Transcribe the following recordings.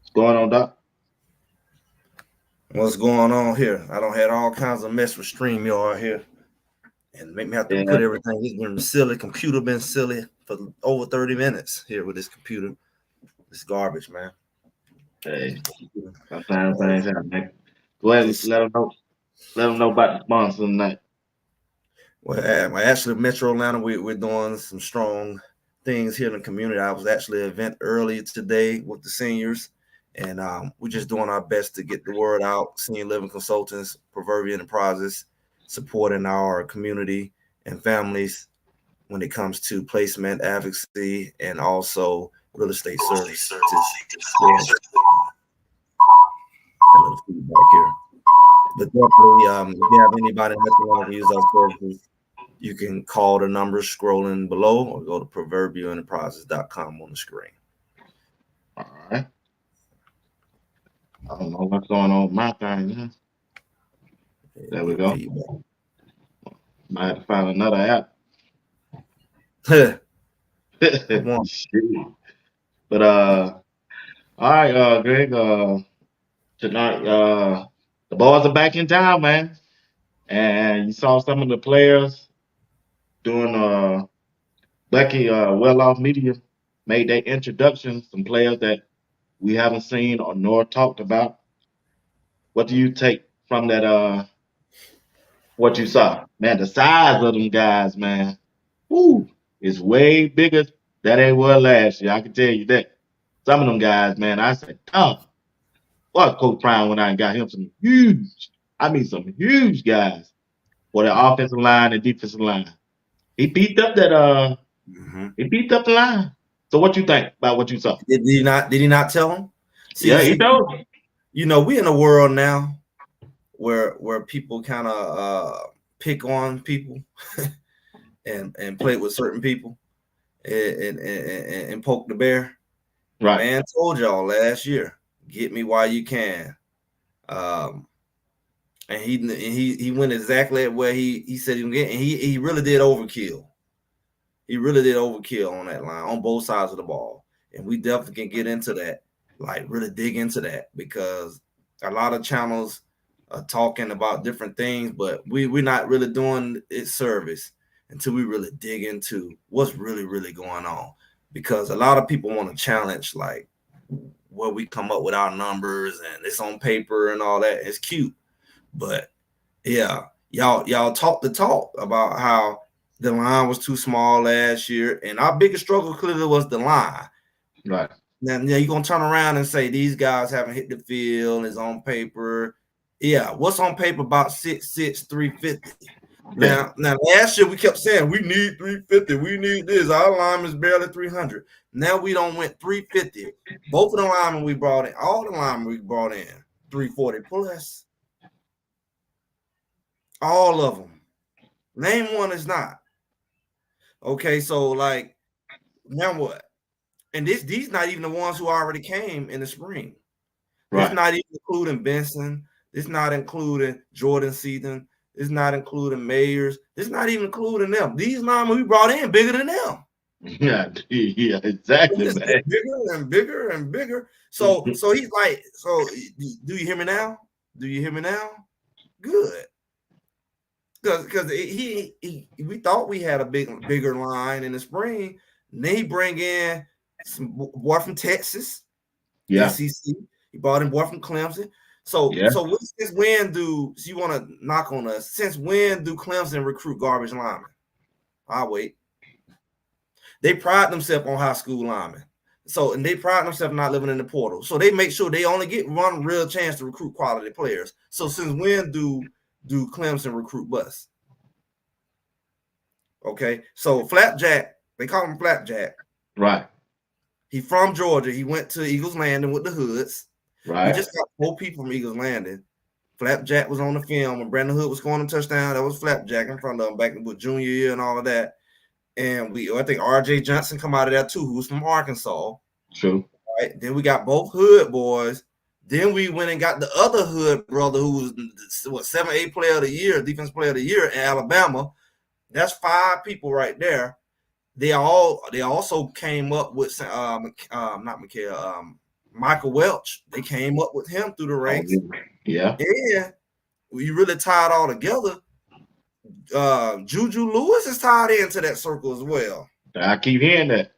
What's going on, Doc? What's going on here? I don't had all kinds of mess with StreamYard here and make me have to Yeah. put everything. It's been silly. Computer been silly for over 30 minutes here with this computer. This garbage, man. Hey, This computer. sometimes Uh, things happen, man. Go ahead and this let them know. Let them know about the sponsor tonight. actually Metro Atlanta. We're doing some strong things here in the community. I was actually at an event early today with the seniors, and we're just doing our best to get the word out. Senior living consultants, Proverbial Enterprises, supporting our community and families when it comes to placement advocacy and also real estate services. Yeah, a little feedback here. But definitely, if you have anybody that want to use our services, you can call the numbers scrolling below or go to proverbialenterprises.com on the screen. All right. I don't know what's going on with my thing. There we Your go. feedback. Might have to find another app. Come on. Shit. But all right, Greg. Tonight, the boys are back in town, man. And you saw some of the players doing Bucky well off media made their introduction. Some players that we haven't seen or nor talked about. What do you take from that? What you saw, man? The size of them guys, man, woo, is way bigger than they were last year. I can tell you that. Some of them guys, man, I said, oh, what Coach Prime when I got him some huge, I mean some huge guys for the offensive line and defensive line. He beat up that Mm-hmm. he beat up the line. So what you think about what you saw? Did he not? Did he not tell him? See, Yeah, he see, told you. we in a world now where people kind of pick on people and play with certain people and poke the bear. The Right. man told y'all last year, get me while you can. Um, and he went exactly at where he said he would get, and he really did overkill. He really did overkill on that line on both sides of the ball, and we definitely can get into that, like really dig into that because a lot of channels are talking about different things, but we're not really doing it service until we really dig into what's really going on because a lot of people want to challenge like where we come up with our numbers and it's on paper and all that. It's cute, but yeah, y'all talk the talk about how the line was too small last year, and our biggest struggle clearly was the line. Right. Now, you're gonna turn around and say these guys haven't hit the field. It's on paper. Yeah, what's on paper about 6'6", 350. Yeah. Now last year we kept saying we need 350. We need this. Our lineman's barely 300. Now we don't went 350. Both of the linemen we brought in, all the linemen we brought in, 340 plus. All of them. Name one is not. Okay, so like now what? And these not even the ones who already came in the spring. This Right. not even including Benson. This not including Jordan Seaton. This not including Mayers. This not even including them. These linemen we brought in bigger than them. Yeah. Yeah. They Exactly, just get man. bigger and bigger and bigger. So he's like, so do you hear me now? Do you hear me now? Good. Because we thought we had a bigger line in the spring. And then he bring in some boy from Texas, Yeah. SEC. He brought in boy from Clemson. So Yeah. so since when do so you want to knock on us? Since when do Clemson recruit garbage linemen? I'll wait. They pride themselves on high school linemen. So and they pride themselves not living in the portal. So they make sure they only get one real chance to recruit quality players. So since when do Clemson recruit bus? Okay, so Flapjack, they call him Flapjack. Right. He from Georgia. He went to Eagles Landing with the Hoods. We Right. just got 4 people from Eagles Landing. Flapjack was on the film when Brandon Hood was scoring a touchdown. That was Flapjack in front of him back with junior year and all of that. And I think R.J. Johnson come out of that too, who was from Arkansas. True. Right. Then we got both Hood boys. Then we went and got the other Hood brother who was what 7-8 player of the year, defense player of the year in Alabama. That's 5 people right there. They also came up with not Mikael. Michael Welch, they came up with him through the ranks. Yeah. And we really tied all together. Juju Lewis is tied into that circle as well. I keep hearing that.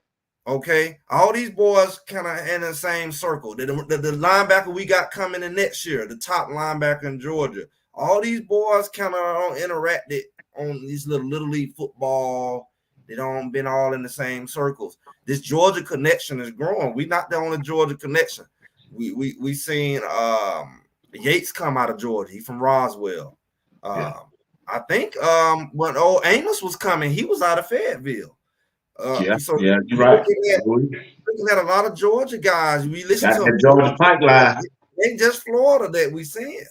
Okay, all these boys kind of in the same circle. The linebacker we got coming in next year, the top linebacker in Georgia. All these boys kind of interacted on these little league football. They don't been all in the same circles. This Georgia connection is growing. We not the only Georgia connection. We seen Yates come out of Georgia. He from Roswell. I think when old Amos was coming, he was out of Fayetteville. So you're right. Looking at a lot of Georgia guys. We listen to them. Georgia pipeline. Ain't just Florida that we seeing.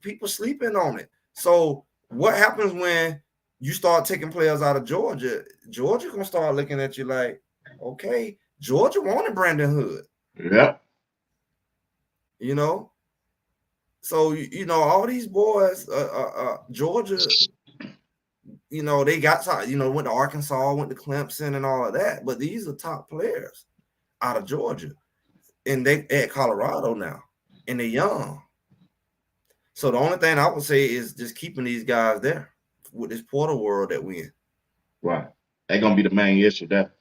People sleeping on it. So what happens when you start taking players out of Georgia? Georgia gonna start looking at you like, okay, Georgia wanted Brandon Hood. Yep. You know, so all these boys, Georgia. They got, went to Arkansas, went to Clemson and all of that. But these are top players out of Georgia. And they at Colorado now. And they're young. So the only thing I would say is just keeping these guys there with this portal world that we in. Right. That's going to be the main issue. That's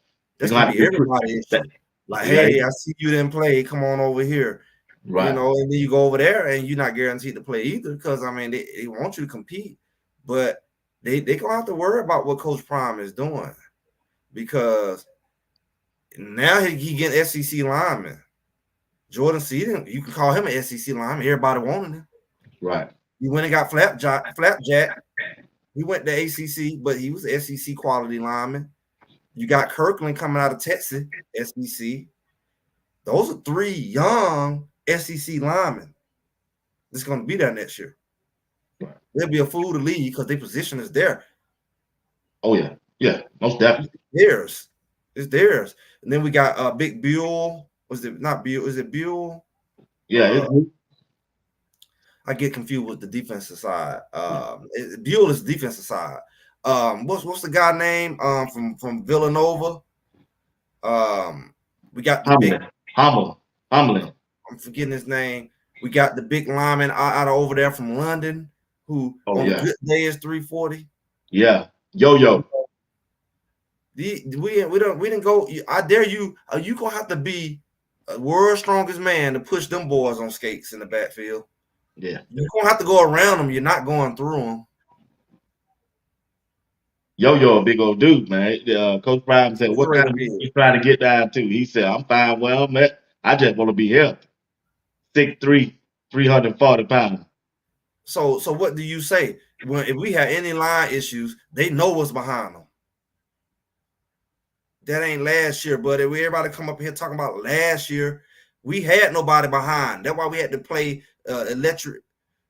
going to be everybody's issue. Like, hey, I see you didn't play. Come on over here. Right. And then you go over there and you're not guaranteed to play either because, they want you to compete. But they gonna have to worry about what Coach Prime is doing because now he getting SEC lineman. Jordan Seaton, you can call him an SEC lineman. Everybody wanted him. Right. He went and got Flapjack. He went to ACC, but he was SEC quality lineman. You got Kirkland coming out of Texas, SEC. Those are 3 young SEC linemen. That's going to be there next year. They'll be a fool to leave because their position is there. Oh, yeah. Yeah, most definitely. It's theirs. And then we got Big Buell. Was it not Buell? Is it Buell? Yeah, I get confused with the defensive side. Buell is the defensive side. What's the guy name from Villanova? We got the Hamlin. I'm forgetting his name. We got the big lineman out of over there from London who on a good day is 340. Yeah. Yo. We didn't go. I dare you. You gonna have to be a world's strongest man to push them boys on skates in the backfield. Yeah. You're gonna have to go around them. You're not going through them. Yo, a big old dude, man. Coach Prime said, "What kind of you trying to get down to?" He said, "I'm fine. Well, man, I just want to be healthy. 6'3", 340 pounds." So what do you say? If we have any line issues, they know what's behind them. That ain't last year, but if everybody come up here talking about last year, we had nobody behind. That's why we had to play electric.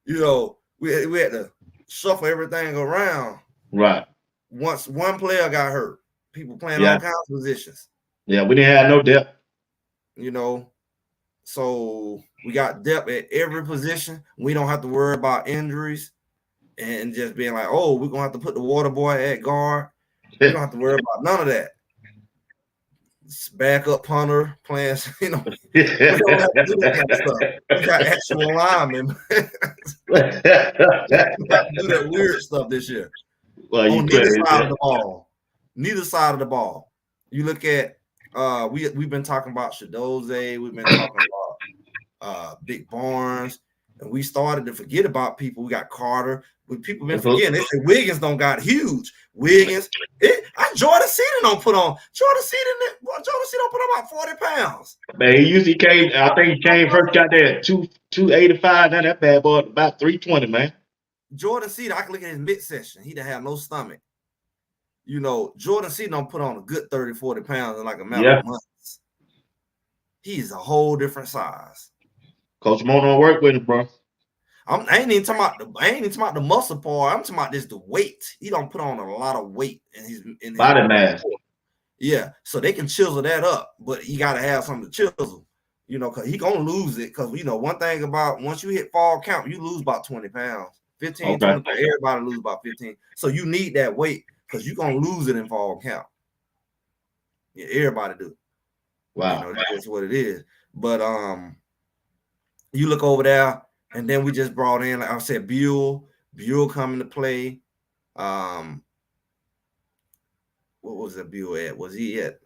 We had to shuffle everything around. Right. Once one player got hurt, people playing all kinds of positions. Yeah, we didn't have no depth. So we got depth at every position. We don't have to worry about injuries and just being like, oh, we're going to have to put the water boy at guard. We don't have to worry about none of that. It's backup punter playing, we don't have to do that kind of stuff. We got actual linemen. We have to do that weird stuff this year. Well, on neither side of the ball. Neither side of the ball. You look at we've been talking about Shadoze, we've been talking about Big Barnes, and we started to forget about people. We got Carter. When people been forgetting, they say Wiggins don't got huge. Wiggins, Jordan Seaton don't put on. Jordan Seaton don't put on about 40 pounds. Man, he usually came. I think he came first, got there at 285. Now that bad boy about 320, man. Jordan Seaton, I can look at his midsection. He didn't have no stomach. Jordan Seaton don't put on a good 30, 40 pounds in like a matter of months. He's a whole different size. Coach Mo don't work with him, bro. I ain't even talking about the muscle part. I'm talking about just the weight. He don't put on a lot of weight in his body mass. Yeah, so they can chisel that up, but you got to have something to chisel. Because he gonna lose it. Because one thing about once you hit fall count, you lose about 20 pounds. 15, 20, everybody lose about 15. So you need that weight because you're gonna lose it in fall count. Yeah, everybody do. Wow. That's what it is. But you look over there, and then we just brought in, like I said, Buell coming to play. What was that Buell at? Was he at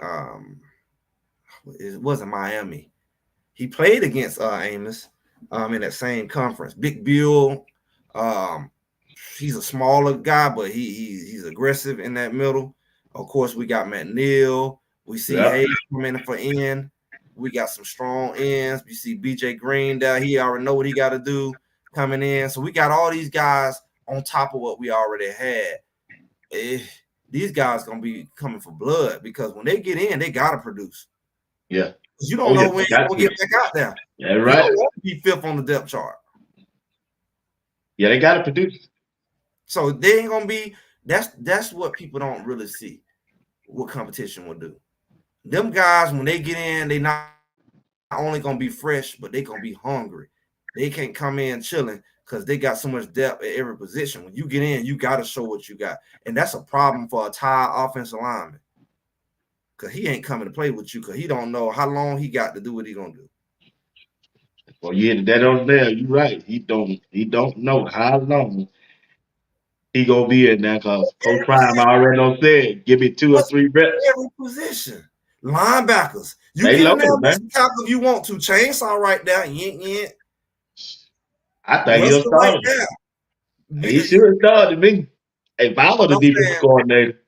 it wasn't Miami. He played against Amos in that same conference. Big Buell, he's a smaller guy, but he's aggressive in that middle. Of course, we got McNeil. We see Hayes coming in for end. We got some strong ends. We see BJ Green there. He already know what he got to do coming in. So we got all these guys on top of what we already had. These guys gonna be coming for blood because when they get in, they gotta produce. Yeah. You don't know when you're gonna get back out there. Yeah, right. You don't want to be fifth on the depth chart. Yeah, they gotta produce. So they ain't gonna be. That's what people don't really see. What competition will do. Them guys, when they get in, they not only gonna be fresh, but they gonna be hungry. They can't come in chilling because they got so much depth at every position. When you get in, you got to show what you got, and that's a problem for a tired offensive lineman because he ain't coming to play with you because he don't know how long he got to do what he gonna do. Well, you hit that on there. You're right. He don't know how long he gonna be in there because Coach Prime already done said, give me 2 or 3 reps. Every position. Linebackers. You They get in loaded, there, man. Mr. Tackle, if you want to. Chainsaw right there. Yeah. I think he'll start. He should have started me. If I was the defensive coordinator.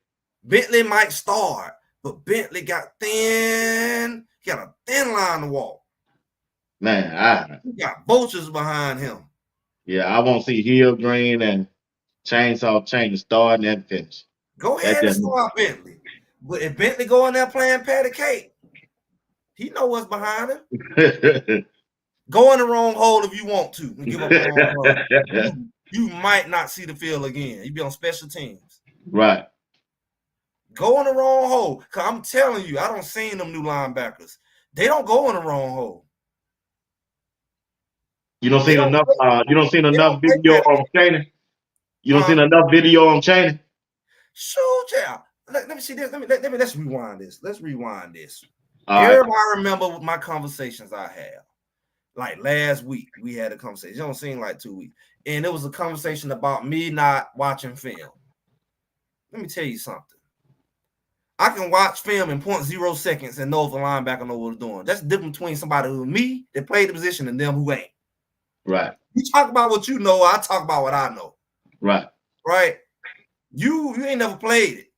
Bentley might start, but Bentley got thin. He got a thin line to walk. Man, he got vultures behind him. Yeah, I won't see Hill Green and Chainsaw Chain starting and finish. Go ahead and start Bentley. But if Bentley go in there playing patty cake, he know what's behind him. Go in the wrong hole if you want to and give up the wrong hole. You might not see the field again. You be on special teams. Right. Go in the wrong hole. Because I'm telling you, I don't seen them new linebackers. They don't go in the wrong hole. You don't see enough. You don't see enough video on Chaney. You don't see enough video on Chaney. Shoot, yeah. Let me see this. Let's rewind this. Everybody remember my conversations I have. Like last week, we had a conversation. It don't seem like 2 weeks, and it was a conversation about me not watching film. Let me tell you something. I can watch film in 0.0 seconds and know if the linebacker know what it's doing. That's the difference between somebody who me that played the position and them who ain't. Right. You talk about what you know. I talk about what I know. Right. Right. You ain't never played it.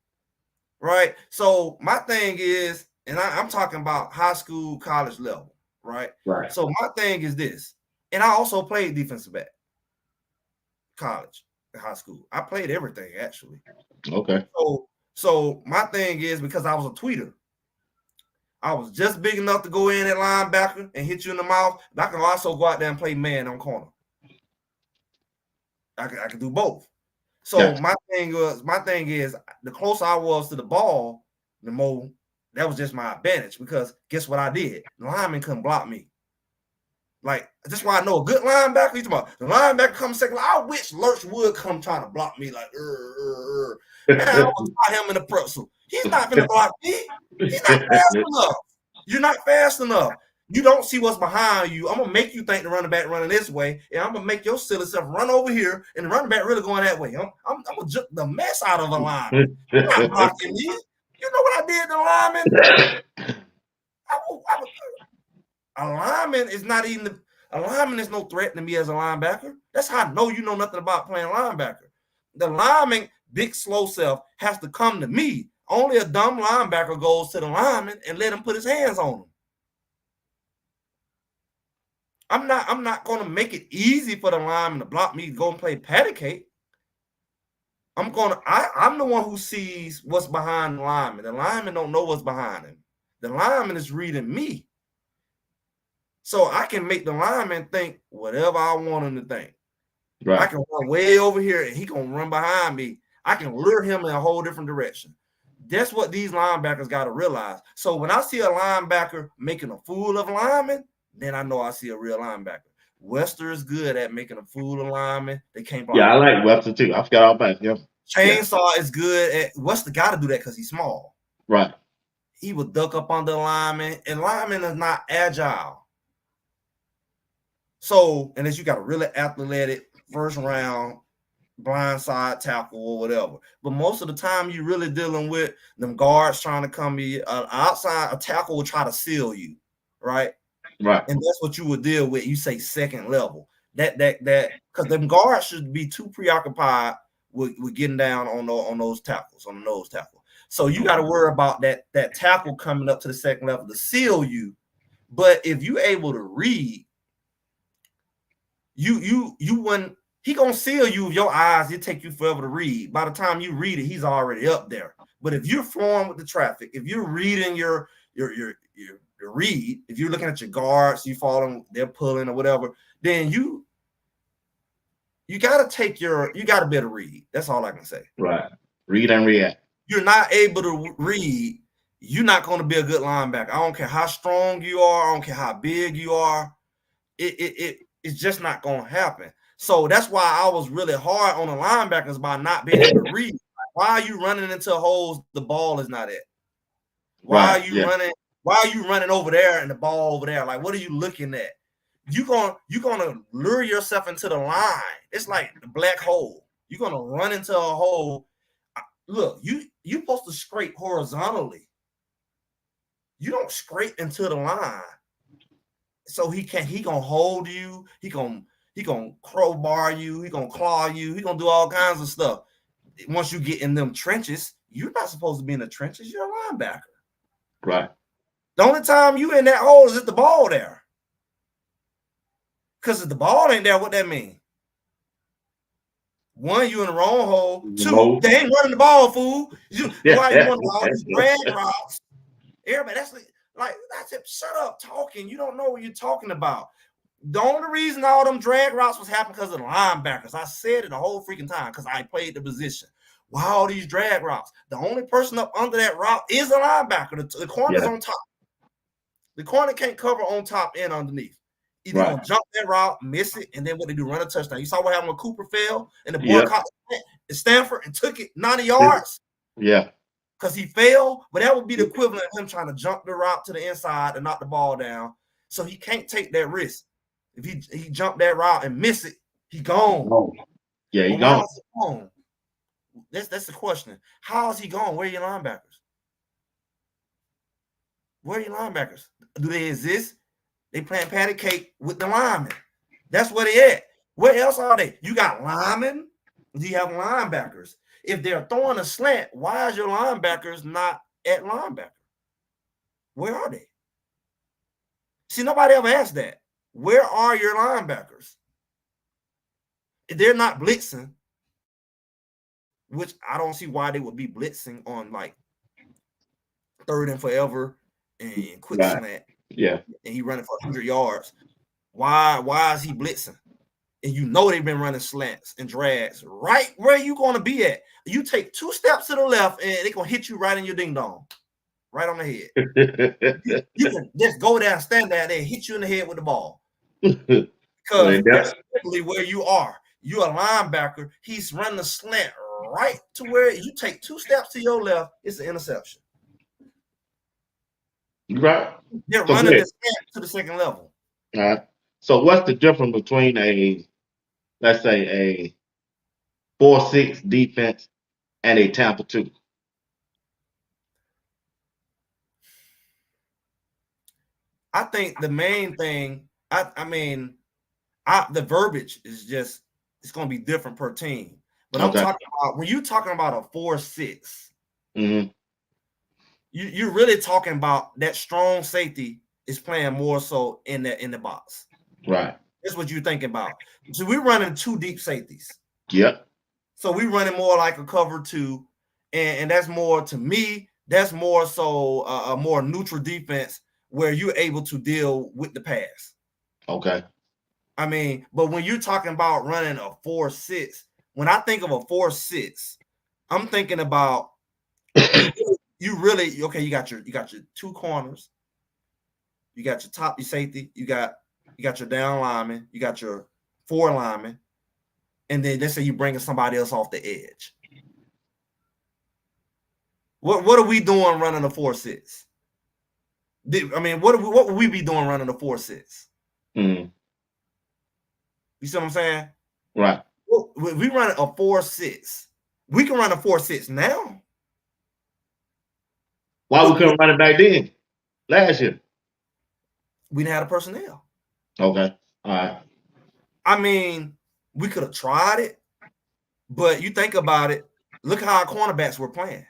Right. So my thing is, and I'm talking about high school, college level. Right. So my thing is this, and I also played defensive back, college, high school. I played everything actually. Okay. So my thing is because I was a tweeter, I was just big enough to go in at linebacker and hit you in the mouth, but I can also go out there and play man on corner. I can do both. So my thing is the closer I was to the ball, the more that was just my advantage because guess what I did? The lineman couldn't block me. Like, that's why I know a good linebacker. You talking about the linebacker comes second. I wish Lurch would come trying to block me like, Man, I was him in the pretzel. He's not going to block me. He's not fast enough. You're not fast enough. You don't see what's behind you. I'm going to make you think the running back running this way, and I'm going to make your silly self run over here, and the running back really going that way. I'm going to juke the mess out of a lineman. You're not blocking me. You know what I did to lineman? A lineman is not even a lineman is no threat to me as a linebacker. That's how I know you know nothing about playing linebacker. The lineman, big slow self, has to come to me. Only a dumb linebacker goes to the lineman and let him put his hands on him. I'm not going to make it easy for the lineman to block me to go and play patty cake. I'm the one who sees what's behind the lineman. The lineman don't know what's behind him. The lineman is reading me. So I can make the lineman think whatever I want him to think. Right. I can run way over here and he gonna run behind me. I can lure him in a whole different direction. That's what these linebackers got to realize. So when I see a linebacker making a fool of a lineman, then I know I see a real linebacker. Webster is good at making a fool of linemen. They can't block. Yeah, I like Webster too. I forgot all about him. Chainsaw is good at Webster. Got to do that because he's small. Right. he would duck up under the lineman, and linemen is not agile. So, unless you got a really athletic first round blindside tackle or whatever. But most of the time, you're really dealing with them guards trying to come be outside. A tackle will try to seal you, right? Right. And that's what you would deal with. You say second level. That because them guards should be too preoccupied with getting down on those tackles, on the nose tackle. So you got to worry about that tackle coming up to the second level to seal you. But if you're able to read, you wouldn't. He gonna seal you with your eyes. It take you forever to read. By the time you read it, he's already up there. But if you're flowing with the traffic, if you're reading your read, if you're looking at your guards, you following, they're pulling or whatever, then you gotta you gotta be able to read. That's all I can say. Right. Read and react. You're not able to read, you're not going to be a good linebacker. I don't care how strong you are, I don't care how big you are. It's just not going to happen. So that's why I was really hard on the linebackers by not being able to read. Why are you running into holes the ball is not at? Why are you running? Why are you running over there and the ball over there? Like, what are you looking at? You're gonna lure yourself into the line. It's like the black hole. You're gonna run into a hole. Look, you're supposed to scrape horizontally. You don't scrape into the line. So he gonna hold you, he gonna crowbar you, he gonna claw you, he gonna do all kinds of stuff. Once you get in them trenches, you're not supposed to be in the trenches, you're a linebacker. Right. The only time you in that hole is if the ball there. Because if the ball ain't there, what that mean? One, you in the wrong hole. Two, they ain't running the ball, fool. Why you want all these drag routes? Everybody, that's it. Shut up talking. You don't know what you're talking about. The only reason all them drag routes was happening because of the linebackers. I said it the whole freaking time because I played the position. Why all these drag routes? The only person up under that route is the linebacker. The corner's on top. The corner can't cover on top and underneath. Either gonna jump that route, miss it, and then what they do, run a touchdown. You saw what happened when Cooper fell, and the boy caught Stanford and took it 90 yards. Yeah. Because he fell, but that would be the equivalent of him trying to jump the route to the inside and knock the ball down. So he can't take that risk. If he jumped that route and miss it, he gone. Oh. Yeah, he gone. That's the question. How is he gone? Where are your linebackers? Where are your linebackers? Do they exist? They playing patty cake with the linemen. That's where they at. Where else are they? You got linemen. Do you have linebackers? If they're throwing a slant, why is your linebackers not at linebacker? Where are they? See, nobody ever asked that. Where are your linebackers? If they're not blitzing, which I don't see why they would be blitzing on like third and forever and quick slant. Yeah. And he running for 100 yards. Why is he blitzing? And you know they've been running slants and drags right where you going to be at. You take 2 steps to the left and they're going to hit you right in your ding dong, right on the head. you can just go there, stand there, and hit you in the head with the ball. Because that's simply where you are. You're a linebacker. He's running a slant right to where you take 2 steps to your left. It's an interception. Right. They're running the slant to the second level. All right. So what's the difference between let's say a 4-6 defense and a Tampa 2? I think the main thing, the verbiage is just, it's going to be different per team. But I'm talking about, when you're talking about a 4-6, you're really talking about that strong safety is playing more so in the box. Right. That's what you're thinking about. So we're running 2 deep safeties. Yep. So we're running more like a cover 2, and that's more, to me, that's more so a more neutral defense where you're able to deal with the pass. Okay. I mean, but when you're talking about running a 4-6, when I think of a 4-6, I'm thinking about you really okay. You got your 2 corners, you got your top, your safety, you got your down lineman, you got your 4 linemen, and then let's say you bringing somebody else off the edge. What are we doing running a 4-6? I mean, what would we be doing running a 4-6? Mm. You see what I'm saying? Right. Well, we run a 4-6. We can run a 4-6 now. Why we couldn't run it back then? Last year. We didn't have the personnel. Okay. All right. I mean, we could have tried it, but you think about it. Look how our cornerbacks were playing.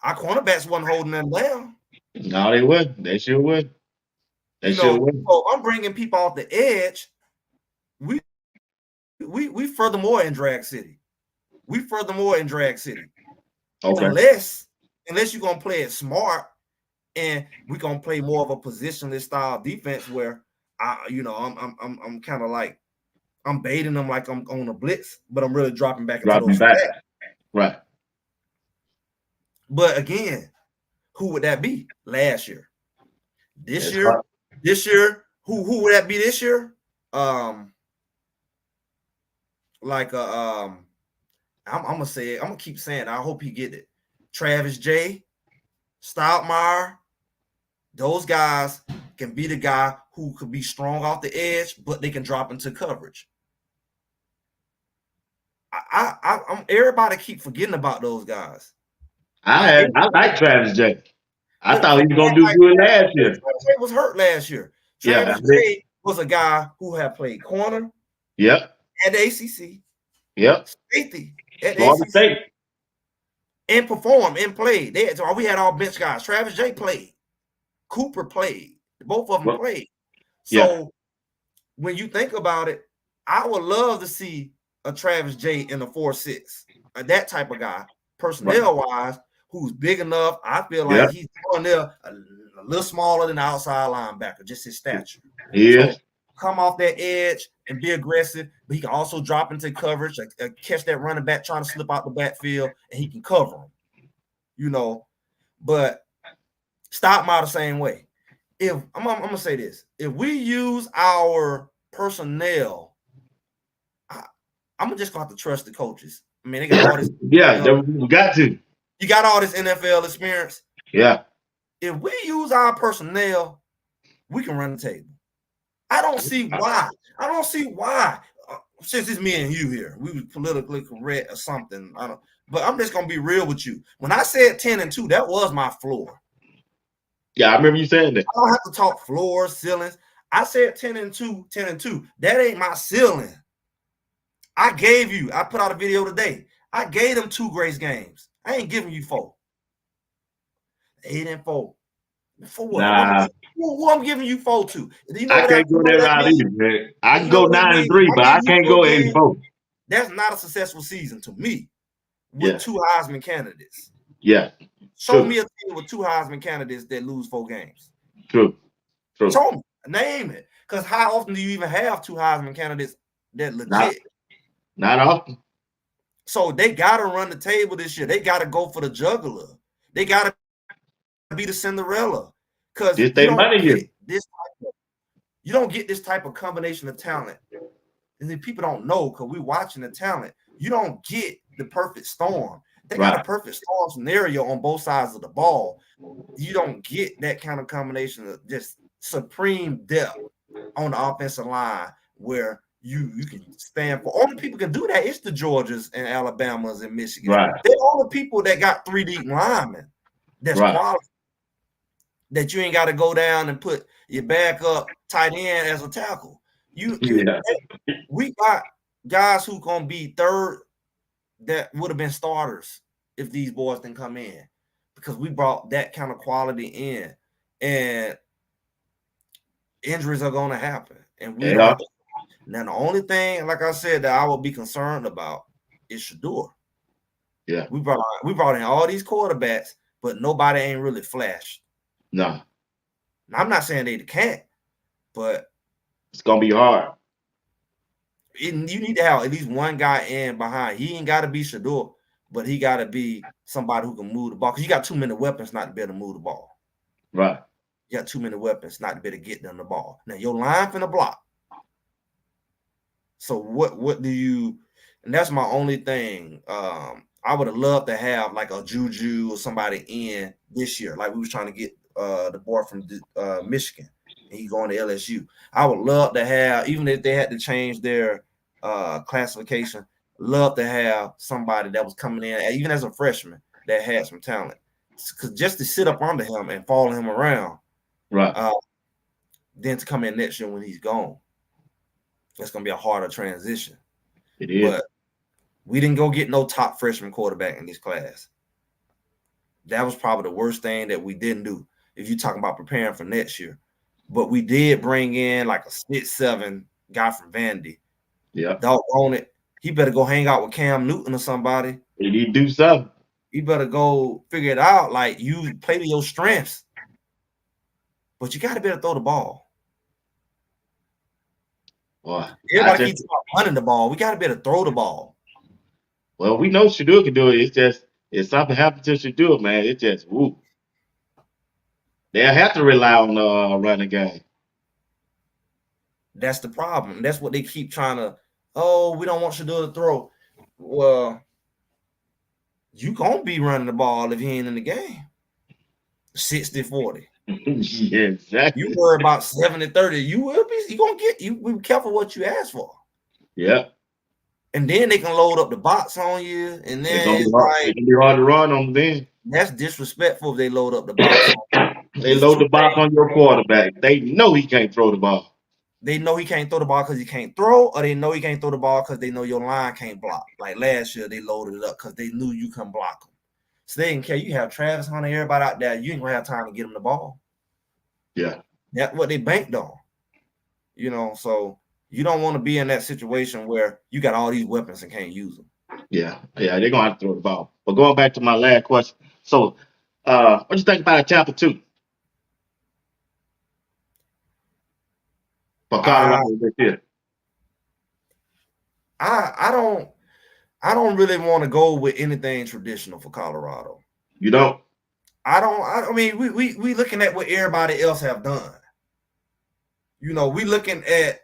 Our cornerbacks wasn't holding them down. No, they wouldn't. They sure would. They sure would. So I'm bringing people off the edge. We furthermore in drag city. Okay. Unless you're gonna play it smart, and we're gonna play more of a positionless style defense where I'm kind of like I'm baiting them like I'm on a blitz, but I'm really dropping back into those back. flats. Right. But again, who would that be last year? This year, who would that be this year? I'm gonna say it. I'm gonna keep saying it. I hope he get it. Travis J, Stoudemire, those guys can be the guy who could be strong off the edge, but they can drop into coverage. I'm everybody keep forgetting about those guys. I like Travis J. I thought he was gonna do good last year. Travis J was hurt last year. Travis J was a guy who had played corner. Yep. At the ACC. Yep. Safety at Florida ACC. State. And performed and played. We had all bench guys. Travis J played. Cooper played. Both of them played. So when you think about it, I would love to see a Travis J in a 4-6. That type of guy, personnel-wise, who's big enough. I feel like he's on there a little smaller than the outside linebacker, just his stature. Yeah. So come off that edge and be aggressive, but he can also drop into coverage, catch that running back trying to slip out the backfield, and he can cover him. But Stoudemire the same way. If I'm gonna say this, if we use our personnel, I'm just gonna have to trust the coaches. I mean, they got all this. We got to. You got all this NFL experience. Yeah. If we use our personnel, we can run the table. I don't see why. Since it's me and you here, we was politically correct or something. But I'm just gonna be real with you. When I said 10-2, that was my floor. Yeah, I remember you saying that. I don't have to talk floors, ceilings. I said 10-2. That ain't my ceiling. I put out a video today. I gave them 2 Grace games. I ain't giving you 4. 8-4. For what? Nah. Who I'm giving you 4 to? I can't go that route either, man. I can go 9-3, but I can't go 8-4. That's not a successful season to me with 2 Heisman candidates. Yeah. Show me a team with 2 Heisman candidates that lose 4 games. True. Show me. Name it. Because how often do you even have 2 Heisman candidates that legit? Not often. So they got to run the table this year. They got to go for the juggler. They got to be the Cinderella. Because you don't get this type of combination of talent. And then people don't know because we're watching the talent. You don't get the perfect storm. They got a perfect storm scenario on both sides of the ball. You don't get that kind of combination of just supreme depth on the offensive line where you can stand for. Only people can do that. It's the Georgias and Alabamas and Michigan. Right. They're all the people that got 3 deep linemen. That's quality. That you ain't got to go down and put your backup tight end as a tackle. We got guys who gonna be third that would have been starters if these boys didn't come in, because we brought that kind of quality in, and injuries are gonna happen. And we don't. Now the only thing, like I said, that I would be concerned about is Shedeur. Yeah, we brought in all these quarterbacks, but nobody ain't really flashed. No. I'm not saying they can't, but it's gonna be hard. You need to have at least one guy in behind. He ain't got to be Shedeur, but he got to be somebody who can move the ball, because you got too many weapons not to be able to move the ball. Right. You got too many weapons not to be able to get them the ball. Now your line finna block. So what do you? And that's my only thing. I would have loved to have like a Juju or somebody in this year, like we was trying to get the boy from Michigan, and he's going to LSU. I would love to have, even if they had to change their classification, love to have somebody that was coming in, even as a freshman, that had some talent. Because just to sit up under him and follow him around, Right. then to come in next year when he's gone, it's gonna be a harder transition. It is. But we didn't go get no top freshman quarterback in this class. That was probably the worst thing that we didn't do if you're talking about preparing for next year. But we did bring in like a 6'7" guy from Vandy. Yeah. Doggone it. He better go hang out with Cam Newton or somebody. He need to do something. He better go figure it out. Like, you play to your strengths. But you got to be able to throw the ball. Boy, everybody keeps running the ball. We got to be able to throw the ball. Well, we know Shadua can do it. It's just, if something happens to Shadua, man, it's just, woo. They'll have to rely on the running game. That's the problem. That's what they keep trying to, we don't want Shadua to throw. Well, you going to be running the ball if he ain't in the game. 60-40. Yeah, exactly. You worry about 70-30. You will be. You gonna get. You be careful what you ask for. Yeah. And then they can load up the box on you, and then it's gonna be hard to run on them. Then that's disrespectful if they load up the box. They load the box on your quarterback. They know he can't throw the ball. They know he can't throw the ball because he can't throw, or they know he can't throw the ball because they know your line can't block. Like last year, they loaded it up because they knew you couldn't block them. So they didn't care. You have Travis Hunter, everybody out there. You ain't gonna have time to get them the ball. Yeah. That's what they banked on. You know, so you don't want to be in that situation where you got all these weapons and can't use them. Yeah, they're gonna have to throw the ball. But going back to my last question, so what you think about Tampa 2? For Colorado this year. I don't really want to go with anything traditional for Colorado. You don't? I mean, we looking at what everybody else have done. You know, we looking at,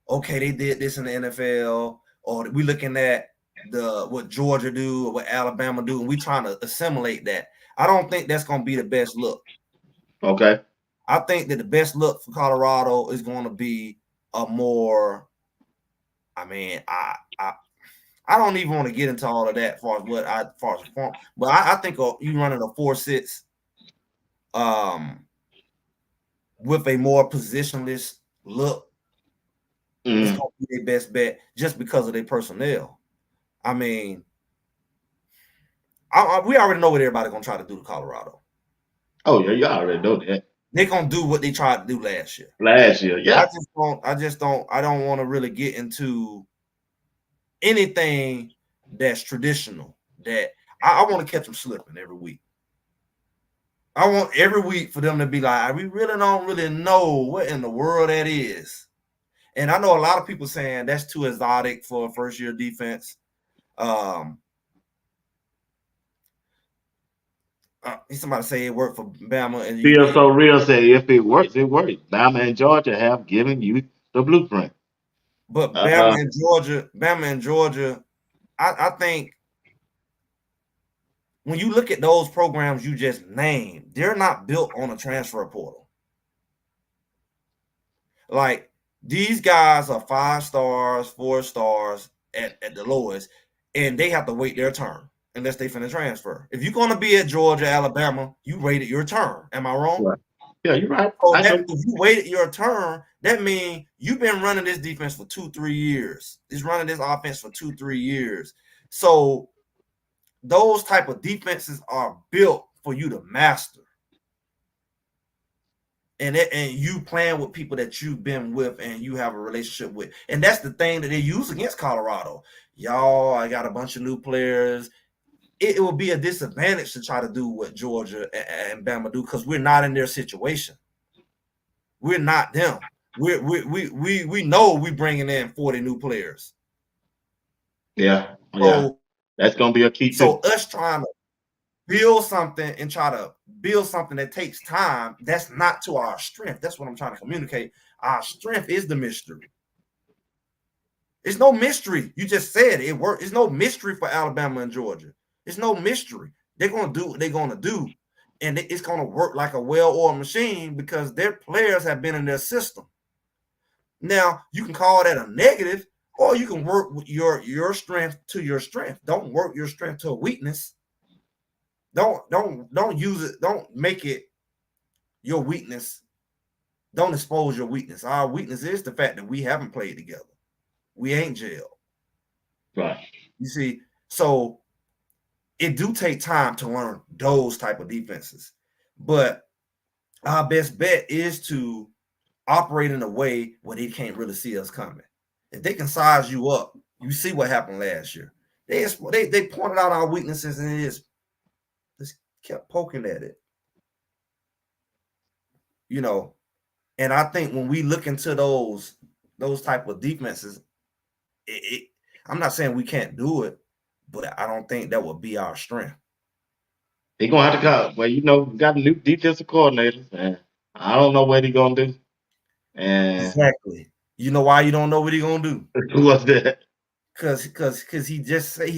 okay, they did this in the NFL, or we looking at what Georgia do or what Alabama do, and we trying to assimilate that. I don't think that's going to be the best look. Okay. I think that the best look for Colorado is going to be a more, I mean, I don't even want to get into all of that as far as form, but I think you running a 4-6 with a more positionless look. It's going to be their best bet just because of their personnel. I mean, we already know what everybody's going to try to do to Colorado. Oh, yeah, you already know that. They're going to do what they tried to do last year. Yeah. I don't want to really get into anything that's traditional. That I want to catch them slipping every week. I want every week for them to be like, we really don't really know what in the world that is. And I know a lot of people saying that's too exotic for a first-year defense. Somebody say it worked for Bama. And Feel so real say if it works, it works. Bama and Georgia have given you the blueprint. But Bama and Georgia, I think when you look at those programs you just named, they're not built on a transfer portal. Like, these guys are 5 stars, 4 stars at the lowest, and they have to wait their turn unless they finna transfer. If you're going to be at Georgia, Alabama, you waited your turn. Am I wrong? Right. Yeah, you're right. So if you waited your turn, that means you've been running this defense for 2-3 years. It's running this offense for 2-3 years. So those type of defenses are built for you to master. And you playing with people that you've been with and you have a relationship with. And that's the thing that they use against Colorado. Y'all, I got a bunch of new players. It will be a disadvantage to try to do what Georgia and Bama do because we're not in their situation. We're not them. We know we're bringing in 40 new players. Yeah. So, that's going to be a key. So us trying to build something and try to build something that takes time, that's not to our strength. That's what I'm trying to communicate. Our strength is the mystery. It's no mystery. You just said it worked. It's no mystery for Alabama and Georgia. It's no mystery. They're going to do what they're going to do. and it's going to work like a well-oiled machine because their players have been in their system. Now, you can call that a negative, or you can work with your strength to your strength. Don't work your strength to a weakness. Don't use it. Don't make it your weakness. Don't expose your weakness. Our weakness is the fact that we haven't played together. We ain't jailed. Right. You see, so it do take time to learn those type of defenses. But our best bet is to operate in a way where they can't really see us coming. If they can size you up, you see what happened last year. They pointed out our weaknesses and it just kept poking at it. You know, and I think when we look into those type of defenses, I'm not saying we can't do it, but I don't think that would be our strength. They're gonna have to come. Well, you know, we got new defensive coordinators, and I don't know what he's gonna do. And Exactly. You know why you don't know what he's gonna do? what's that? Because he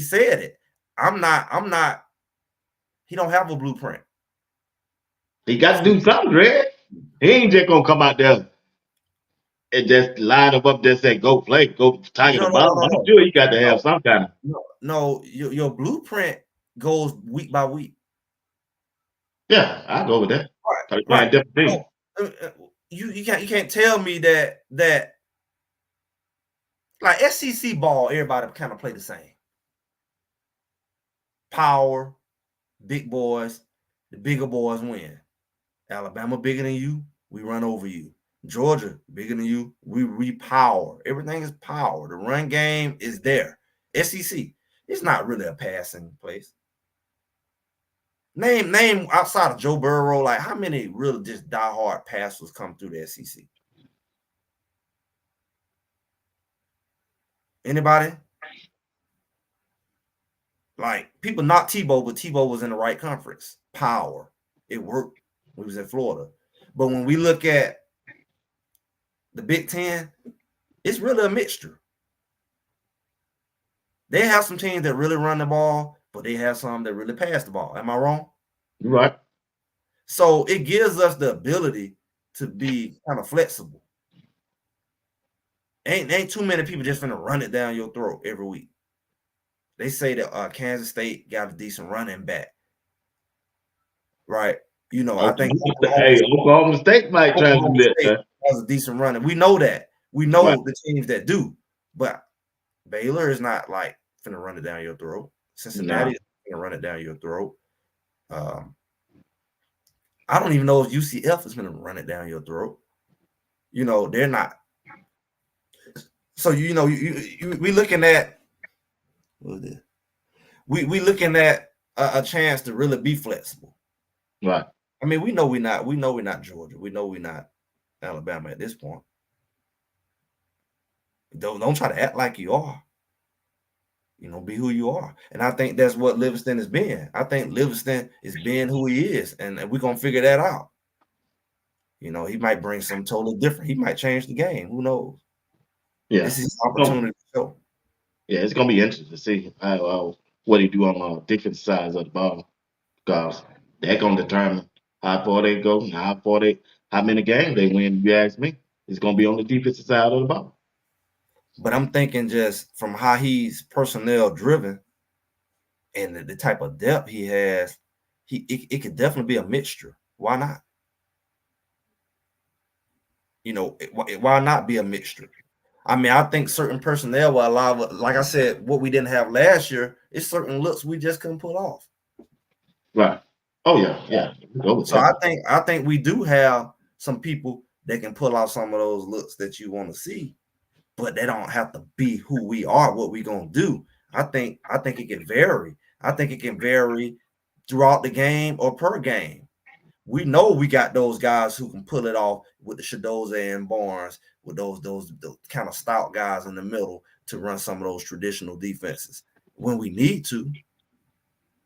said it. I'm not. He don't have a blueprint. He got to do something, Greg. He ain't just gonna come out there and just line them up, just say go play, go target the ball. I'm sure he got to have some kind of. No, your blueprint goes week by week. Yeah, I go with that. Right. Different things. You can't tell me that like SEC ball, everybody kind of play the same. Power, big boys, the bigger boys win. Alabama bigger than you, we run over you. Georgia bigger than you, we repower. Everything is power. The run game is there. SEC, it's not really a passing place. Name outside of Joe Burrow, like how many really just diehard passers come through the SEC? Anybody? Like people not Tebow, but Tebow was in the right conference. Power. It worked when he was in Florida. But when we look at the Big Ten, it's really a mixture. They have some teams that really run the ball, but they have some that really pass the ball. Am I wrong? You're right. So it gives us the ability to be kind of flexible. Ain't too many people just finna run it down your throat every week. They say that Kansas State got a decent running back, right? You know, I think Oklahoma State might try to do that. Has a decent running. We know that. We know the teams that do, but Baylor is not like finna run it down your throat. Cincinnati is gonna run it down your throat. I don't even know if UCF is gonna run it down your throat. You know, they're not. So you know, we looking at we looking at a chance to really be flexible. Right. I mean, we know we're not Georgia. We know we're not Alabama at this point. Don't try to act like you are. You know, be who you are. And I think that's what Livingston has been. I think Livingston is being who he is, and we're gonna figure that out. You know, he might bring something totally different. He might change the game. Who knows? Yeah, this is an opportunity to show. Yeah, it's gonna be interesting to see what he do on the defense side of the ball, because they're gonna determine how far they go and how many games they win. If you ask me, it's gonna be on the defensive side of the ball. But I'm thinking just from how he's personnel driven and the type of depth he has, it could definitely be a mixture. Why not? You know, why not be a mixture? I mean, I think certain personnel will allow, like I said, what we didn't have last year is certain looks we just couldn't pull off. Right. Oh yeah. So I think we do have some people that can pull out some of those looks that you want to see, but they don't have to be who we are, what we gonna do. I think it can vary. I think it can vary throughout the game or per game. We know we got those guys who can pull it off with the Shadoza and Barnes, with those kind of stout guys in the middle to run some of those traditional defenses when we need to.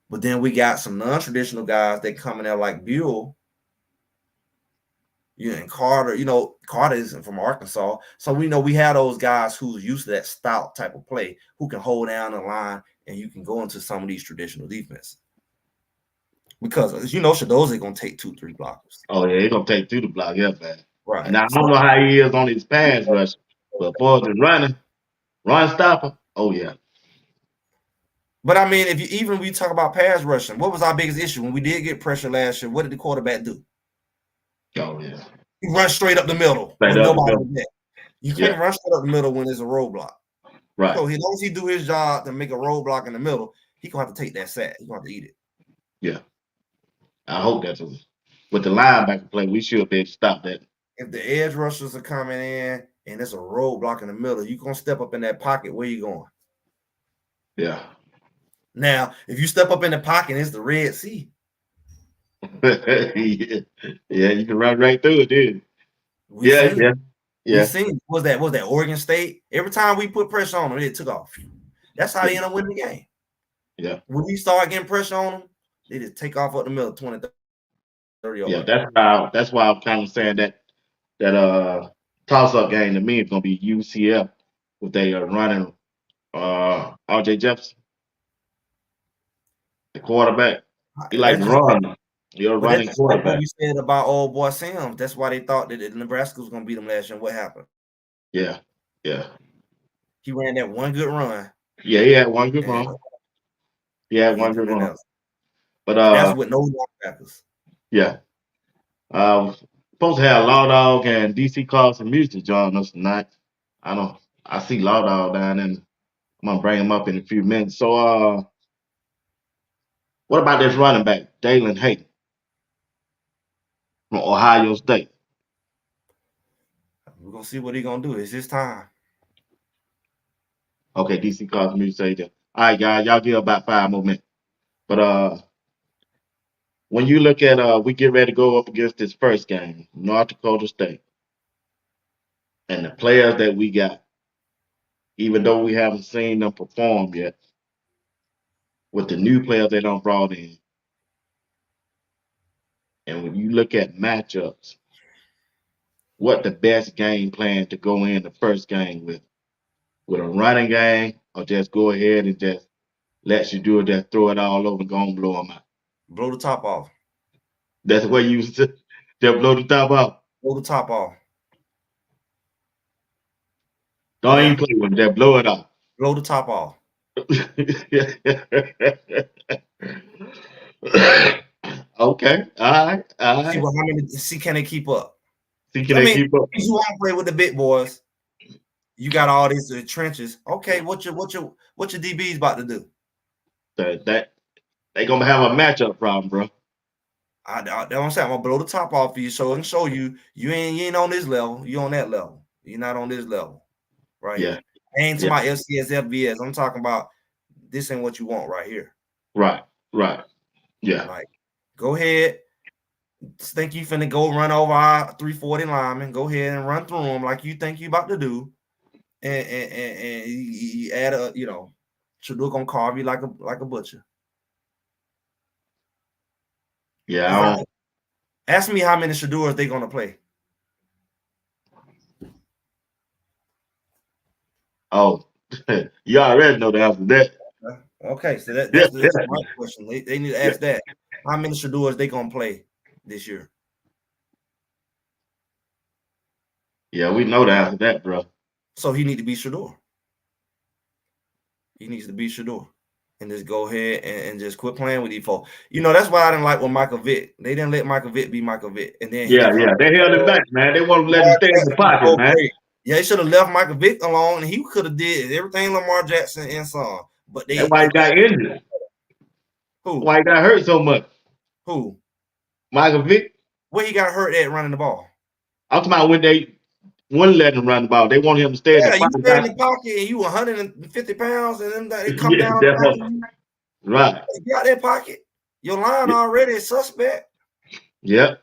But then we got some non-traditional guys that come in there like Buell, and Carter. You know, Carter isn't from Arkansas, so we know we have those guys who's used to that stout type of play, who can hold down the line, and you can go into some of these traditional defenses. Because as you know, Shadoze gonna take 2-3 blockers. Oh yeah, he's gonna take 2 to block, yeah, man. Right. And I So, don't know how he is on his pass rush, but for the run stopper, oh yeah. but I mean, if you even we talk about pass rushing, what was our biggest issue when we did get pressure last year? What did the quarterback do? Oh yeah. He runs straight up the middle Straight with up the nobody middle. there. You Yeah. can't run straight up the middle when there's a roadblock. Right. So as long as he do his job to make a roadblock in the middle, he gonna have to take that sack. He's gonna have to eat it. Yeah. I hope that's with the linebacker play, we should be able to stop that. If the edge rushers are coming in and there's a roadblock in the middle, you gonna step up in that pocket. Where you going? Yeah. Now, if you step up in the pocket, it's the Red Sea. Yeah, you can run right through it, dude. We Yeah, seen yeah, it. yeah. We seen it. Was that Oregon State? Every time we put pressure on them, it took off. That's how they end up winning the game. Yeah. When we start getting pressure on them, they just take off up the middle, 20, 30 yards. Yeah, that's why I'm kind of saying that toss-up game to me is gonna be UCF if they are running RJ Jefferson, the quarterback. He like to run. You're a But that's running just like what quarterback. we said about old boy Sims. That's why they thought that Nebraska was going to beat them last year. What happened? Yeah, yeah. He ran that one good run. Yeah, he had one good And run. He had he one didn't do good nothing run. else. But And that's with no linebackers. yeah. Supposed to have Law Dog and DC Carson Music join us tonight. I see Law Dog down there. I'm gonna bring him up in a few minutes. So what about this running back, Dalen Hayden from Ohio State? We're going to see what he's going to do. It's his time. Okay, DC Carson Music say that. All right, guys, y'all give about 5 more minutes. But when you look at we get ready to go up against this first game, North Dakota State, and the players that we got, even though we haven't seen them perform yet, with the new players they don't brought in. And when you look at matchups, what the best game plan to go in the first game with a running game, or just go ahead and just let you do it, just throw it all over and go and blow them out. Blow the top off. That's what you used to just blow the top off. Blow the top off. Don't even play with it, just blow it off. Blow the top off. Okay, all right. See can they keep up? See, can they keep up? If you want to play with the big boys, you got all these trenches. Okay, what your DBs about to do? That they gonna have a matchup problem, bro. That's what I'm saying. I'm gonna blow the top off for you, so I can show you ain't on this level. You on that level. You're not on this level, right? Yeah. I ain't to my FCS, FBS. I'm talking about this ain't what you want right here. Right. Yeah. Like, go ahead. Think you finna go run over our 340 linemen. Go ahead and run through them like you think you about to do, and you add a Shador gonna carve you like a butcher. Yeah. Ask me how many Shadors they gonna play. Oh, you already know the answer to that. Okay, so that's the right question. They need to ask that. How many Shadors they gonna play this year? Yeah, we know the answer to that, bro. So he need to be Shador. He needs to be Shador. And just go ahead and just quit playing with these folks. That's why I didn't like with Michael Vick. They didn't let Michael Vick be Michael Vick. And then they held him back, man. They won't let him stay in the pocket, man. Great. Yeah, they should have left Michael Vick alone, and he could have did everything Lamar Jackson and some. But that's why he got injured. Who? Why he got hurt so much? Who? Michael Vick. Where he got hurt at running the ball? I'm talking about when they wouldn't let him run the ball. They want him to stay in the pocket. You stay in the pocket and you 150 pounds, and then they come down. Right. You got that pocket. Your line already is suspect. Yep.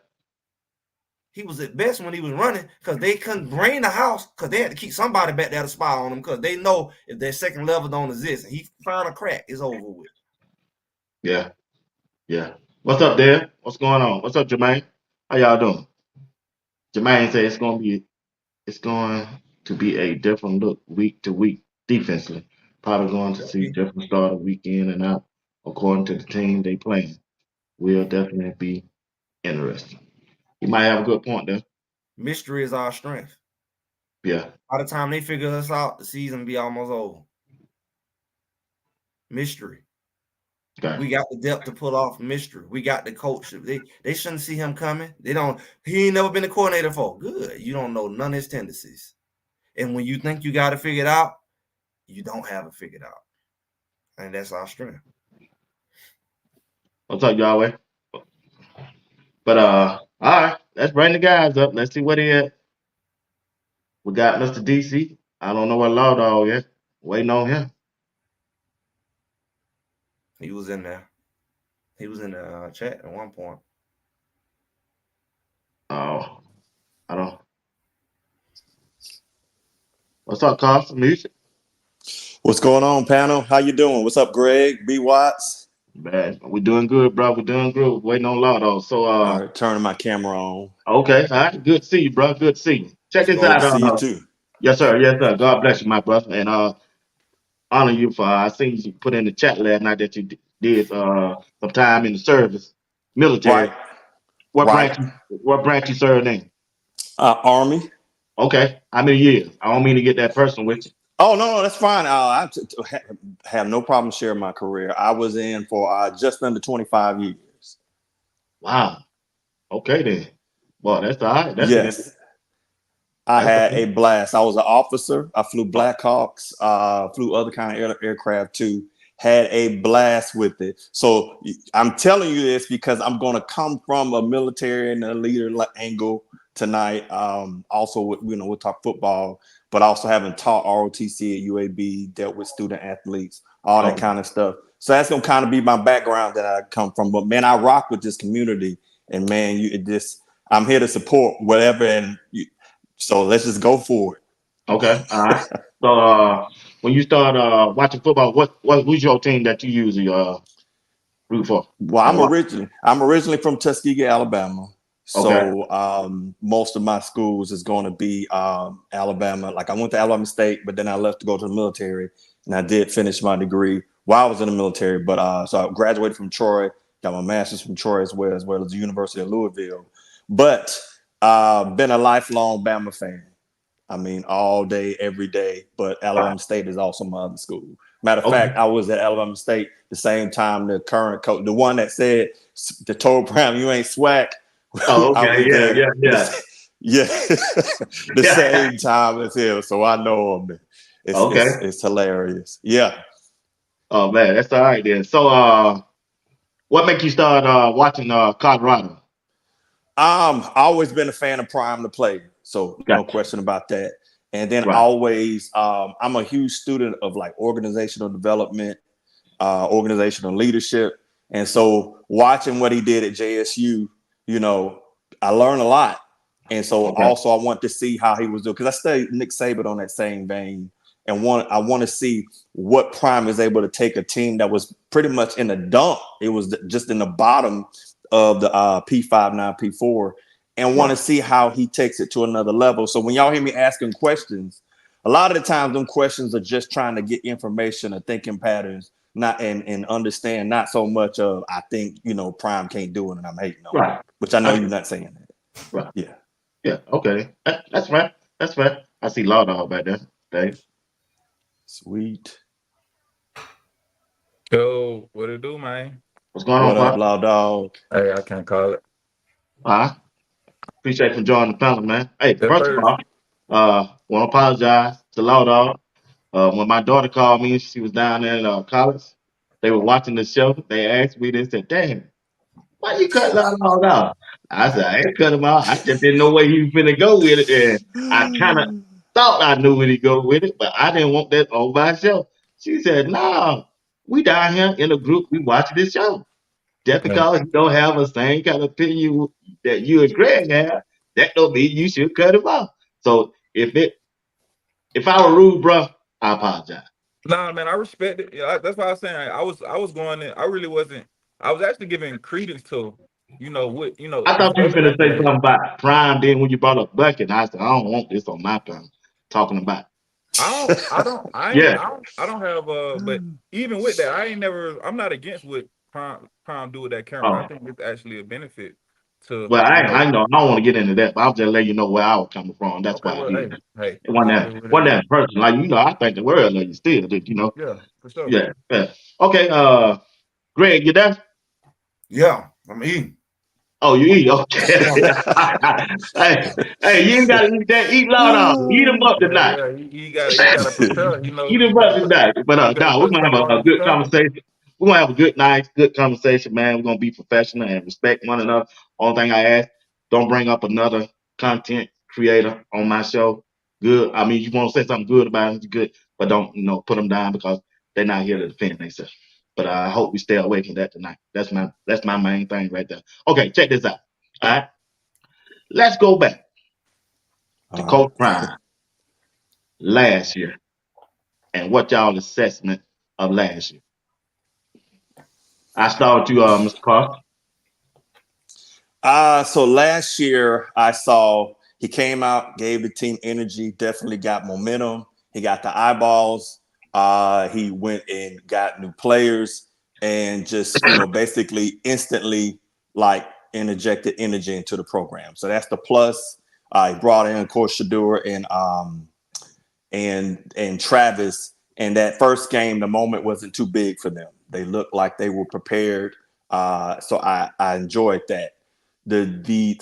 He was at best when he was running because they couldn't drain the house because they had to keep somebody back there to spy on him because they know if their second level don't exist and he found a crack, it's over with. Yeah. What's up, Dad? What's going on? What's up, Jermaine? How y'all doing? Jermaine said it's going to be a different look week to week defensively. Probably going to see different starter week in and out according to the team they playing. will definitely be interesting. You might have a good point there. Mystery is our strength. Yeah. By the time they figure us out, the season be almost over. Mystery. Okay. We got the depth to pull off mystery. We got the coach. They shouldn't see him coming. They don't. He ain't never been a coordinator for. Good. You don't know none of his tendencies. And when you think you got it figured out, you don't have it figured out. And that's our strength. What's up, Yahweh? But all right, let's bring the guys up. Let's see what he at. We got Mr. DC. I don't know what Law Dog yet. Waiting on him. He was in there. He was in the chat at one point. Oh, I don't. What's up, Carl? Some music. What's going on, panel? How you doing? What's up, Greg? B. Watts? Man, we doing good, bro. We doing good. Waiting on Law Dog. So All right, turning my camera on. okay, all right. Good to see you, bro. Good to see you. Check this Good out. to see you too. Yes, sir. Yes, sir. God bless you, my brother, and honor you for. I seen you put in the chat last night that you did some time in the service, military. Right. What Right. branch? What branch you served in? Army. Okay. How many years? I don't mean to get that personal with you. Oh no, that's fine. I have no problem sharing my career. I was in for just under 25 years. Wow. Okay then. Boy, that's all right. Yes. I That's had a blast. I was an officer. I flew Blackhawks, flew other kind of aircraft too. Had a blast with it. So I'm telling you this because I'm going to come from a military and a leader angle tonight. Also, we'll talk football, but also having taught ROTC at UAB, dealt with student athletes, all that kind of stuff. So that's going to kind of be my background that I come from. But man, I rock with this community, and man, I'm here to support whatever, and so let's just go for it. Okay. All right. So when you start watching football, who's your team that you usually root for? Well, I'm originally from Tuskegee, Alabama. So most of my schools is going to be Alabama. Like I went to Alabama State, but then I left to go to the military, and I did finish my degree while I was in the military. But so I graduated from Troy, got my master's from Troy as well as the University of Louisville. But been a lifelong Bama fan. I mean, all day, every day. But Alabama State is also my other school. Matter of fact, I was at Alabama State the same time the current coach, the one that said, the told Brown, you ain't swag. Oh, okay. I was Yeah. The same time as him. So I know him. It's hilarious. Yeah. Oh, man. That's all right then. So what make you start watching Colorado? I've always been a fan of Prime the player. So no question about that. And then always, I'm a huge student of like organizational development, organizational leadership. And so watching what he did at JSU, I learned a lot. And so also I want to see how he was doing, because I studied Nick Saban on that same vein. And I want to see what Prime is able to take a team that was pretty much in the dump. It was just in the bottom of the P5, now P4, and want to see how he takes it to another level. So when y'all hear me asking questions, a lot of the times them questions are just trying to get information or thinking patterns, not and understand, not so much of I think Prime can't do it and I'm hating on it, which I know you're not saying that. Right. Yeah. Yeah. Okay. That's right. That's right. I see Law Dog back there. Dave. Sweet. Yo, what it do, man? What's going on, What up, Law Dog? Hey, I can't call it. Appreciate you for joining the panel, man. Hey, The first of first. all, want to apologize to Law Dog. When my daughter called me, she was down there in college. They were watching the show. They asked me, they said, "Damn, why you cut Law Dog out?" I said, "I ain't cut him out. I just didn't know where he was finna go with it." And I kind of thought I knew where he go with it, but I didn't want that on my show. She said, "No, we down here in a group. We watching this show. Just because you don't have the same kind of opinion that you and Greg have, that don't mean you should cut him off." So if I were rude, bro, I apologize. Nah, man, I respect it. Yeah, that's why I was saying I was going in. I really wasn't. I was actually giving credence to, what I thought you were other finna than say that. something about Prime. Then when you brought up Bucket, I said, I don't want this on my panel talking about. I don't have but even with that, I'm not against what Prime Prime do with that camera? I Oh, think it's actually a benefit to, well, you know. I know I don't want to get into that, but I'll just let you know where I was coming from. That's Okay, why I well, did hey, that. hey, It wasn't it that is what it wasn't is. that person. Like I think the world of you still did. Yeah, for sure. Yeah, yeah. Okay, Greg, you there? Yeah, I'm eating. Oh, you eat. Okay. hey, hey, you ain't gotta eat that. Eat loud off. Eat them up Yeah, tonight. yeah. You gotta prepare. You know, Eat them up tonight. But you better we're put gonna stuff have on a your good stomach. conversation. We're gonna have a good conversation, man. We're gonna be professional and respect one another. Only thing I ask, don't bring up another content creator on my show. Good. I mean, you want to say something good about it, good, but don't put them down because they're not here to defend themselves. But I hope we stay away from that tonight. That's my main thing right there. Okay, check this out. All right, let's go back to Uh-huh. Coach Prime last year and what y'all assessment of last year. I start with you, Mr. Carter. So last year I saw he came out, gave the team energy, definitely got momentum. He got the eyeballs. He went and got new players and just, basically instantly like interjected energy into the program. So that's the plus. He brought in, of course, Shador and Travis. And that first game, the moment wasn't too big for them. They looked like they were prepared. So I enjoyed that.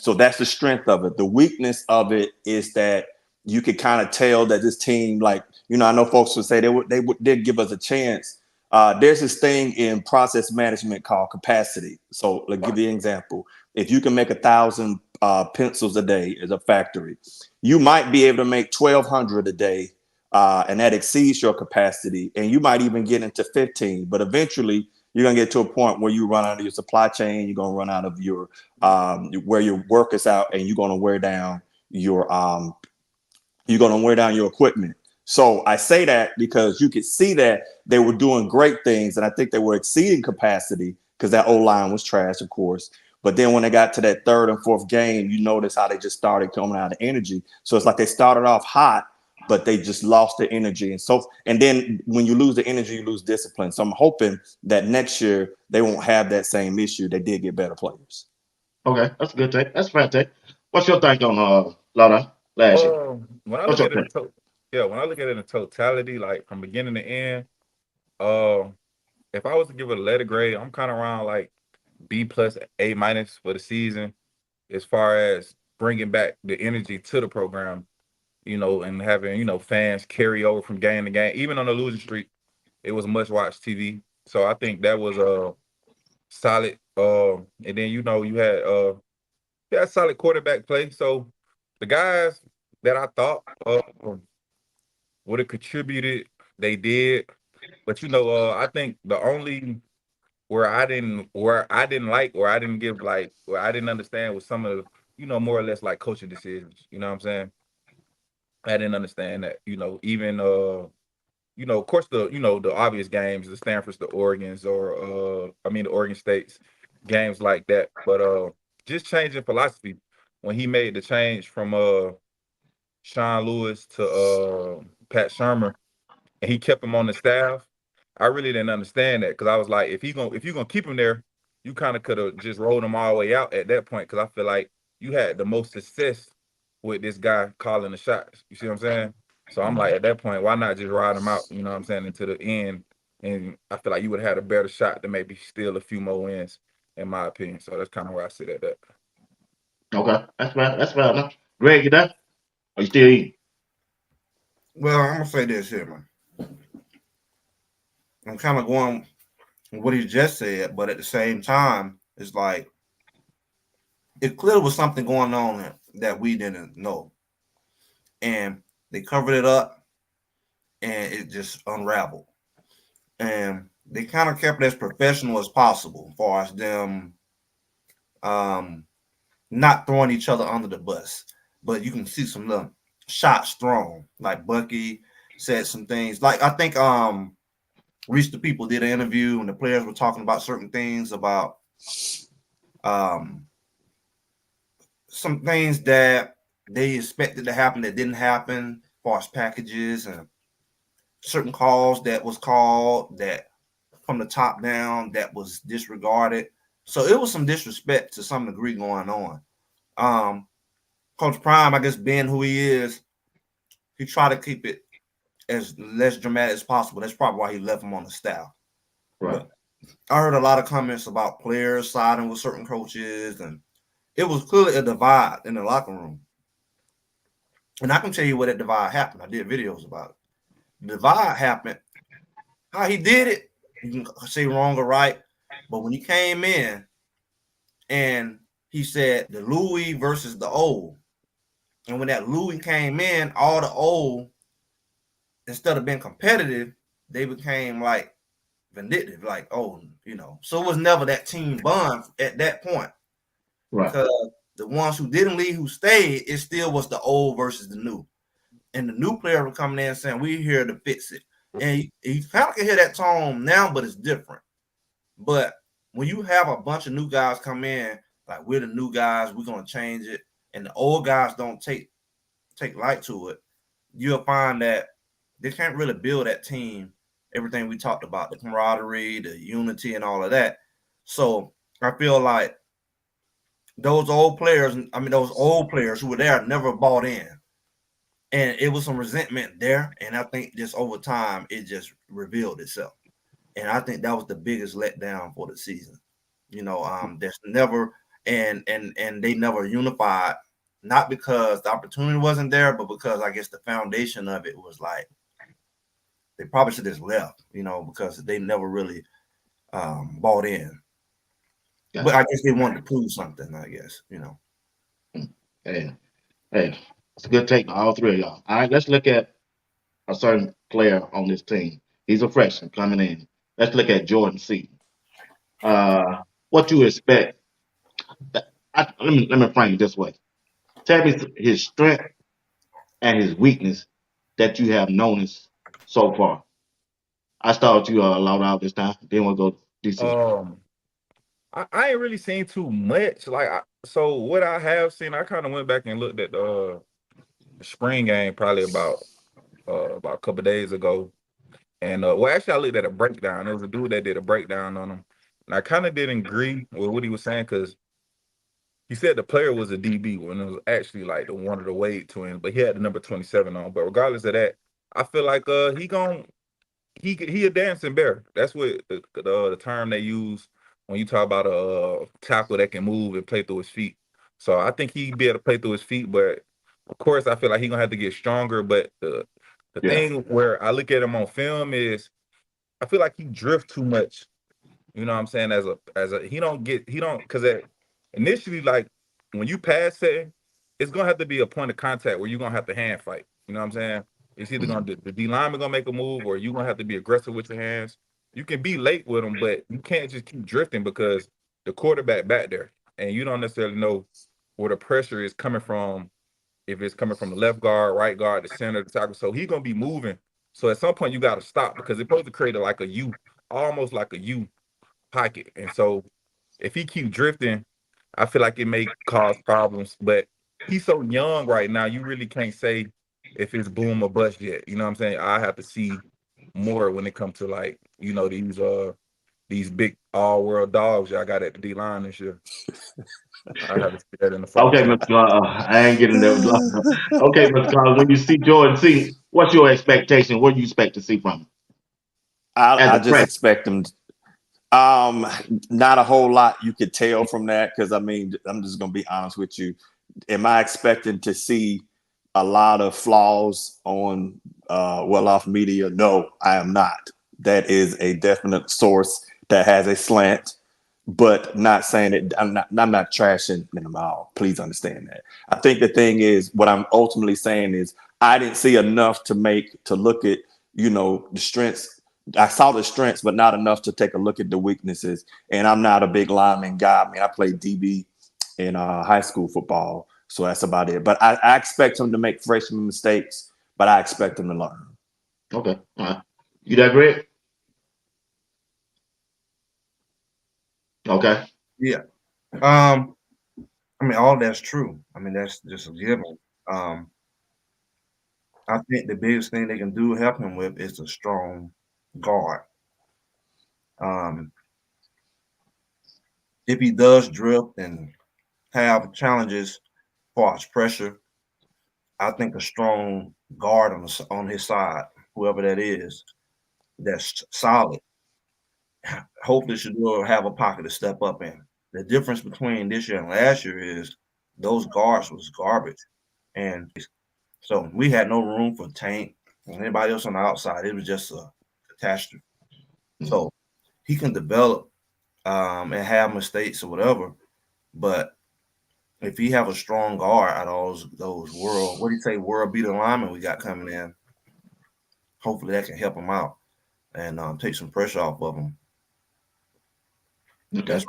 So that's the strength of it. The weakness of it is that you could kind of tell that this team, like, I know folks would say they did give us a chance. There's this thing in process management called capacity. So let's give you an example. If you can make 1,000 pencils a day as a factory, you might be able to make 1,200 a day, and that exceeds your capacity. And you might even get into 15, but eventually you're going to get to a point where you run out of your supply chain. You're going to run out of your where your work is out, and you're going to wear down your equipment. So I say that because you could see that they were doing great things, and I think they were exceeding capacity because that O-line was trash, of course. But then when they got to that third and fourth game, you notice how they just started coming out of energy. So it's like they started off hot, but they just lost the energy. And then when you lose the energy, you lose discipline. So I'm hoping that next year they won't have that same issue. They did get better players. Okay, that's a good take. That's a fair take. What's your take on Laura last year? When I What's look your at it, take? when I look at it in totality, like from beginning to end, uh, if I was to give it a letter grade, I'm kind of around like B plus A minus for the season, as far as bringing back the energy to the program, and having fans carry over from game to game, even on the losing streak. It was much watched TV, so I think that was solid. And then you had solid quarterback play. So the guys that I thought would have contributed, they did. But I think the only where I didn't give like where I didn't understand was some of the, more or less like coaching decisions. You know what I'm saying? I didn't understand that, even of course the obvious games, the Stanfords, the Oregons, or the Oregon States, games like that. But just changing philosophy when he made the change from Sean Lewis to Pat Shermer, and he kept him on the staff. I really didn't understand that, because I was like, if you're gonna keep him there, you kind of could have just rolled him all the way out at that point, because I feel like you had the most success with this guy calling the shots. You see what I'm saying? So I'm like, at that point, why not just ride him out? You know what I'm saying, into the end, and I feel like you would have had a better shot to maybe steal a few more wins, in my opinion. So that's kind of where I sit at that. Okay, that's fair. That's fair enough. Greg, you there? Are you still eating? Well, I'm gonna say this here, man. I'm kind of going with what he just said, but at the same time, it's like it clearly was something going on that we didn't know, and they covered it up, and it just unraveled. And they kind of kept it as professional as possible, as far as them um, not throwing each other under the bus. But you can see some little shots thrown, like Bucky said some things. Like I think Reach the People did an interview, and the players were talking about certain things about um, some things that they expected to happen that didn't happen, as far as packages and certain calls that was called that from the top down that was disregarded. So it was some disrespect to some degree going on. Coach Prime, I guess being who he is, he tried to keep it as less dramatic as possible. That's probably why he left him on the staff. Right. But I heard a lot of comments about players siding with certain coaches, and it was clearly a divide in the locker room. And I can tell you where that divide happened. I did videos about it. The divide happened. How he did it, you can say wrong or right, but when he came in and he said the Louis versus the old, and when that Louis came in, all the old, instead of being competitive, they became like vindictive, like, oh, So it was never that team bond at that point. Right. Because the ones who didn't leave, who stayed, it still was the old versus the new. And the new player were coming in saying, we're here to fix it. And you kind of can hear that tone now, but it's different. But when you have a bunch of new guys come in, like, we're the new guys, we're going to change it, and the old guys don't take light to it, you'll find that they can't really build that team, everything we talked about, the camaraderie, the unity, and all of that. So I feel like those old players who were there never bought in. And it was some resentment there. And I think just over time, it just revealed itself. And I think that was the biggest letdown for the season. There's never and they never unified, not because the opportunity wasn't there, but because I guess the foundation of it was like they probably should have just left, because they never really bought in. Yeah. But I guess they wanted to prove something, I guess, Hey, it's a good take by all three of y'all. All right, let's look at a certain player on this team. He's a freshman coming in. Let's look at Jordan Seaton. What you expect? Let me frame it this way. Tell me his strength and his weakness that you have noticed so far. I start with you, Loud Out this time. Then we'll go DC. I ain't really seen too much. So what I have seen, I kind of went back and looked at the spring game probably about a couple days ago. And actually I looked at a breakdown. There was a dude that did a breakdown on him. And I kind of didn't agree with what he was saying because he said the player was a DB when it was actually like one of the Wade twins, but he had the number 27 on. But regardless of that, I feel like he a dancing bear. That's what the term they use when you talk about a tackle that can move and play through his feet. So I think he'd be able to play through his feet, but of course I feel like he's gonna have to get stronger. But the thing where I look at him on film is I feel like he drifts too much. You know what I'm saying? As a he don't because initially, like when you pass it, it's gonna have to be a point of contact where you're gonna have to hand fight. You know what I'm saying? It's either gonna the D lineman gonna make a move or you're gonna have to be aggressive with your hands. You can be late with them, but you can't just keep drifting because the quarterback back there and you don't necessarily know where the pressure is coming from. If it's coming from the left guard, right guard, the center, the tackle, so he's gonna be moving. So at some point you got to stop because it's supposed to create like a U, almost like a U pocket. And so if he keep drifting, I feel like it may cause problems. But he's so young right now, you really can't say if it's boom or bust yet. You know what I'm saying? I have to see more when it comes to like, these big all world dogs y'all got at the D line this year. I have to see that in the fall. Okay, Mr. I ain't getting there. Okay, Mr. Collins, when you see Jordan Seaton, what's your expectation? What do you expect to see from him? I just expect him. Not a whole lot you could tell from that because I mean, I'm just gonna be honest with you. Am I expecting to see a lot of flaws on well-off media? No, I am not. That is a definite source that has a slant, but not saying it. I'm not trashing them all. Please understand that. I think the thing is, what I'm ultimately saying is, I didn't see enough to look at the strengths. I saw the strengths, but not enough to take a look at the weaknesses. And I'm not a big lineman guy. I mean, I played DB in high school football, so that's about it. But I expect him to make freshman mistakes, but I expect him to learn. Okay, all right. You that great? Okay. Yeah. I mean, all that's true. I mean, that's just a given. I think the biggest thing they can do help him with is a strong guard. if he does drift and have challenges as far as pressure, I think a strong guard on his side, whoever that is, that's solid, hopefully Shador have a pocket to step up in. The difference between this year and last year is those guards was garbage. And so we had no room for Tank and anybody else on the outside. It was just a catastrophe. So he can develop and have mistakes or whatever, but if he have a strong guard out of those world beater linemen we got coming in, hopefully that can help him out and take some pressure off of him. Okay.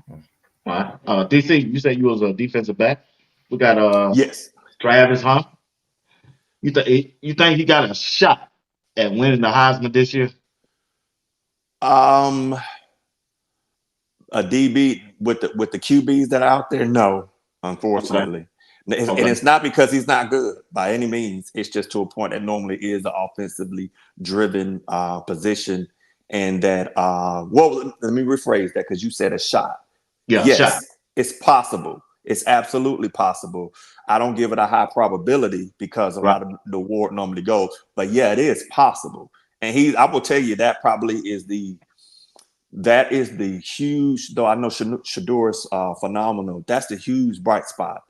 All right. DC, you said you was a defensive back. We got Yes. Travis Hunt. You think he got a shot at winning the Heisman this year? A DB with the QBs that are out there, no, unfortunately. Okay. And it's not because he's not good by any means. It's just to a point that normally is an offensively driven position. And that, well, let me rephrase that because you said a shot. Yeah, yes, shot. It's possible. It's absolutely possible. I don't give it a high probability because a lot of the award normally goes. But yeah, it is possible. And I will tell you that probably is the huge, though I know Shador is phenomenal. That's the huge bright spot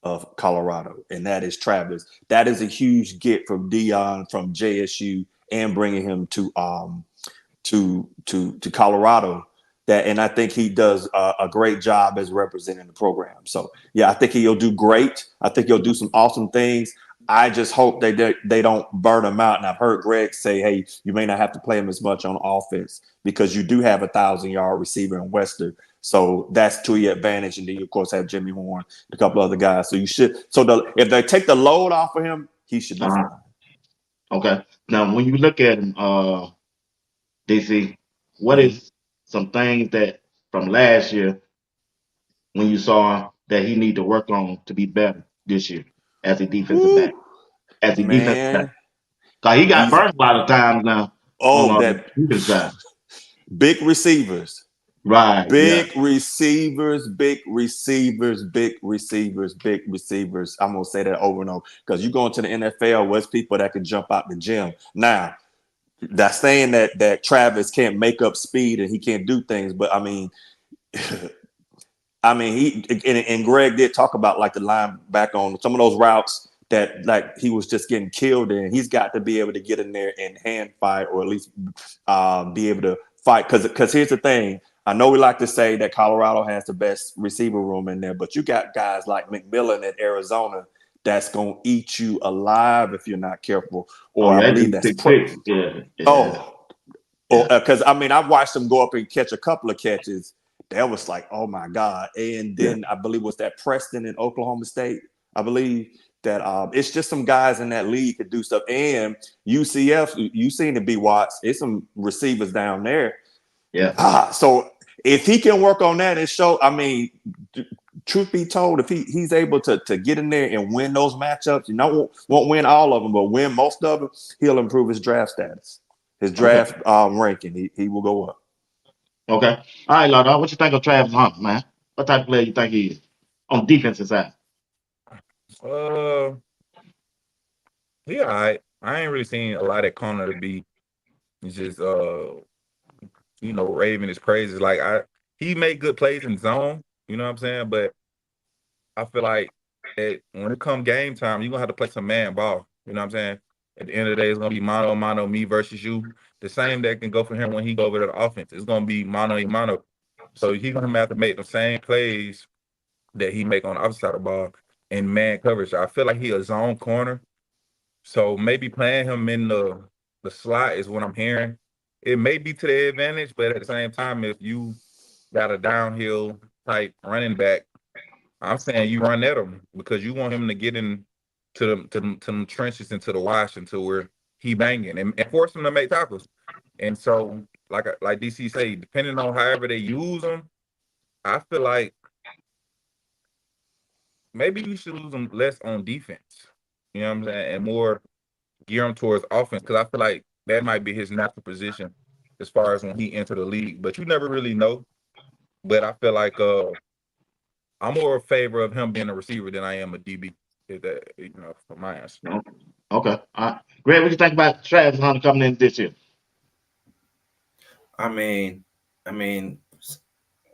of Colorado, and that is Travis. That is a huge get from Dion from JSU and bringing him to Colorado. And I think he does a great job as representing the program. So yeah, I think he'll do great. I think he'll do some awesome things. I just hope they don't burn him out. And I've heard Greg say, hey, you may not have to play him as much on offense because you do have a 1,000-yard receiver in Wester. So that's to your advantage. And then you, of course, have Jimmy Horn, a couple other guys. So you should. So if they take the load off of him, he should be fine. Okay. Now, when you look at him, DC, what is some things that from last year when you saw that he need to work on to be better this year as a defensive back? As a defensive back. Cause he got burned a lot of times now on the defense side. Big receivers. Right. Big receivers, big receivers, big receivers, big receivers. I'm going to say that over and over because you go into the NFL where it's people that can jump out the gym. Now, that's saying that Travis can't make up speed and he can't do things. But I mean, he and Greg did talk about like the line back on some of those routes that like he was just getting killed in. He's got to be able to get in there and hand fight or at least be able to fight. Because here's the thing. I know we like to say that Colorado has the best receiver room in there, but you got guys like McMillan at Arizona that's going to eat you alive if you're not careful. Or I believe that's because I mean, I watched him go up and catch a couple of catches. That was like, oh my God. And then I believe was that Preston in Oklahoma State. I believe that it's just some guys in that league that do stuff. And UCF, you seen the B Watts, it's some receivers down there. Yeah. So if he can work on that and show, I mean, truth be told, if he's able to get in there and win those matchups, won't win all of them, but win most of them, he'll improve his draft status, his draft ranking. He will go up. Okay. All right, Lord, what you think of Travis Hunt, man? What type of player you think he is on defensive side? He all right. I ain't really seen a lot at corner to be. He's just raving his praises. Like he made good plays in zone, you know what I'm saying? But I feel like when it come game time, you're gonna have to play some man ball. You know what I'm saying? At the end of the day, it's gonna be mano a mano, me versus you. The same that can go for him when he go over to the offense. It's gonna be mano a mano. So he's gonna have to make the same plays that he make on the other side of the ball in man coverage. I feel like he a zone corner. So maybe playing him in the slot is what I'm hearing. It may be to their advantage, but at the same time, if you got a downhill type running back, I'm saying you run at him because you want him to get in to the trenches into the wash until where he banging and force him to make tackles. And so, like DC say, depending on however they use him, I feel like maybe you should lose him less on defense. You know what I'm saying? And more gear him towards offense because I feel like that might be his natural position as far as when he entered the league. But you never really know. But I feel like I'm more in favor of him being a receiver than I am a DB. Is that, from my answer. No. Okay. All right. Greg, what do you think about Travis Hunter coming in this year? I mean,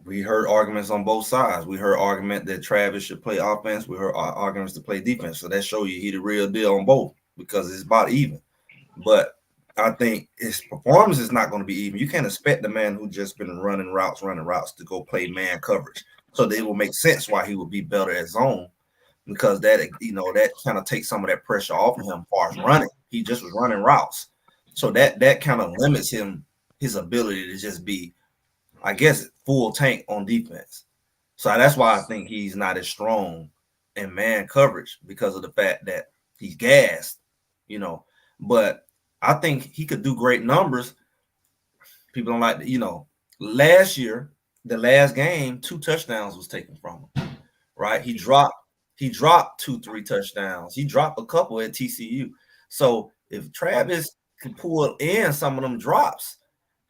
we heard arguments on both sides. We heard argument that Travis should play offense. We heard arguments to play defense. So that show you he the real deal on both because it's about even. But I think his performance is not going to be even. You can't expect the man who just been running routes to go play man coverage. So it will make sense why he would be better at zone because that that kind of takes some of that pressure off of him as far as running. He just was running routes. So that kind of limits his ability to just be, I guess, full tank on defense. So that's why I think he's not as strong in man coverage because of the fact that he's gassed, But I think he could do great numbers. People don't like, last year, the last game, 2 touchdowns was taken from him, right? He dropped 2-3 touchdowns. He dropped a couple at TCU. So if Travis could pull in some of them drops,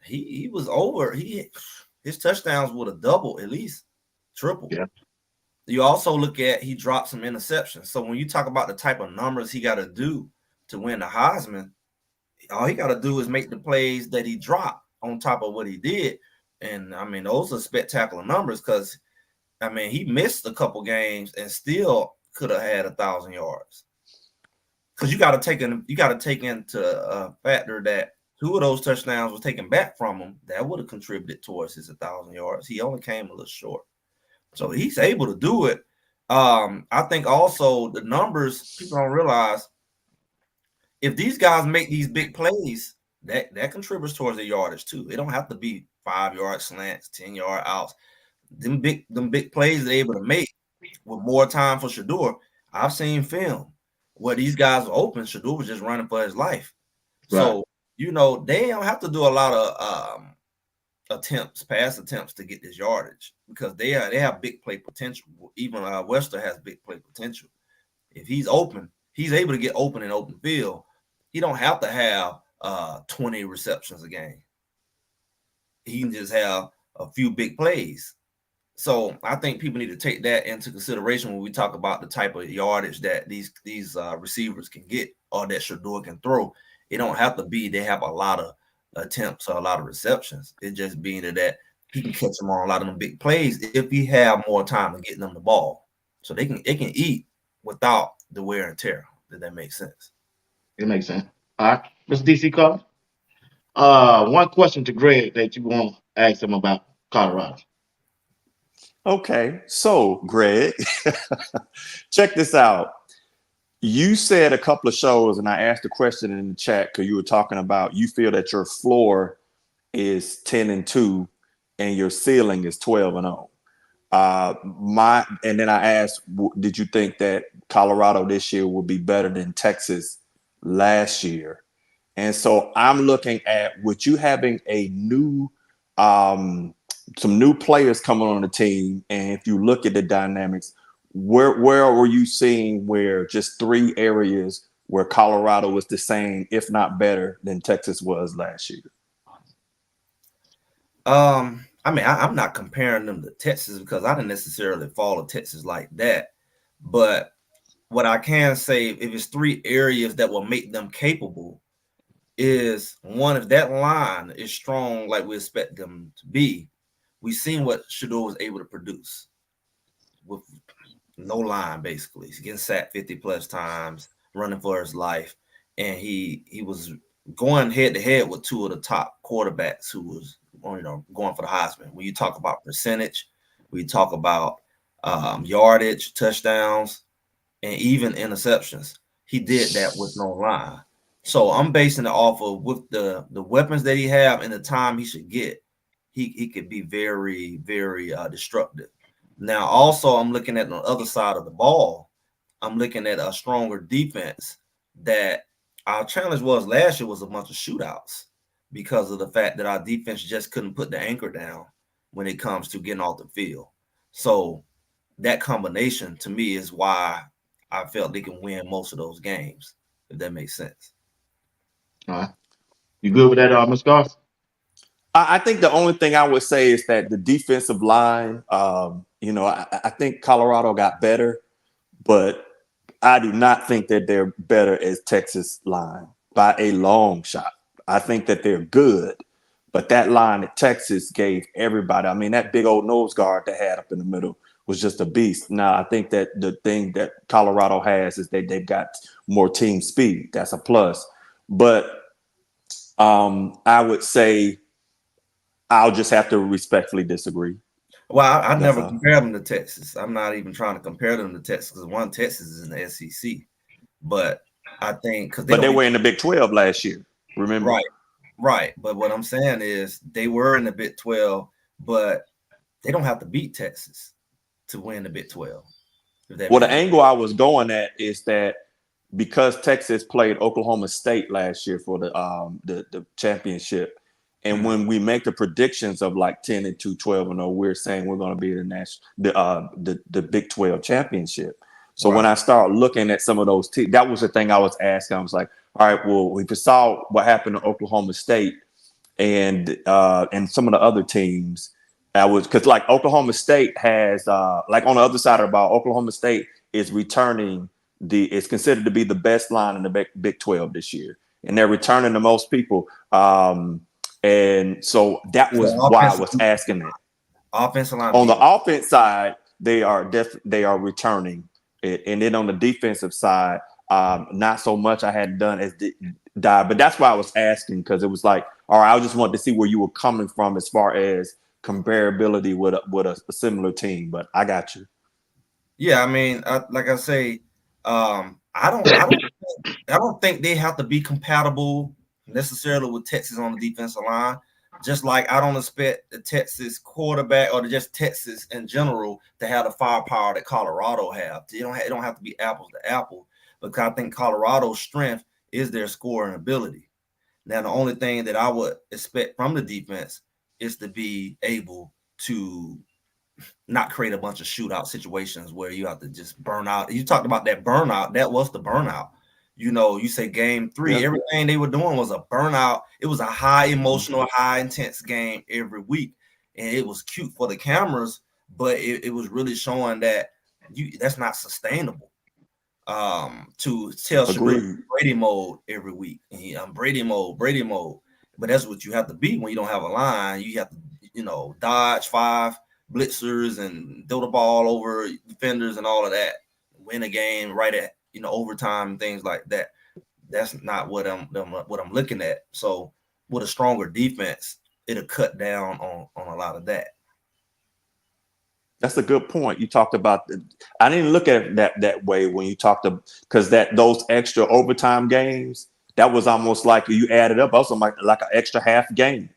he was over. His touchdowns would have doubled, at least triple. Yeah. You also look at he dropped some interceptions. So when you talk about the type of numbers he got to do to win the Heisman, all he got to do is make the plays that he dropped on top of what he did. And I mean, those are spectacular numbers because I mean, he missed a couple games and still could have had 1,000 yards. Because you got to take into factor that 2 of those touchdowns was taken back from him. That would have contributed towards his 1,000 yards. He only came a little short. So he's able to do it. I think also the numbers, people don't realize, if these guys make these big plays, that contributes towards the yardage too. It don't have to be 5-yard slants, 10-yard outs. Them big plays they're able to make with more time for Shedeur. I've seen film where these guys are open. Shedeur was just running for his life. Right. So, they don't have to do a lot of pass attempts to get this yardage because they have big play potential. Even Wester has big play potential. If he's open, he's able to get open in open field. He don't have to have 20 receptions a game. He can just have a few big plays. So I think people need to take that into consideration when we talk about the type of yardage that these receivers can get or that Shedeur can throw. It don't have to be they have a lot of attempts or a lot of receptions. It just being that he can catch them on a lot of them big plays if he have more time to getting them the ball. So they can eat without the wear and tear. Did that make sense? It makes sense. All right. Mr. DC Carter. One question to Greg that you want to ask him about Colorado. Okay, so Greg, check this out. You said a couple of shows, and I asked the question in the chat because you were talking about you feel that your floor is 10-2 and your ceiling is 12-0. And then I asked, did you think that Colorado this year will be better than Texas last year? And so I'm looking at with you having a new some new players coming on the team, and if you look at the dynamics, where were you seeing where just 3 areas where Colorado was the same, if not better, than Texas was last year? I mean, I'm not comparing them to Texas because I didn't necessarily follow Texas like that. But what I can say, if it's 3 areas that will make them capable, is one, if that line is strong like we expect them to be, we've seen what Shedeur was able to produce with no line, basically. He's getting sacked 50+ times, running for his life. And he was going head-to-head with 2 of the top quarterbacks who was going for the Heisman. When you talk about percentage, we talk about yardage, touchdowns, and even interceptions. He did that with no line. So I'm basing it off of with the weapons that he have and the time he should get. He could be very, very destructive. Now, also, I'm looking at the other side of the ball. I'm looking at a stronger defense that our challenge was last year was a bunch of shootouts because of the fact that our defense just couldn't put the anchor down when it comes to getting off the field. So that combination to me is why I felt they can win most of those games, if that makes sense. All right. You good with that, Ms. Garth? I think the only thing I would say is that the defensive line, I think Colorado got better, but I do not think that they're better as Texas line by a long shot. I think that they're good, but that line that Texas gave everybody, I mean, that big old nose guard they had up in the middle was just a beast. Now, I think that the thing that Colorado has is that they've got more team speed. That's a plus. But I would say I'll just have to respectfully disagree. Well, I never compare them to Texas. I'm not even trying to compare them to Texas because one, Texas is in the SEC, but I think because they were in the Big 12 last year. Remember? Right. But what I'm saying is they were in the Big 12, but they don't have to beat Texas to win the Big 12. Well, the angle I was going at is that because Texas played Oklahoma State last year for the championship. And when we make the predictions of like 10-2, 12-0, we're saying we're going to be the Big 12 championship. So when I start looking at some of those teams, that was the thing I was asking. I was like, all right, well, we saw what happened to Oklahoma State and some of the other teams. Because like Oklahoma State has like on the other side of the ball, Oklahoma State is returning it's considered to be the best line in the Big 12 this year, and they're returning the most people. And so that was why I was asking that. Offensive line. On the offense side, they are returning, and then on the defensive side, not so much. I hadn't done as dive, but that's why I was asking, because it was like, all right, I just wanted to see where you were coming from as far as comparability with a similar team. But I got you. Yeah, I mean, like I say, I don't think they have to be compatible necessarily with Texas on the defensive line. Just like I don't expect the Texas quarterback or just Texas in general to have the firepower that Colorado have. It don't have to be apples to apple, because I think Colorado's strength is their scoring ability. Now, the only thing that I would expect from the defense is to be able to not create a bunch of shootout situations where you have to just burn out. You talked about that burnout. That was the burnout. You say game 3, everything they were doing was a burnout. It was a high emotional, high intense game every week. And it was cute for the cameras, but it was really showing that that's not sustainable. To tell Shabir Brady mode every week. And Brady mode. But that's what you have to be when you don't have a line. You have to, dodge 5 blitzers and throw the ball over defenders and all of that. Win a game right at overtime and things like that. That's not what I'm looking at. So with a stronger defense, it'll cut down on a lot of that. That's a good point. You talked about I didn't look at it that way when you talked because those extra overtime games, that was almost like you added up also like an extra half game.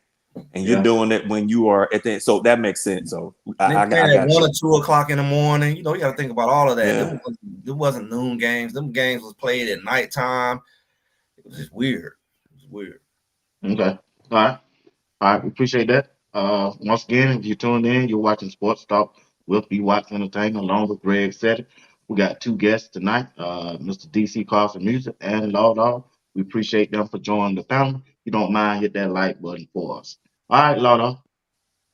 And you're doing it when you are at the end. So that makes sense. So I got 1 or 2 o'clock in the morning. You got to think about all of that. Yeah. It wasn't noon games. Them games was played at nighttime. It was just weird. Okay. All right. We appreciate that. Once again, if you're tuned in, you're watching Sports Talk with Be Watts Entertainment along with Greg Setter. We got 2 guests tonight, Mr. DC Carson Music and Law Dog. We appreciate them for joining the panel. If you don't mind, hit that like button for us. All right, Law Dog.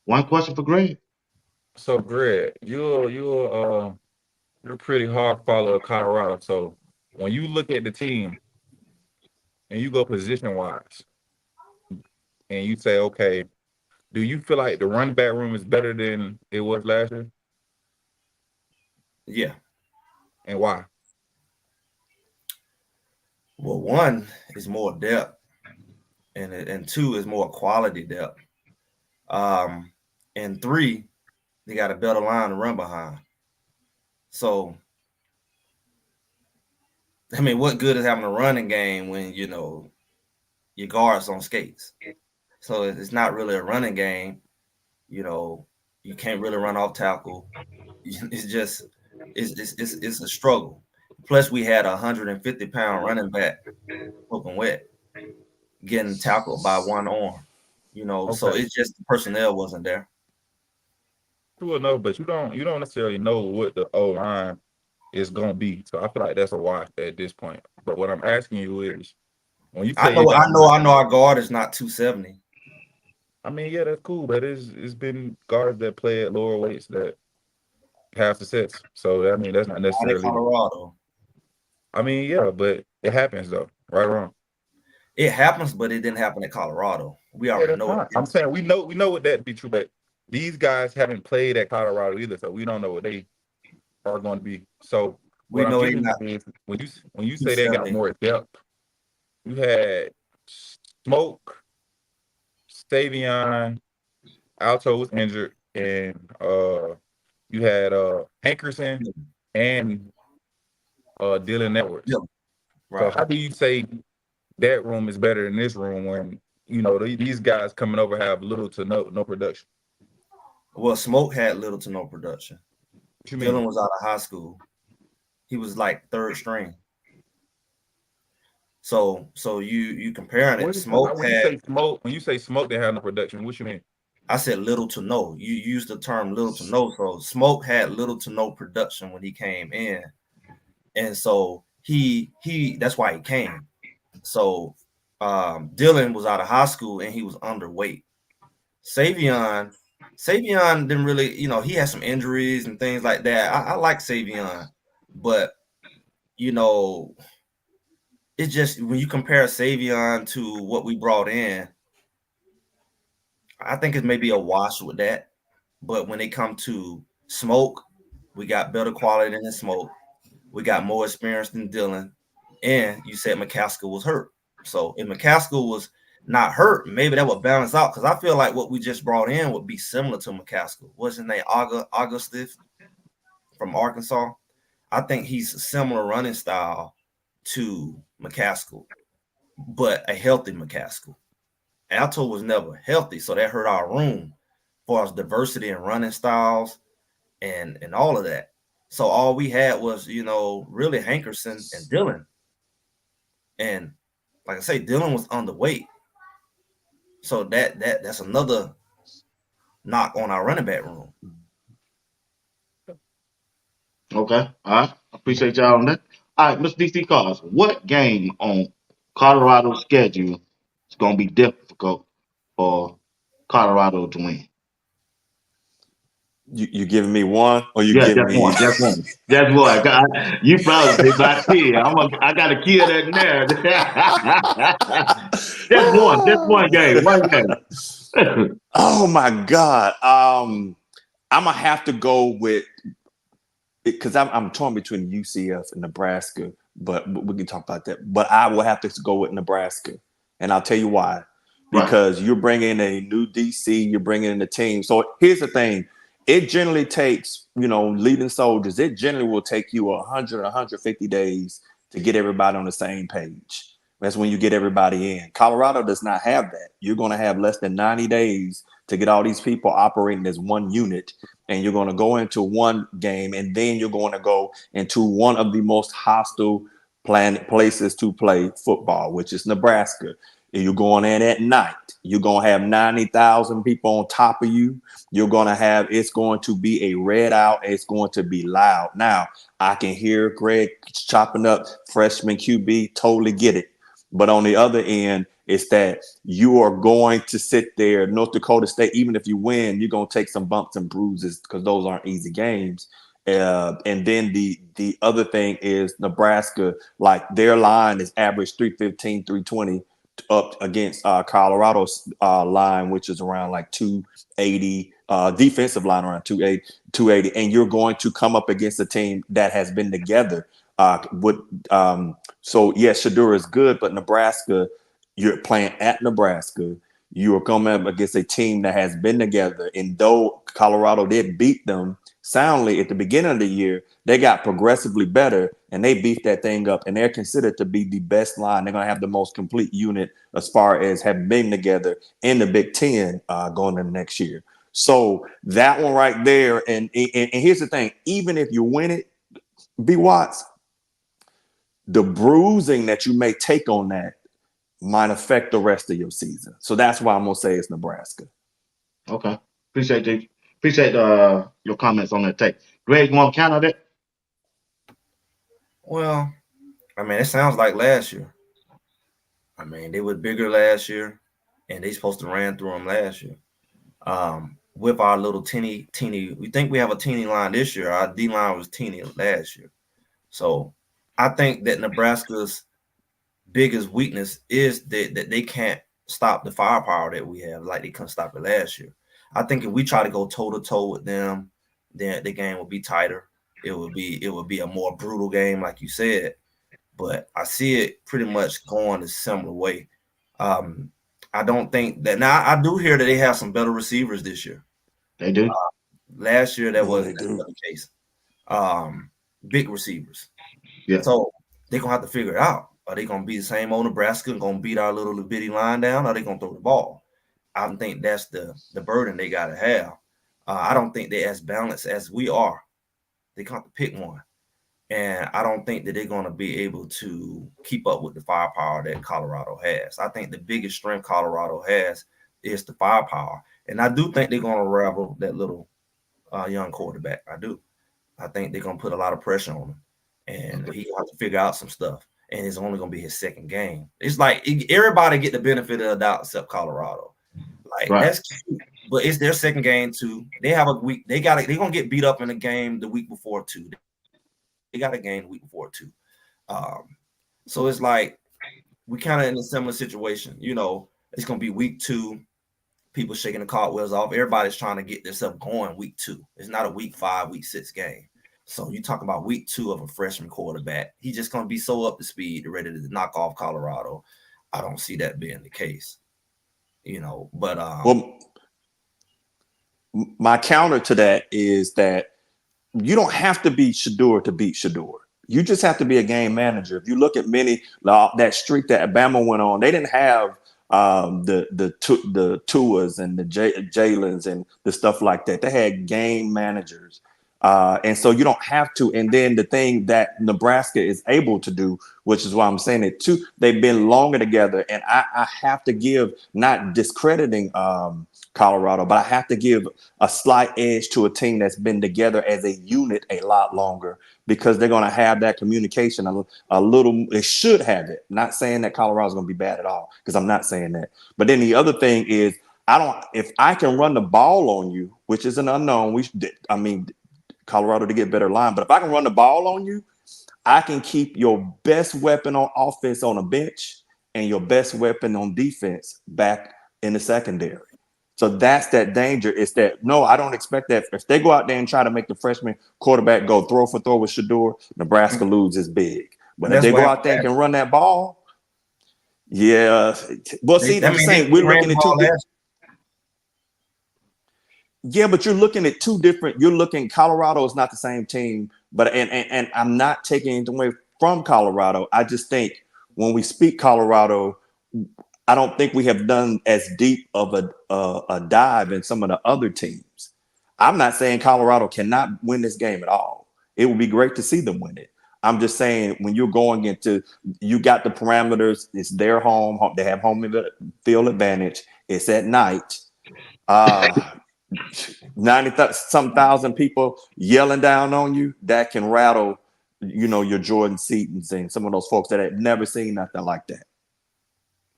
One question for Greg. So Greg, you're a pretty hard follower of Colorado. So when you look at the team and you go position wise and you say, okay, do you feel like the running back room is better than it was last year? Yeah. And why? Well, 1 is more depth, and 2 is more quality depth. And 3, they got a better line to run behind. So, I mean, what good is having a running game when your guard's on skates? So it's not really a running game. You can't really run off tackle. It's just it's a struggle. Plus, we had a 150-pound running back looking wet, getting tackled by 1 arm. So it's just the personnel wasn't there. True enough, but you don't necessarily know what the O line is gonna be. So I feel like that's a wash at this point. But what I'm asking you is, when you say I know our guard is not 270. I mean, yeah, that's cool, but it's been guards that play at lower weights that have success. So I mean, that's not Not in necessarily. Colorado. I mean, yeah, but it happens though, right or wrong. It happens, but it didn't happen in Colorado. We Yeah, already that's know it. fine. I'm saying we know what that be true, but these guys haven't played at Colorado either, so we don't know what they are going to be. So We what I'm know he's getting not at is when you say they got 270. more depth, you had Smoke, Savion, Alto was injured, and you had Hankerson and Dylan Edwards. Yeah, So right. how do you say that room is better than this room when these guys coming over have little to no production? Well, Smoke had little to no production. What you Dylan mean? was out of high school. He was like third string. So you comparing it. Smoke When had, you say smoke, they have no production. What you mean? I said little to no. You used the term little to no. So Smoke had little to no production when he came in. And so he that's why he came. So Dylan was out of high school and he was underweight. Savion didn't really, he had some injuries and things like that. I like Savion, but it's just when you compare Savion to what we brought in, I think it's maybe a wash with that. But when it comes to Smoke, we got better quality than Smoke. We got more experience than Dylan. And you said McCaskill was hurt. So if McCaskill was not hurt, maybe that would balance out. Because I feel like what we just brought in would be similar to McCaskill. What's his name? Augustus from Arkansas. I think he's a similar running style to McCaskill, but a healthy McCaskill. Alto was never healthy, so that hurt our room for us diversity in running styles and all of that. So all we had was, really Hankerson and Dylan. And like I say, Dylan was underweight. So that's another knock on our running back room. Okay. All right. Appreciate y'all on that. All right, Mr. DC Cars, what game on Colorado's schedule is going to be difficult for Colorado to win? You giving me one, or you Yeah, giving just me? one. Just one. Just one. You probably did not see it. I got to kill that narrative. Just one. Just one game. One game. Oh my God. I'm gonna have to go with because I'm torn between UCF and Nebraska, but we can talk about that. But I will have to go with Nebraska, and I'll tell you why. Because you're bringing a new DC, you're bringing in a team. So here's the thing: it generally takes, leading soldiers. It generally will take you 100, 150 days to get everybody on the same page. That's when you get everybody in. Colorado does not have that. You're going to have less than 90 days to get all these people operating as one unit. And you're going to go into one game, and then you're going to go into one of the most hostile places to play football, which is Nebraska. And you're going in at night. You're going to have 90,000 people on top of you. It's going to be a red out. It's going to be loud. Now, I can hear Greg chopping up freshman QB. Totally get it. But on the other end, it's that you are going to sit there, North Dakota State, even if you win, you're going to take some bumps and bruises because those aren't easy games. And then the other thing is Nebraska, like their line is average 315, 320 up against Colorado's line, which is around like 280, defensive line around 280. And you're going to come up against a team that has been together. So yes, Shedeur is good, but Nebraska, you're playing at Nebraska. You are coming up against a team that has been together. And though Colorado did beat them soundly at the beginning of the year, they got progressively better and they beat that thing up. And they're considered to be the best line. They're going to have the most complete unit as far as having been together in the Big Ten going into next year. So that one right there. And here's the thing, even if you win it, B. Watts, the bruising that you may take on that might affect the rest of your season. So that's why I'm gonna say it's Nebraska. Okay. Appreciate your comments on that take. Greg, you want to counter that? Well, I mean, it sounds like last year. I mean, they were bigger last year. and they supposed to ran through them last year. With our little teeny, we think we have a teeny line this year. Our D line was teeny last year. So I think that Nebraska's biggest weakness is that they can't stop the firepower that we have, like they couldn't stop it last year. I think if we try to go toe to toe with them, then the game will be tighter. It would be a more brutal game, like you said. But I see it pretty much going a similar way. I don't think that now. I do hear that they have some better receivers this year. They do. Last year that wasn't do. the case. Big receivers. Yeah. So they're gonna have to figure it out. Are they gonna be the same old Nebraska and gonna beat our little bitty line down? Or are they gonna throw the ball? I don't think that's the burden they gotta have. I don't think they're as balanced as we are. They have to pick one. And I don't think that they're going to be able to keep up with the firepower that Colorado has. I think the biggest strength Colorado has is the firepower. And I do think they're going to rival that little young quarterback. I do. I think they're going to put a lot of pressure on him. And he has to figure out some stuff. And it's only going to be his second game. It's like everybody get the benefit of the doubt except Colorado. Like, that's cute. But it's their second game, too. They have a week. They're going to get beat up in a game the week before, too. They got a game the week before too. So it's like we kind of in a similar situation. You know, it's gonna be week 2, people shaking the cartwheels off. Everybody's trying to get themselves going week 2. It's not a week 5, week 6 game. So you talk about week 2 of a freshman quarterback. He's just gonna be so up to speed, ready to knock off Colorado. I don't see that being the case. You know, but well, my counter to that is that you don't have to beat Shedeur to beat Shedeur. You just have to be a game manager. If you look at many that streak that Alabama went on, they didn't have the Tuas and the Jalen's and the stuff like that. They had game managers. And so you don't have to. And then the thing that Nebraska is able to do, which is why I'm saying it too, they've been longer together. And I have to give, not discrediting Colorado, but I have to give a slight edge to a team that's been together as a unit a lot longer, because they're going to have that communication a little. It should have it. Not saying that Colorado's going to be bad at all, because I'm not saying that. But then the other thing is, if I can run the ball on you, which is an unknown, Colorado to get better line, but if I can run the ball on you, I can keep your best weapon on offense on a bench and your best weapon on defense back in the secondary. So that's that danger. It's that, no, I don't expect that. If they go out there and try to make the freshman quarterback go throw for throw with Shedeur, Nebraska loses big. But if they go out there and can run that ball, yeah. Well, see, I'm saying we're looking at two different. Yeah, but you're looking at two different. You're looking. Colorado is not the same team, but and I'm not taking anything away from Colorado. I just think when we speak Colorado, I don't think we have done as deep of a dive in some of the other teams. I'm not saying Colorado cannot win this game at all. It would be great to see them win it. I'm just saying, when you're going into, you got the parameters. It's their home. They have home field advantage. It's at night. 90-some thousand people yelling down on you, that can rattle, your Jordan Seatons and some of those folks that have never seen nothing like that.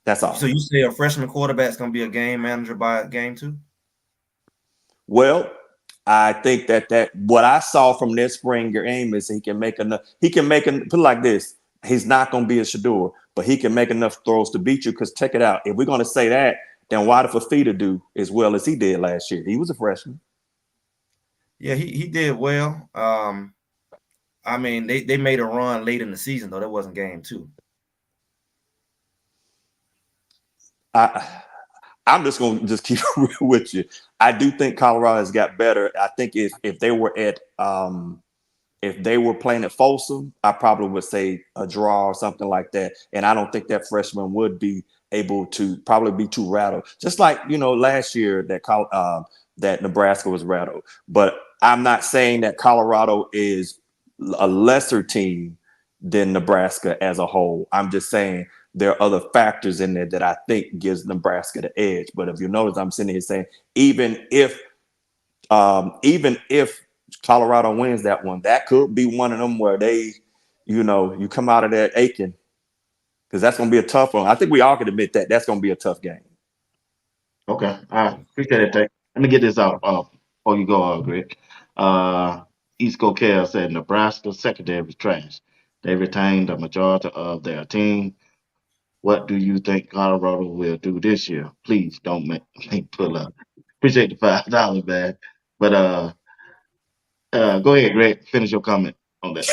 That's all. So you say a freshman quarterback's going to be a game manager by game 2? Well, I think that what I saw from this spring game is he can make enough. He can put it like this. He's not going to be a Shedeur, but he can make enough throws to beat you. Because check it out. If we're going to say that, then why did Fafita do as well as he did last year? He was a freshman. Yeah, he did well. They made a run late in the season, though. That wasn't game 2. I'm just going to keep it real with you. I do think Colorado has got better. I think if they were playing at Folsom, I probably would say a draw or something like that. And I don't think that freshman would be able to probably be too rattled. Just like, last year that Nebraska was rattled. But I'm not saying that Colorado is a lesser team than Nebraska as a whole. I'm just saying there are other factors in there that I think gives Nebraska the edge. But if you notice, I'm sitting here saying, even if Colorado wins that one, that could be one of them where they, you come out of there aching, because that's going to be a tough one. I think we all can admit that that's going to be a tough game. Okay. I appreciate it, Tank. Let me get this out before you go, Greg. East Coast said Nebraska secondary was trash. They retained the majority of their team. What do you think Colorado will do this year? Please don't make me pull up. Appreciate the $5, man. But go ahead, Greg. Finish your comment on that.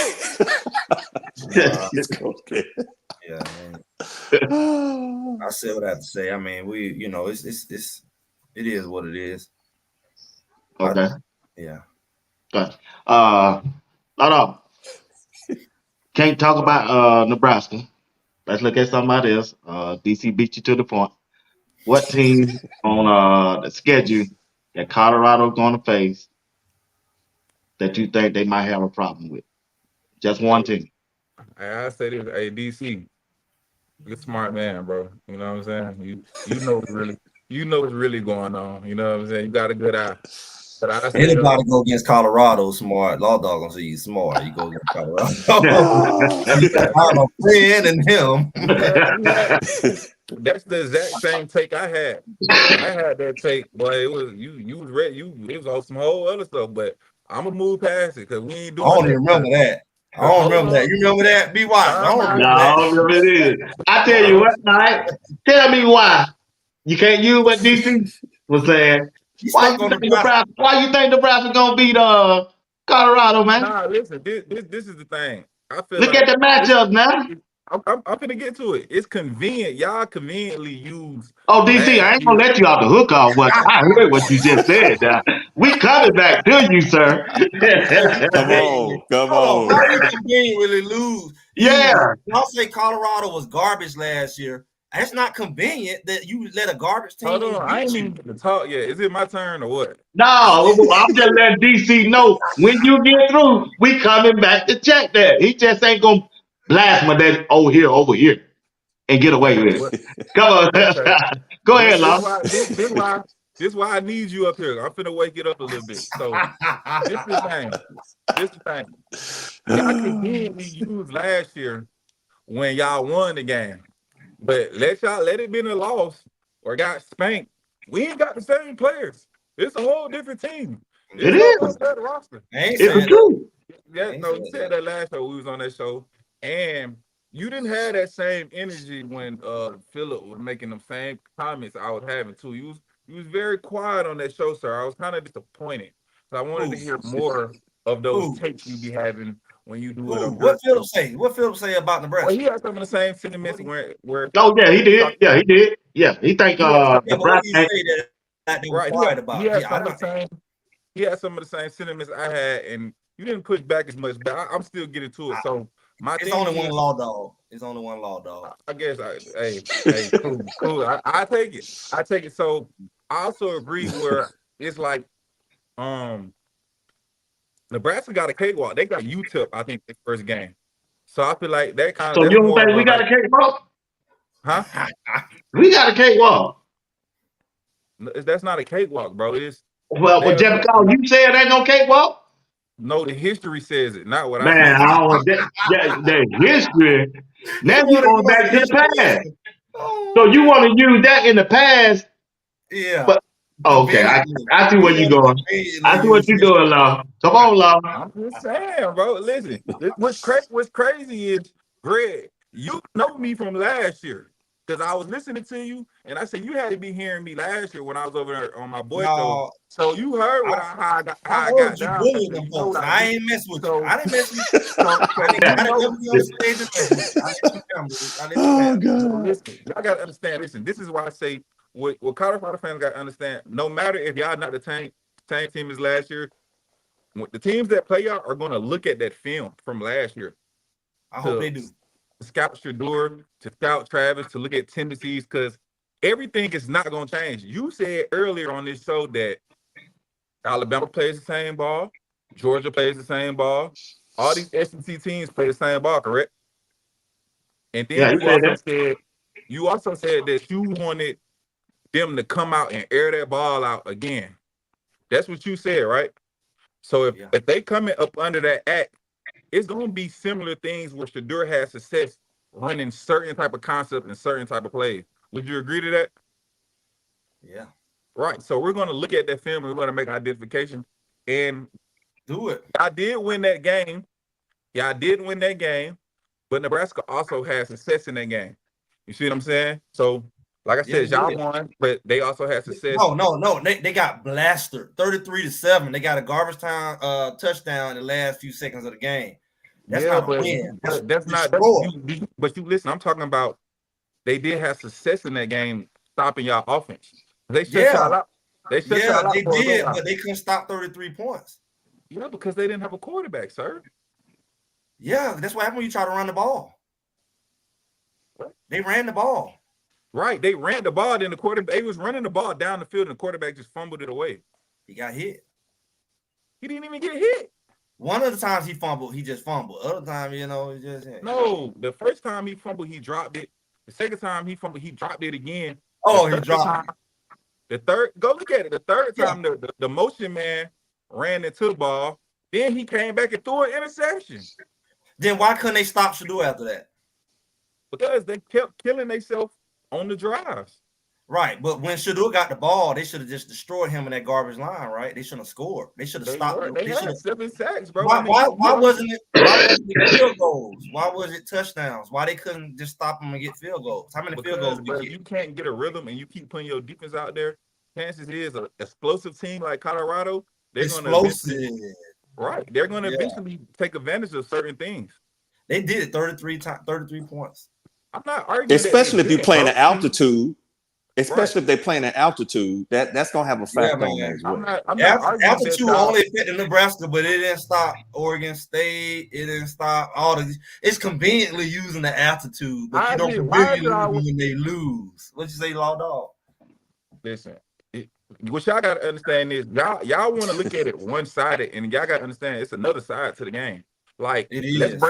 Okay. Yeah, man. I said what I have to say. I mean, it is what it is. Okay. Yeah. Gotcha. Not all. Can't talk about Nebraska. Let's look at somebody else. DC beat you to the point. What team on the schedule that Colorado going to face that you think they might have a problem with? Just one team. I say this, hey DC, you're a smart man, bro. You know what I'm saying? You know what's really going on. You know what I'm saying? You got a good eye. But I say Anybody go against Colorado smart, Law Dog gonna say you smart. You go against Colorado. I'm a friend and him. That's the exact same take I had. I had that take, but it was you was ready. It was on some whole other stuff, but I'm gonna move past it because we ain't I doing don't that. even remember that. I don't remember that. You remember that? Be wise. I don't remember that. No, it is. I tell you what, Mike. Tell me why you can't use what DC was saying. You stuck on Nebraska. Why you think Nebraska gonna beat Colorado, man? Nah, listen, this is the thing. I feel Look at like the matchup now. I'm gonna get to it. It's convenient. Y'all conveniently use Oh, DC, I last ain't gonna year. let you off the hook off what I heard what you just said. Now. We coming back to you, sir. Come on. Hold on. How you conveniently lose? Yeah. Y'all say Colorado was garbage last year. That's not convenient that you let a garbage team Hold on, I ain't beat even you. get to talk yet. Is it my turn or what? No, I'm just letting DC know when you get through, we coming back to check that. He just ain't gonna blast my that over here and get away Okay, with what? it. Come on. Okay, Go ahead, Law. this why I need you up here. I'm finna wake it up a little bit. So this the thing. This the thing. Y'all conveniently used last year when y'all won the game. But let it been a loss or got spanked. We ain't got the same players. It's a whole different team. It It's a whole is. better roster. I ain't It's the saying that. truth. I Yeah, ain't no, saying you said that. that last show. We was on that show, and you didn't have that same energy when Philip was making them same comments I was having too. You was very quiet on that show, sir. I was kind of disappointed. So I wanted to Who? hear more of those Who? takes you be having when you do it Who? on your What Philip show. say? What Philip say about Well, Nebraska? he had some of the same What sentiments he, where Oh yeah, he he did. talked Yeah, he did. Yeah, he think yeah, but what Nebraska. do you say that they were right. quiet He about? had Yeah, some of the same. He had some of the same sentiments I had, and you didn't push back as much. But I'm still getting to it. So my it's thing only one is, law dog. It's only one law dog. I guess, hey, cool. I take it. I take it. So I also agree where it's like, um, Nebraska got a cakewalk. They got UTEP, I think, the first game. So I feel like So you that's don't more of think a we got like, a cakewalk? huh? We got a cakewalk. That's not a cakewalk, bro. It's Well, there's just because you said ain't no cakewalk, no. The history says it, not what I man. said. I don't that history. He Now you wanted to going go back to to the history past. lesson. Oh So you man. want to use that in the past, Yeah. but okay, Conveniently. I see He where you wanted to going. conveniently I see what use you history. doing, Law. Come on, Law. I'm just saying, bro. Listen, what's crazy is, Greg, you know me from last year because I was listening to you, and I said you had to be hearing me last year when I was over there on my boy show. No, So you heard I, how I I heard got you down. bullying So them you know folks. what I I do. ain't messing with you. So I didn't mess with you. so you I didn't know. never be on stage and mess with you. I let you handle it. I let you Oh handle it. So God. listen, y'all gotta understand. Listen, this is why I say what Colorado fans gotta understand. No matter if y'all not the same team as last year, the teams that play y'all are gonna look at that film from last year I hope to they do. scout Shador, to scout Travis, to look at tendencies, because everything is not gonna change. You said earlier on this show that Alabama plays the same ball, Georgia plays the same ball, all these SEC teams play the same ball, correct? And Yeah, then he said that. you also said that you wanted them to come out and air that ball out again. That's what you said, right? So Yeah. if they coming up under that act, it's gonna be similar things where Shador has success running certain type of concept and certain type of plays. Would you agree to that? Yeah. Right. So we're going to look at that film and we're going to make identification. And Do it. I did win that game. Yeah, I did win that game. But Nebraska also had success in that game. You see what I'm saying? So, like I said, y'all won, but they also had success. No. They got blasted 33-7. They got a garbage time touchdown in the last few seconds of the game. That's not a win. That's not. But you listen. I'm talking about. They did have success in that game, stopping y'all offense. They shut y'all out. They did, but they couldn't stop 33 points. Yeah, because they didn't have a quarterback, sir. Yeah, that's what happened when you try to run the ball. They ran the ball. Right, they ran the ball. Then the quarterback, they was running the ball down the field, and the quarterback just fumbled it away. He got hit. He didn't even get hit. One of the times he fumbled, he just fumbled. Other time, he just no. The first time he fumbled, he dropped it. The second time he fumbled, he dropped it again. Oh, he dropped it. The third, go look at it. The third time, the motion man ran into the ball. Then he came back and threw an interception. Then why couldn't they stop Shador after that? Because they kept killing themselves on the drives. Right, but when Shador got the ball, they should have just destroyed him in that garbage line, right? They shouldn't have scored. They should have stopped. They had 7 sacks, bro. Why wasn't it field goals? Why was it touchdowns? Why they couldn't just stop them and get field goals? How many field goals? But you can't get a rhythm and you keep putting your defense out there. Chances is an explosive team like Colorado, they're going to they're going to eventually take advantage of certain things. They did it 33 points. I'm not arguing. Especially if you're playing at altitude. Especially if they're playing at altitude, that's gonna have a factor on that as well. I'm not altitude only affected Nebraska, but it didn't stop Oregon State. It didn't stop all the. It's conveniently using the altitude, but you don't when they lose. What you say, Law Dog? Listen, what y'all gotta understand is y'all want to look at it one-sided, and y'all gotta understand it's another side to the game. Like it is.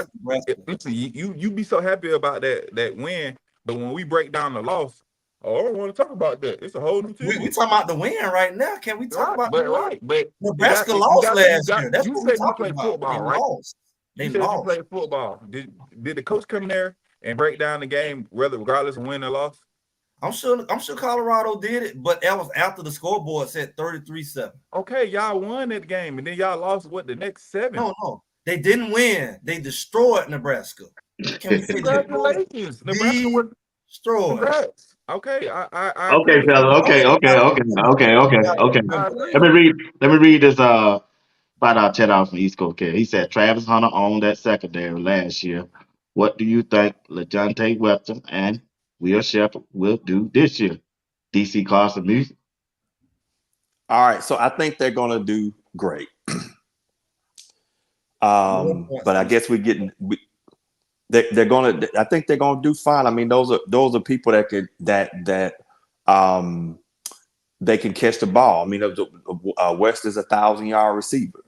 Listen, you be so happy about that win, but when we break down the loss. Oh, I don't want to talk about that. It's a whole new team. We talking about the win right now. Can we talk about the win? But Nebraska lost last year. That's what we talking about. Football, right? They said lost. You played football. Did the coach come there and break down the game, regardless of win or loss? I'm sure Colorado did it, but that was after the scoreboard said 33-7. Okay, y'all won that game, and then y'all lost the next 7. No. They didn't win. They destroyed Nebraska. Congratulations. Nebraska was destroyed. Congrats. Okay, I okay, fella. Okay. Let me read this about chat out from East Coast. He said Travis Hunter owned that secondary last year. What do you think LeJohntay Webster and Will Shepherd will do this year? DC Carson Music. All right, so I think they're gonna do great. But I guess they're gonna. I think they're gonna do fine. I mean, those are people that could they can catch the ball. I mean, West is a 1,000-yard receiver,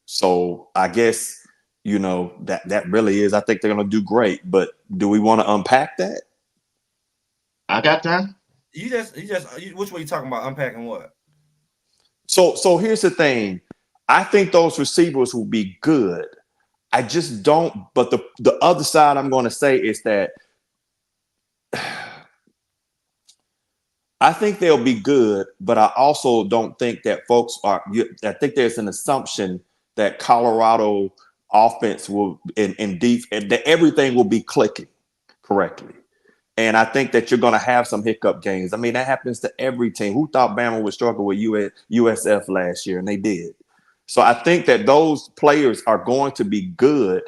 so I guess that really is. I think they're gonna do great. But do we want to unpack that? I got time. Which way you talking about? Unpacking what? So here's the thing. I think those receivers will be good. I just don't. But the other side I'm going to say is that I think they'll be good, but I also don't think that folks are. I think there's an assumption that Colorado offense will and that everything will be clicking correctly. And I think that you're going to have some hiccup games. I mean, that happens to every team. Who thought Bama would struggle with USF last year? And they did. So I think that those players are going to be good.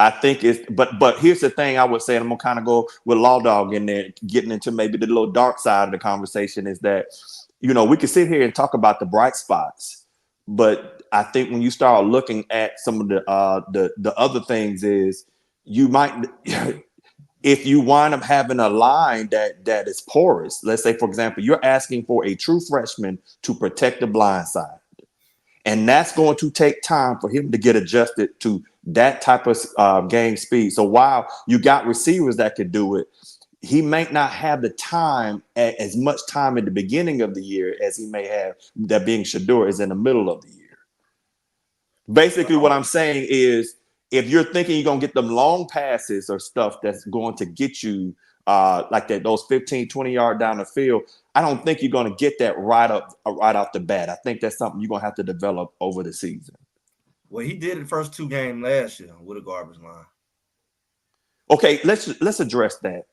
I think but here's the thing I would say, and I'm gonna kind of go with Law Dog in there, getting into maybe the little dark side of the conversation, is that, we can sit here and talk about the bright spots, but I think when you start looking at some of the other things is you might, if you wind up having a line that is porous, let's say, for example, you're asking for a true freshman to protect the blind side. And that's going to take time for him to get adjusted to that type of game speed. So while you got receivers that could do it, he may not have the time, as much time at the beginning of the year as he may have that being Shador is in the middle of the year. Basically, what I'm saying is, if you're thinking you're going to get them long passes or stuff that's going to get you like that, those 15, 20 yard down the field. I don't think you're going to get that right off the bat. I think that's something you're going to have to develop over the season. Well, he did the first 2 games last year with a garbage line. Okay, let's address that.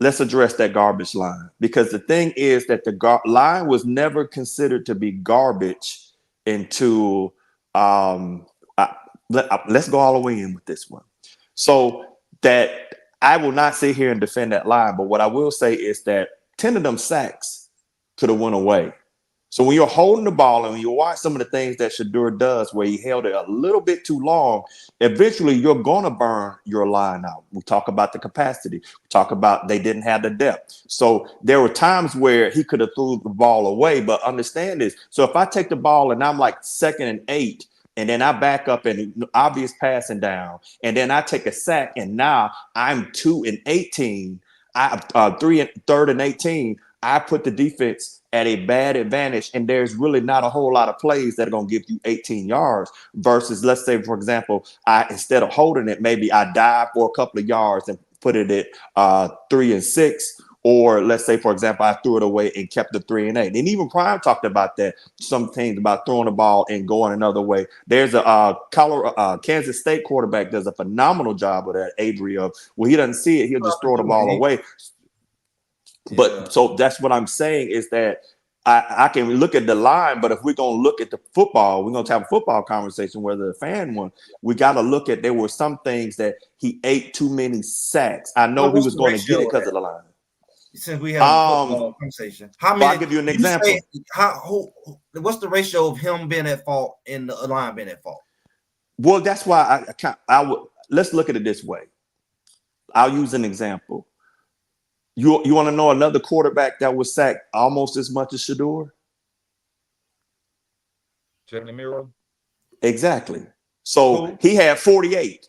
Let's address that garbage line, because the thing is that the line was never considered to be garbage until let's go all the way in with this one. So that I will not sit here and defend that line, but what I will say is that 10 of them sacks could have went away. So when you're holding the ball and when you watch some of the things that Shedeur does where he held it a little bit too long, eventually you're going to burn your line out. We talk about the capacity. We talk about they didn't have the depth. So there were times where he could have threw the ball away, but understand this. So if I take the ball and I'm like 2nd and 8, and then I back up and obvious passing down, and then I take a sack, and now I'm 2 and 18, 3rd and 18, I put the defense at a bad advantage, and there's really not a whole lot of plays that are going to give you 18 yards versus, let's say, for example, instead of holding it, maybe I dive for a couple of yards and put it at 3 and 6, or let's say, for example, I threw it away and kept the 3 and 8. And even Prime talked about that, some things about throwing the ball and going another way. There's a Kansas State quarterback does a phenomenal job with that, Avery, of he doesn't see it, he'll just throw the ball away. But so that's what I'm saying is that I can look at the line, but if we're going to look at the football, we're going to have a football conversation, whether the fan one, we got to look at, there were some things that he ate too many sacks. I know he was going to get it because of the line. Since we have a football conversation, how many? I'll give you an example. What's the ratio of him being at fault and the line being at fault? Well, that's why I would, let's look at it this way. I'll use an example. You want to know another quarterback that was sacked almost as much as Shedeur? Jalen Miro. Exactly. So he had 48.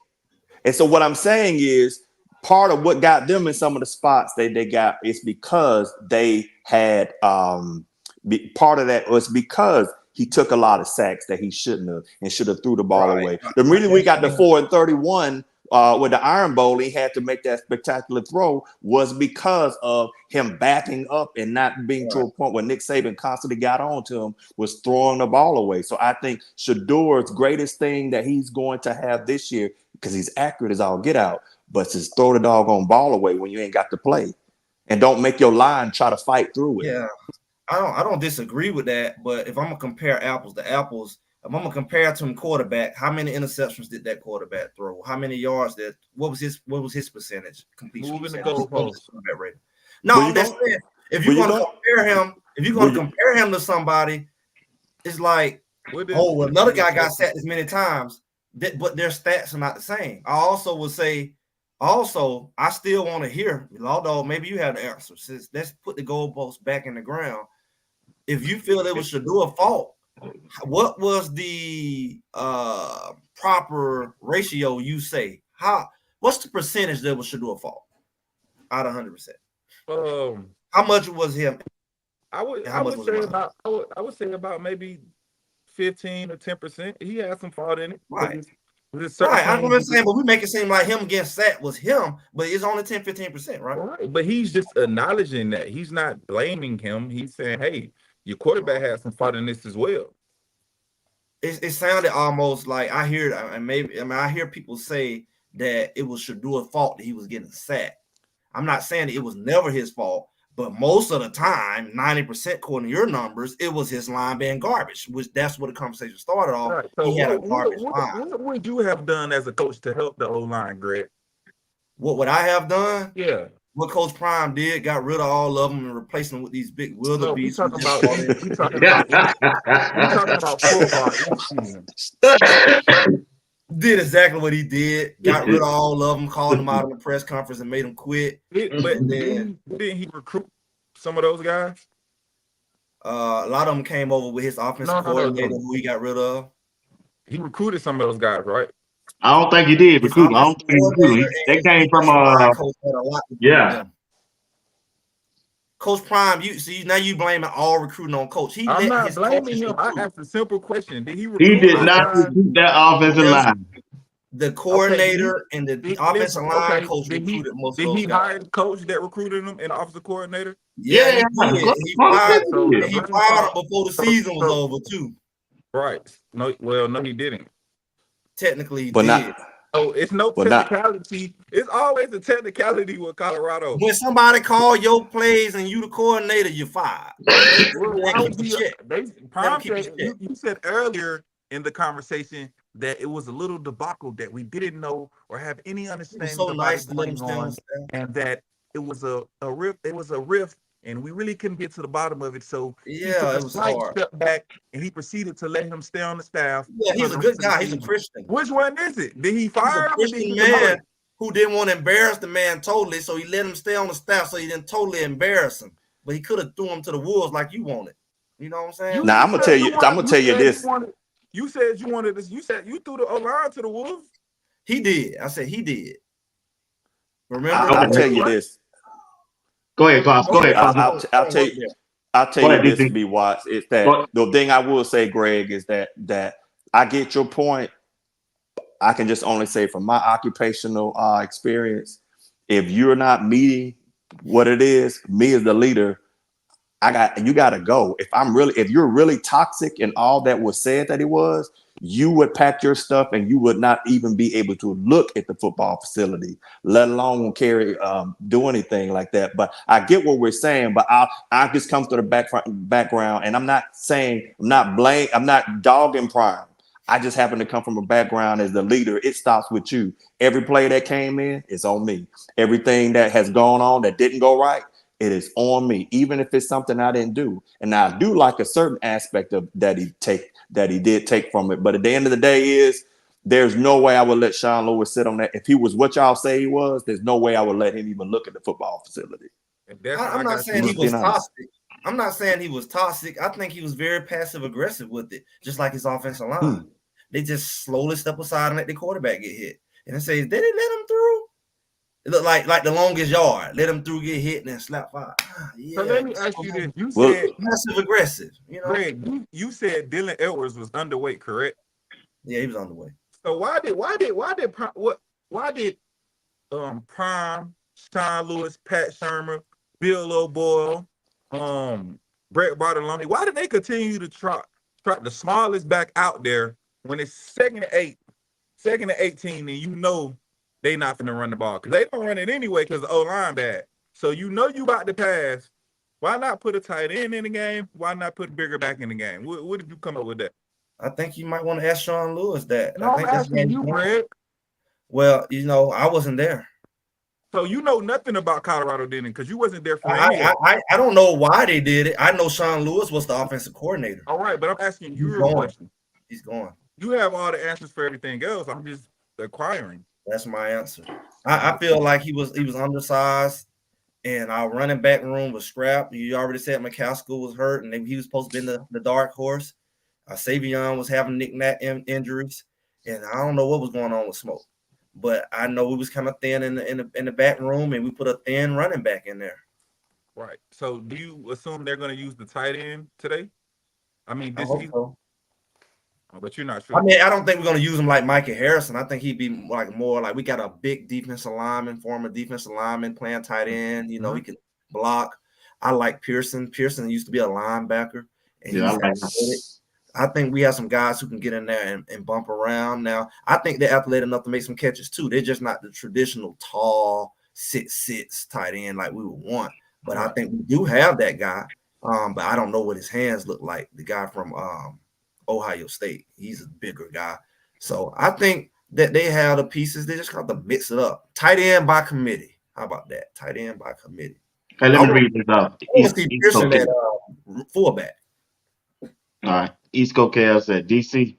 And so what I'm saying is part of what got them in some of the spots they got is because they had part of that was because he took a lot of sacks that he shouldn't have and should have threw the ball away. The reason we got the 4 and 31 with the Iron Bowl, he had to make that spectacular throw was because of him backing up and not being to a point where Nick Saban constantly got on to him, was throwing the ball away. So I think Shedeur's greatest thing that he's going to have this year, because he's accurate as all get out, but just throw the doggone ball away when you ain't got to play. And don't make your line try to fight through it. Yeah, I don't disagree with that, but if I'm going to compare apples to apples, if I'm gonna compare to him quarterback, how many interceptions did that quarterback throw? How many yards what was his percentage? Completion Moving percentage? the goalpost. No, I'm just saying, if you're gonna compare him to somebody, it's like, another guy got sacked as many times, but their stats are not the same. I also would say, I still want to hear, although maybe you have the answer. Let's put the goalpost back in the ground. If you feel it was Shedeur's fault, what was the proper ratio you say? What's the percentage that was Shedeur's fault out of 100%? How much was him? I would say about maybe 15 or 10%. He had some fault in it. Right. I'm saying, but we make it seem like him getting sacked was him, but it's only 10-15%, right? Right. But he's just acknowledging that. He's not blaming him. He's saying, hey, your quarterback has some fault in this as well. It sounded almost like I hear people say that it was Shedeur's fault that he was getting sacked. I'm not saying that it was never his fault, but most of the time, 90% according to your numbers, it was his line being garbage, which that's where the conversation started off. Right. So he had a garbage line. What would you have done as a coach to help the O-line, Greg? What would I have done? Yeah. What Coach Prime did, got rid of all of them and replaced them with these big wildebeest. We talking about football each season. Did exactly what he did. Got rid of all of them, called them out in the press conference and made them quit. But didn't he recruit some of those guys? A lot of them came over with his offensive coordinator who he got rid of. He recruited some of those guys, right? I don't think he did recruit. I don't think he recruited. They came from Coach Prime, now you blaming all recruiting on Coach. I'm not blaming him. I asked a simple question. Did he recruit? He did not recruit that offensive line. The coordinator and the offensive line coach did recruited most of he those guys. hire the coach that recruited him and the offensive coordinator? Yeah, he did. He fired him before the season was over too. Right. No, he didn't. Technically, he But did. Oh, it's no technicality. It's always a technicality with Colorado. When somebody call your plays and you the coordinator, you're fired. You said earlier in the conversation that it was a little debacle that we didn't know or have any understanding so about nice it going on, and that it was a rift. It was a rift, and we really couldn't get to the bottom of it. So he took a slight step back, and he proceeded to let him stay on the staff. Yeah, he's a good guy. He's a Christian. Which one is it? Did he fire him? He's a Christian man who didn't want to embarrass the man totally, so he let him stay on the staff so he didn't totally embarrass him. But he could have threw him to the wolves like you wanted. You know what I'm saying? Now I'm gonna tell you this. You said you wanted this. You said you threw the O-line to the wolves. He did. I said he did. Remember? I'll tell you this. Go ahead, Klaus. Go ahead. I'll tell you this, B. Watts. It's that the thing I will say, Greg, is that I get your point. I can just only say from my occupational experience, if you're not meeting what it is, me as the leader, you got to go. If you're really toxic and all that was said that it was, you would pack your stuff and you would not even be able to look at the football facility, let alone do anything like that. But I get what we're saying, but I just come to the background, and I'm not dogging Prime. I just happen to come from a background as the leader. It stops with you. Every play that came in, it's on me. Everything that has gone on that didn't go right, it is on me, even if it's something I didn't do. And I do like a certain aspect of that he did take from it. But at the end of the day there's no way I would let Sean Lewis sit on that. If he was what y'all say he was, there's no way I would let him even look at the football facility. I'm not saying he was toxic. I'm not saying he was toxic. I think he was very passive aggressive with it, just like his offensive line. They just slowly step aside and let the quarterback get hit. And it says, did it let him through? It looked like the longest yard. Let him through, get hit, and then slap fire. Yeah. So let me ask you this. You said passive aggressive. You know, Greg, you said Dylan Edwards was underweight, correct? Yeah, he was underweight. So why did Prime, Sean Lewis, Pat Shermer, Bill O'Boyle, Brett Bartolone, why did they continue to trot the smallest back out there when it's second and 18, and you know they not finna run the ball? Because they don't run it anyway because the O-line bad. So you know you about to pass. Why not put a tight end in the game? Why not put bigger back in the game? What did you come up with that? I think you might want to ask Sean Lewis that. No, I'm asking you, Greg. Well, I wasn't there. So you know nothing about Colorado, didn't it? Because you wasn't there for any of it. I don't know why they did it. I know Sean Lewis was the offensive coordinator. All right, but I'm asking you a question. He's gone. You have all the answers for everything else. I'm just acquiring. That's my answer. I feel like he was undersized, and our running back room was scrapped. You already said McCaskill was hurt, and he was supposed to be the dark horse. Savion was having knick-knack injuries, and I don't know what was going on with Smoke. But I know it was kind of thin in the back room, and we put a thin running back in there. Right. So do you assume they're going to use the tight end today? I mean, I hope so. But you're not sure. I mean, I don't think we're going to use him like Micah Harrison. I think he'd be more like we got a big defensive lineman, former defensive lineman playing tight end. You know, he can block. I like Pearson. Pearson used to be a linebacker. And I think we have some guys who can get in there and bump around. Now, I think they're athletic enough to make some catches too. They're just not the traditional tall sits tight end like we would want. But I think we do have that guy. But I don't know what his hands look like. The guy from Ohio State, he's a bigger guy. So I think that they have the pieces. They just got to mix it up. Tight end by committee. How about that? Tight end by committee. Okay, let me read this up. Pearson at fullback. All right. East Coast Cal said DC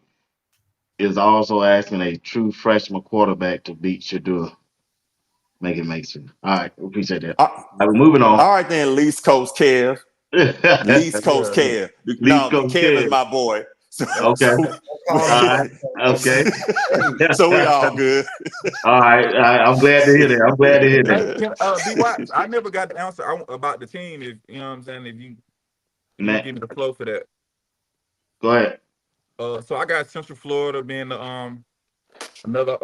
is also asking a true freshman quarterback to beat Shadua. Make it make sense. All right, we appreciate that. All right, we're moving on. All right, then, East Coast Kev. East Coast Kev. No, Kev is my boy. Okay. All right. Okay. So we all good. All right. I'm glad to hear that. I never got the answer about the team. If you know what I'm saying, if you give me the flow for that. Go ahead. So I got Central Florida being the another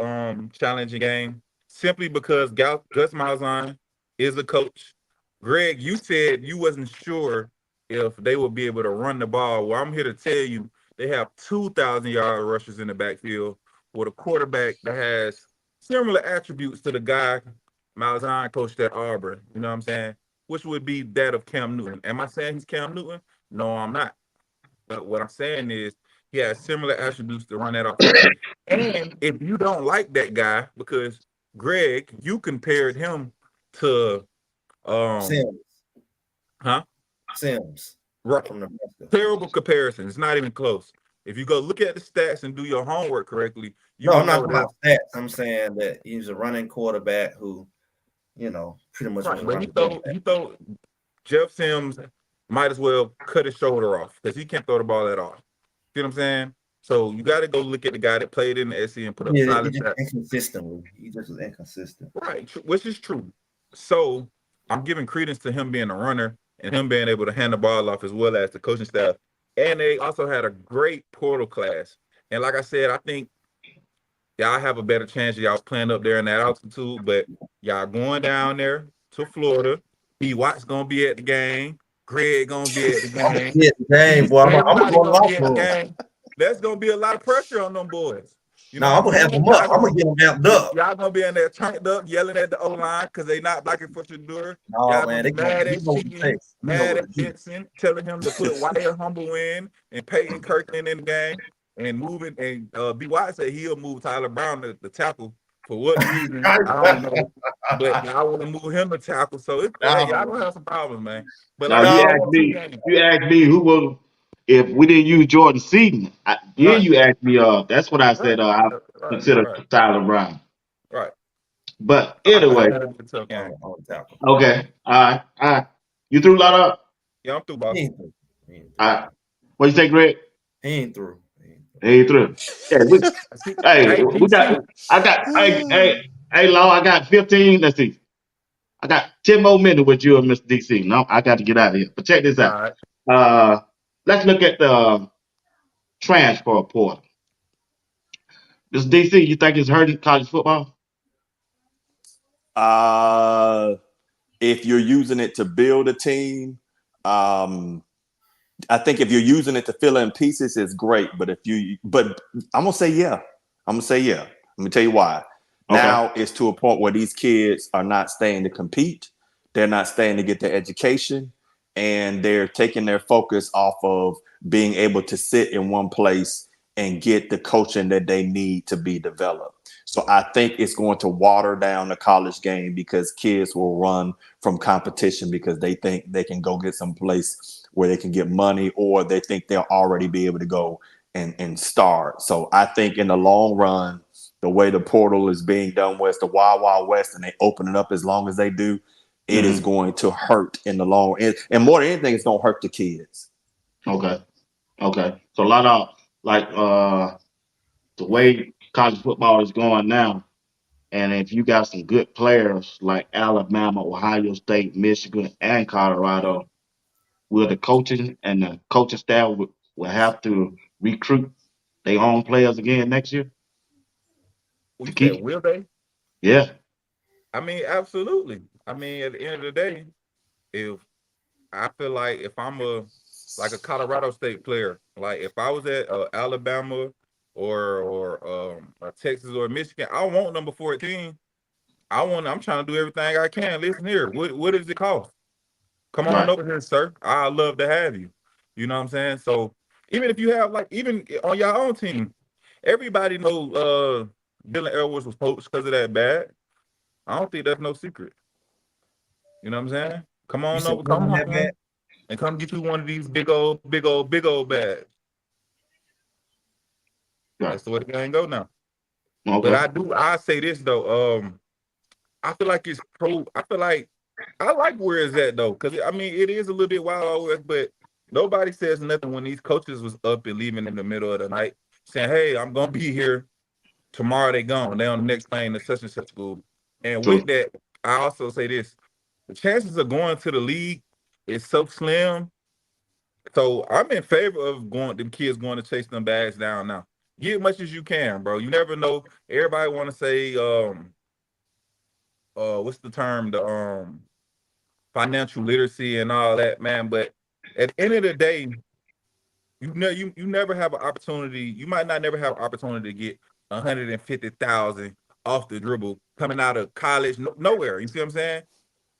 challenging game, simply because Gus Malzahn is a coach. Greg, you said you wasn't sure if they would be able to run the ball. Well, I'm here to tell you they have 2,000-yard rushers in the backfield with a quarterback that has similar attributes to the guy Malzahn coached at Auburn. You know what I'm saying? Which would be that of Cam Newton. Am I saying he's Cam Newton? No, I'm not. But what I'm saying is he has similar attributes to run that offense. And if you don't like that guy, because Greg, you compared him to Sims. huh? Sims. Right. From Nebraska. Terrible comparison. It's not even close. If you go look at the stats and do your homework correctly, you No, will I'm not know about that. stats. I'm saying that he's a running quarterback who, pretty much was Right. a But running quarterback. he throw Jeff Sims might as well cut his shoulder off because he can't throw the ball at all. See what I'm saying? So you got to go look at the guy that played in the SC and put up Yeah, he solid just stats. inconsistently. He just was inconsistent. Right, which is true. So I'm giving credence to him being a runner and him being able to hand the ball off as well as the coaching staff. And they also had a great portal class. And like I said, I think y'all have a better chance of y'all playing up there in that altitude, but y'all going down there to Florida. B. Watt's gonna be at the game. Greg gonna be at the game. Yeah, dang, boy. I'm gonna Everybody go gonna be off at the on him. game. There's gonna be a lot of pressure on them boys. You know No, I'm what gonna I'm have saying? him up. I'm gonna get him amped up. Y'all gonna be in there turned up, yelling at the O line because they not blocking for Shadur. No, Y'all gonna man, be mad he at know what to say. Cheating, He know mad what at to do. Vincent, telling him to put Wyatt Humble in and Peyton Kirkland in the game and moving. And B. White said he'll move Tyler Brown to tackle for what reason I don't know, but y'all want to move him to tackle. So it's hey, y'all gonna have some problems, man. But Now like I you said, asked No, two me, games. who will if we didn't use Jordan Seaton. Then Right, you asked me, that's what I said. right, I right, consider right, Tyler Brown. right. But I anyway, think that'll be a tough game. on tackle. okay, all right. You threw a lot up. Yeah, I'm through, He boss. ain't through. All right. What you say, Greg? He ain't through. Hey, through. Yeah, hey, Hey, we got. DC. I got. Hey, Law. I got 15. Let's see. I got 10 more minutes with you and Mr. DC. No, I got to get out of here. But check this All out. right. Let's look at the transfer portal. Mr. DC, you think it's hurting college football? If you're using it to build a team, I think if you're using it to fill in pieces, it's great. But I'm gonna say yeah. Let me tell you why. Okay. Now it's to a point where these kids are not staying to compete. They're not staying to get their education, and they're taking their focus off of being able to sit in one place and get the coaching that they need to be developed. So I think it's going to water down the college game because kids will run from competition because they think they can go get some place where they can get money, or they think they'll already be able to go and start. So I think in the long run, the way the portal is being done was the Wild Wild West, and they open it up as long as they do, it is going to hurt in the long end. And more than anything, it's going to hurt the kids. Okay. So a lot of like the way college football is going now, and if you got some good players like Alabama, Ohio State, Michigan, and Colorado, will the coaches and the coaching staff will have to recruit their own players again next year Well, to you said, keep? will they? Yeah. I mean, absolutely. I mean, at the end of the day, if I feel like if I'm a Colorado State player, like if I was at Alabama or a Texas or Michigan, I want number 14. I'm trying to do everything I can. Listen here, what does it cost? Come on Right. over here, sir. I'd love to have you. You know what I'm saying? So even if you have like even on your own team, everybody knows Dylan Edwards was poached because of that bad. I don't think that's no secret. You know what I'm saying? Come You on said over, come wasn't that bad? home, and come get you one of these big old bags. Right. That's the way the game go now. But Okay. I say this though. I feel like it's pro. I feel like I like where it's at though, because I mean it is a little bit wild west, but nobody says nothing when these coaches was up and leaving in the middle of the night, saying, "Hey, I'm gonna be here tomorrow." They gone. They on the next plane to such and such school. And with True. that, I also say this: the chances of going to the league is so slim. So I'm in favor of them kids going to chase them bags down now. get as much as you can, bro. You never know. Everybody want to say, what's the term? The financial literacy and all that, man. But at the end of the day, you know, you never have an opportunity. You might not never have an opportunity to get 150,000 off the dribble coming out of college, nowhere. You see what I'm saying?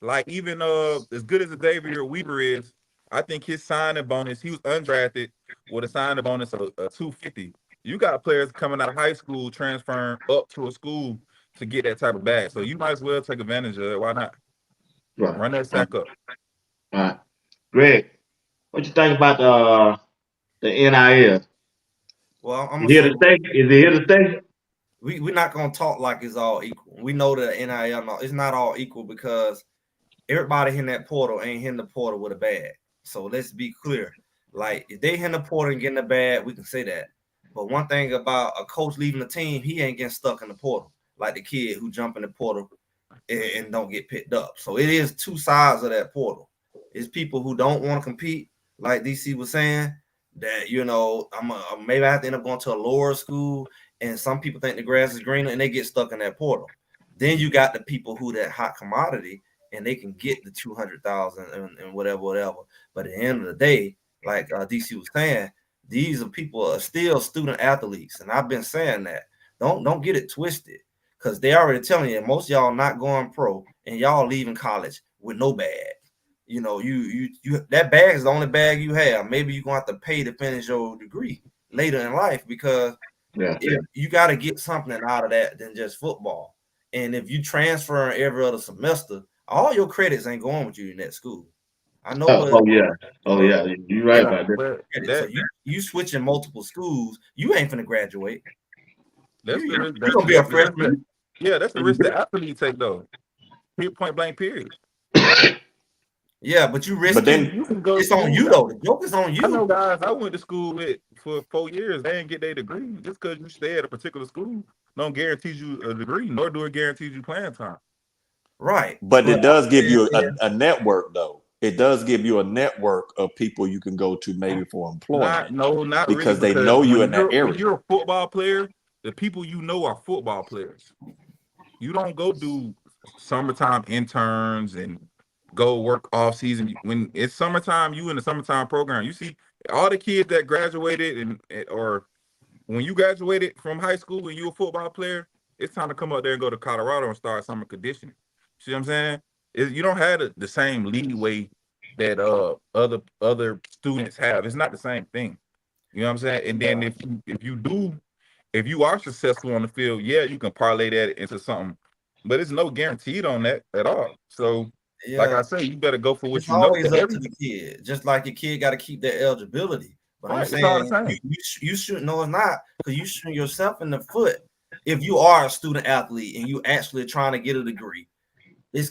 Like even as good as Xavier Weaver is, I think his signing bonus, he was undrafted with a signing bonus of 250. You got players coming out of high school transferring up to a school to get that type of bag. So you might as well take advantage of it. Why not? Right. Run that sack up. All right. Greg, what you think about the NIL? Well, I'm Is gonna here say to stay? Is it here to stay? we're not gonna talk like it's all equal. We know that NIL it's not all equal because everybody in that portal ain't in the portal with a bag. So let's be clear. Like if they in the portal and getting a bag, we can say that. But one thing about a coach leaving the team, he ain't getting stuck in the portal like the kid who jump in the portal and don't get picked up. So it is two sides of that portal. It's people who don't want to compete, like DC was saying, that maybe I have to end up going to a lower school, and some people think the grass is greener and they get stuck in that portal. Then you got the people who that hot commodity and they can get the 200,000 and whatever. But at the end of the day, like DC was saying, these are people are still student athletes, and I've been saying that. Don't get it twisted. Because they already telling you most of y'all not going pro and y'all leaving college with no bag. You know, you that bag is the only bag you have. Maybe you're gonna have to pay to finish your degree later in life because you got to get something out of that than just football. And if you transfer every other semester, all your credits ain't going with you in that school. I know Yeah. You're right about that. So you switching multiple schools, you ain't finna graduate. That's the risk. You're gonna be a freshman. That's the risk the athlete take though. Point blank period. Yeah, but you risk you can go. It's on you though. The joke is on you. I know guys I went to school with for 4 years. They didn't get their degree just because you stay at a particular school. Don't guarantee you a degree, nor do it guarantee you playing time. Right, but it does give you a network though. It does give you a network of people you can go to maybe for employment. Not because really, they know you in that area. When you're a football player, the people you know are football players. You don't go do summertime interns and go work off season. When it's summertime, you in the summertime program. You see all the kids that graduated or when you graduated from high school and you a football player, it's time to come up there and go to Colorado and start summer conditioning. See what I'm saying? You don't have the same leeway that other students have. It's not the same thing. You know what I'm saying? And then if you are successful on the field, yeah, you can parlay that into something, but it's no guaranteed on that at all. So, like I say, you better go for what it's you know. always up to the kid. Just like your kid got to keep their eligibility. But I'm saying you shouldn't. No, it's not because you shoot yourself in the foot. If you are a student athlete and you actually trying to get a degree,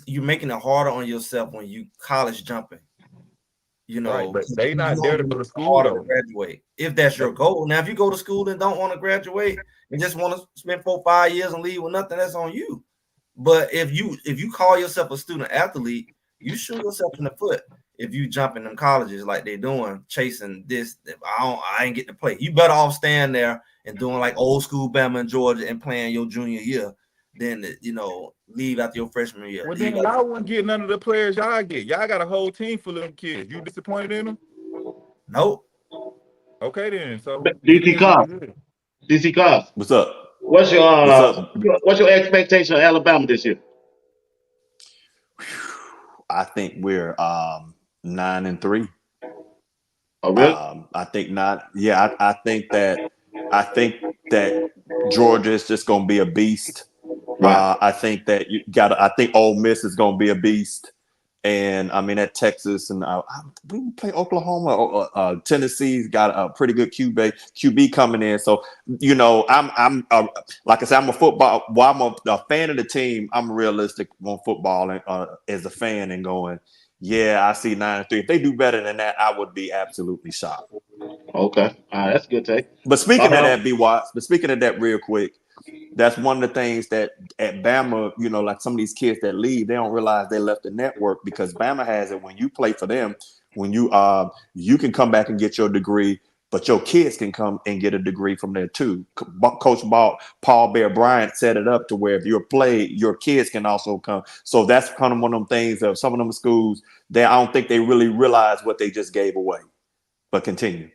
you're making it harder on yourself when you college jumping. You know, right, but they not there to go to school to graduate. If that's your goal. Now, if you go to school and don't want to graduate and just want to spend 4 or 5 years and leave with nothing, that's on you. But if you call yourself a student athlete, you shoot yourself in the foot if you jump in them colleges like they're doing, chasing this. I ain't getting to play. You better off staying there and doing like old school Bama in Georgia and playing your junior year than leave after your freshman year. Well, then y'all wouldn't get none of the players y'all get. Y'all got a whole team full of them kids. You disappointed in them? Nope. Okay then. So DC Cobb. What's up? What's your expectation of Alabama this year? I think we're 9-3. Oh, really? I think not. Yeah, I think that Georgia is just going to be a beast. Right. I think that I think Ole Miss is going to be a beast. And I mean, at Texas and we play Oklahoma, Tennessee's got a pretty good QB coming in. So, I'm like I said, I'm a football. While I'm a fan of the team, I'm realistic on football and as a fan and going, yeah, I see 9-3. If they do better than that, I would be absolutely shocked. Okay, that's a good take. But speaking of that, B-Watts, but speaking of that real quick, that's one of the things that at Bama, like some of these kids that leave, they don't realize they left the network because Bama has it. When you play for them, when you can come back and get your degree, but your kids can come and get a degree from there too. Coach Paul Bear Bryant set it up to where if you're played, your kids can also come. So that's kind of one of them things of some of them schools that I don't think they really realize what they just gave away. But continue.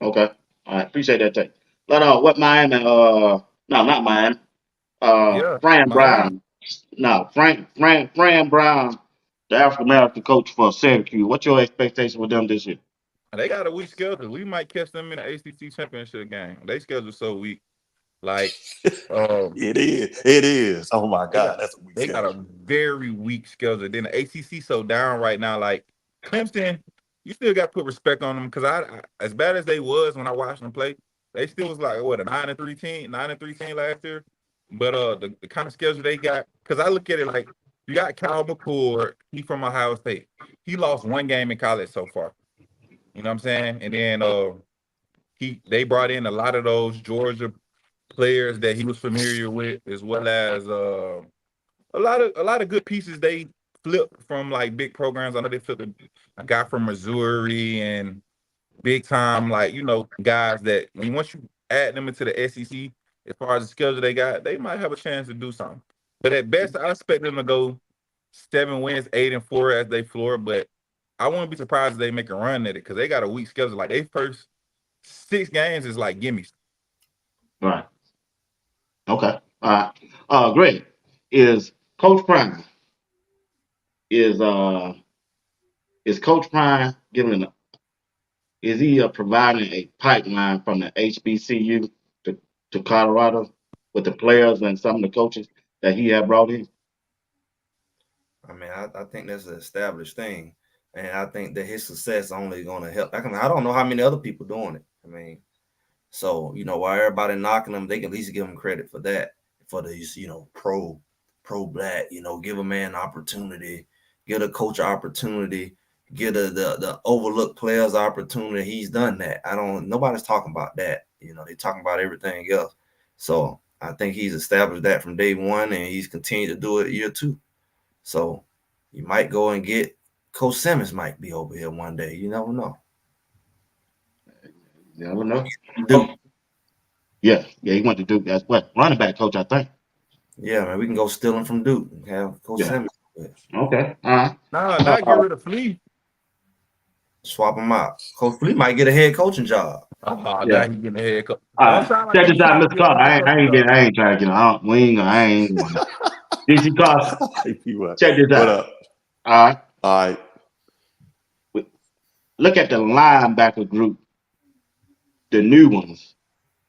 Okay. I appreciate that take. But what Miami? No, not Miami. Yeah, Fran Miami. Brown. No, Fran Brown, the African American coach for Syracuse. What's your expectation with them this year? They got a weak schedule. We might catch them in the ACC championship game. They schedule so weak. Like, It is. It is. Oh my they God, got that's a weak they got a schedule. very weak schedule. Then the ACC so down right now. Like Clemson, you still got to put respect on them because I as bad as they was when I watched them play, they still was like what a 9-3 team, 9-3 team last year. But the kind of schedule they got, because I look at it like you got Kyle McCord, he from Ohio State. He lost one game in college so far. You know what I'm saying? And then they brought in a lot of those Georgia players that he was familiar with, as well as a lot of good pieces they flipped from like big programs. I know they flipped a guy from Missouri and big time, like guys that once you add them into the SEC, as far as the schedule they got, they might have a chance to do something. But at best, I expect them to go 7 wins, 8-4 as they floor. But I wouldn't be surprised if they make a run at it because they got a weak schedule. Like they first 6 games is like gimmies. Right. Okay. All right. Greg, is Coach Prime is Coach Prime giving? Is he providing a pipeline from the HBCU to Colorado with the players and some of the coaches that he had brought in? I mean, I think that's an established thing, and I think that his success only going to help. I don't know how many other people doing it. I mean, so while everybody knocking them, they can at least give them credit for that, for these pro black. Give a man an opportunity, give a coach an opportunity, give the overlooked players opportunity. He's done that. Nobody's talking about that. They talking about everything else. So I think he's established that from day one, and he's continued to do it year 2. So you might go and get Coach Simmons might be over here one day. You never know. You never know. Duke. Yeah, he went to Duke. That's what running back coach, I think. Yeah, man, we can go steal him from Duke and have Coach Simmons. Okay. All right. Nah, not get rid of Flea. Swap him out. Coach Flea might get a head coaching job. Now Yeah. he getting a head coach. All Don't right. sound like Check he's this out, trying to Mr. get a Carter. head coaching job. I ain't trying to get on. I ain't going to. DC Carter. Check this out. What up? All right. All right. Look at the linebacker group, the new ones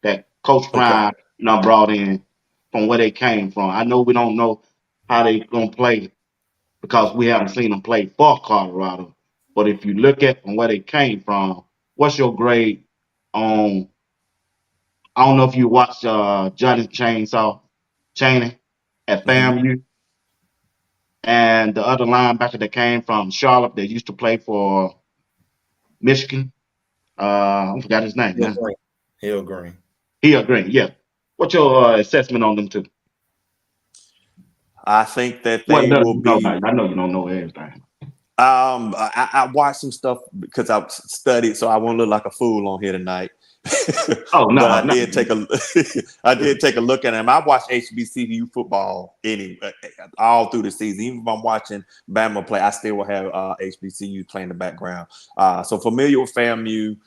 that Coach Prime brought in from where they came from. I know we don't know how they gonna play because we haven't seen them play for Colorado. But if you look at from where they came from, what's your grade on? I don't know if you watched Johnny Chaney at FAMU, and the other linebacker that came from Charlotte that used to play for Michigan. I forgot his name. Hill Green. Yeah. What's your assessment on them two? I think that they will be. I know you don't know everything. I watched some stuff because I studied, so I won't look like a fool on here tonight. But I did take a look at him. I watched HBCU football all through the season. Even if I'm watching Bama play, I still will have HBCU playing in the background. So familiar with FAMU.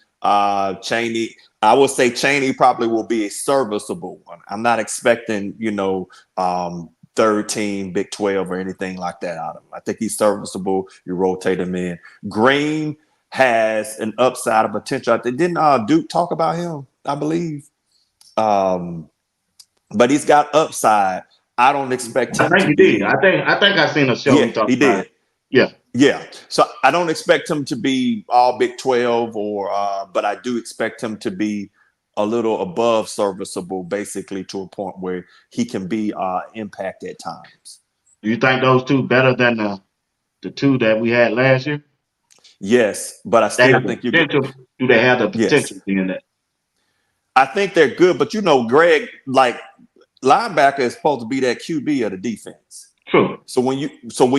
Chaney, I would say Chaney probably will be a serviceable one. I'm not expecting, third team, Big 12 or anything like that out of him. I think he's serviceable. You rotate him in. Green has an upside of potential. Didn't Duke talk about him? I believe. But he's got upside. I don't expect him to be. I think I seen a show. Yeah, he did. Yeah. Yeah. So I don't expect him to be all Big 12 but I do expect him to be a little above serviceable, basically to a point where he can be impact at times. Do you think those two better than the two that we had last year? Yes, but I still think you do they have the potential in that? I think they're good, but Greg, like linebacker is supposed to be that QB of the defense. True. So when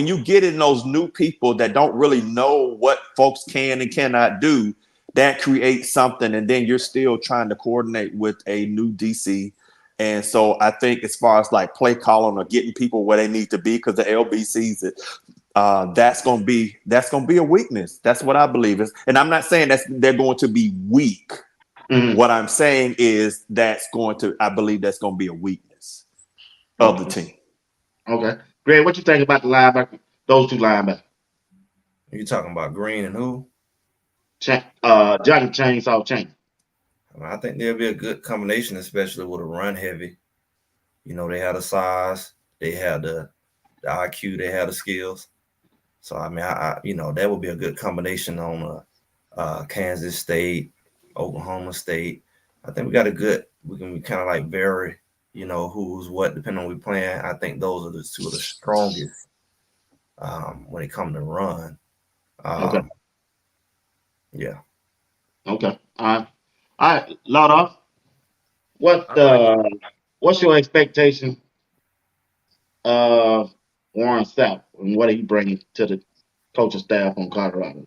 you get in those new people that don't really know what folks can and cannot do, that creates something, and then you're still trying to coordinate with a new DC. And so I think as far as like play calling or getting people where they need to be, because the LBCs, that's gonna be a weakness. That's what I believe is, and I'm not saying they're going to be weak. Mm-hmm. What I'm saying is I believe that's going to be a weakness of the team. Okay, Greg, what you think about the linebacker? Those two linebackers. You talking about Green and who? Johnny Chainsaw Chain. I think there'll be a good combination, especially with a run heavy. You know, they have the size, they have the IQ, they have the skills. So I mean, I you know, that would be a good combination on Kansas State, Oklahoma State. I think we can kind of like vary, you know, who's what depending on who we playing. I think those are the two of the strongest when it comes to run. Okay. Yeah. Okay. All right. Loud what's your expectation of Warren Sapp and what he brings to the coaching staff on Colorado?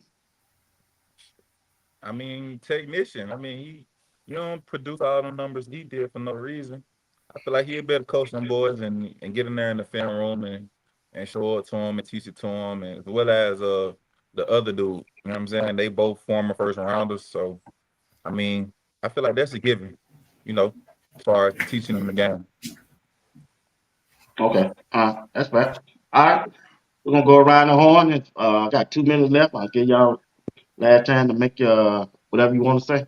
I mean, technician. I mean, he don't produce all the numbers he did for no reason. I feel like he'd better coach them boys and get in there in the film room and show it to them and teach it to them, and as well as the other dude. You know what I'm saying? They both former first rounders, so I mean, I feel like that's a given. You know, as far as teaching them the game. Okay. That's fair. All right. We're gonna go around the horn. And, I got 2 minutes left. I'll give y'all last time to make your whatever you want to say.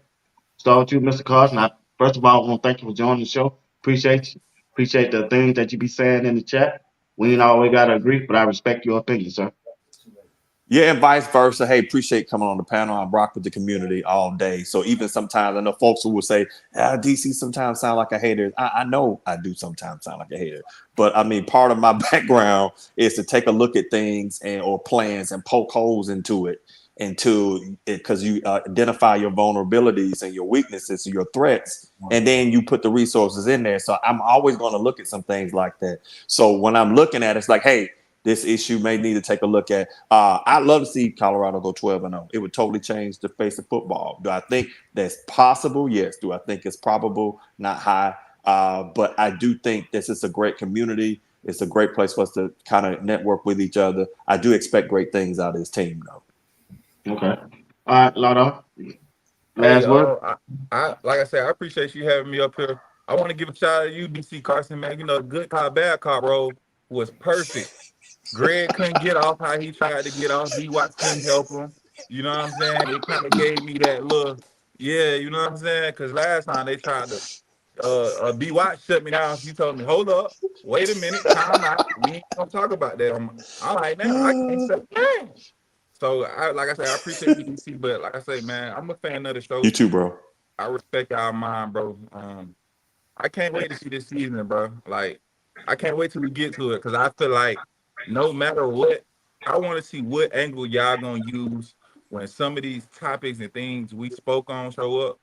Start with you, Mr. Carson. First of all, I want to thank you for joining the show. Appreciate you. Appreciate the things that you be saying in the chat. We ain't always gotta agree, but I respect your opinion, sir. Yeah, and vice versa. Hey, appreciate coming on the panel. I rock with the community all day. So even sometimes I know folks who will say, DC sometimes sound like a hater. I know I do sometimes sound like a hater. But I mean, part of my background is to take a look at things or plans and poke holes into it because you identify your vulnerabilities and your weaknesses and your threats, and then you put the resources in there. So I'm always going to look at some things like that. So when I'm looking at it, it's like, hey, this issue may need to take a look at. I'd love to see Colorado go 12-0. It would totally change the face of football. Do I think that's possible? Yes. Do I think it's probable? Not high. But I do think this is a great community. It's a great place for us to kind of network with each other. I do expect great things out of this team, though. Okay. All right, Lotto. Hey, Last word. I like I said, I appreciate you having me up here. I want to give a shout out to you, BC Carson, man. You know, good cop, bad cop role was perfect. Greg couldn't get off how he tried to get off. B Watts couldn't help him. You know what I'm saying? It kind of gave me that little, yeah, you know what I'm saying? Because last time they tried to, B Watts shut me down. She told me, hold up, wait a minute, time out. We ain't gonna talk about that. I'm like, now I can't say, man. So, like I said, I appreciate you, DC, but like I say, man, I'm a fan of the You show. too, bro. I respect y'all mind, bro. I can't wait to see this season, bro. Like, I can't wait till we get to it because I feel like no matter what, I want to see what angle y'all gonna use when some of these topics and things we spoke on show up.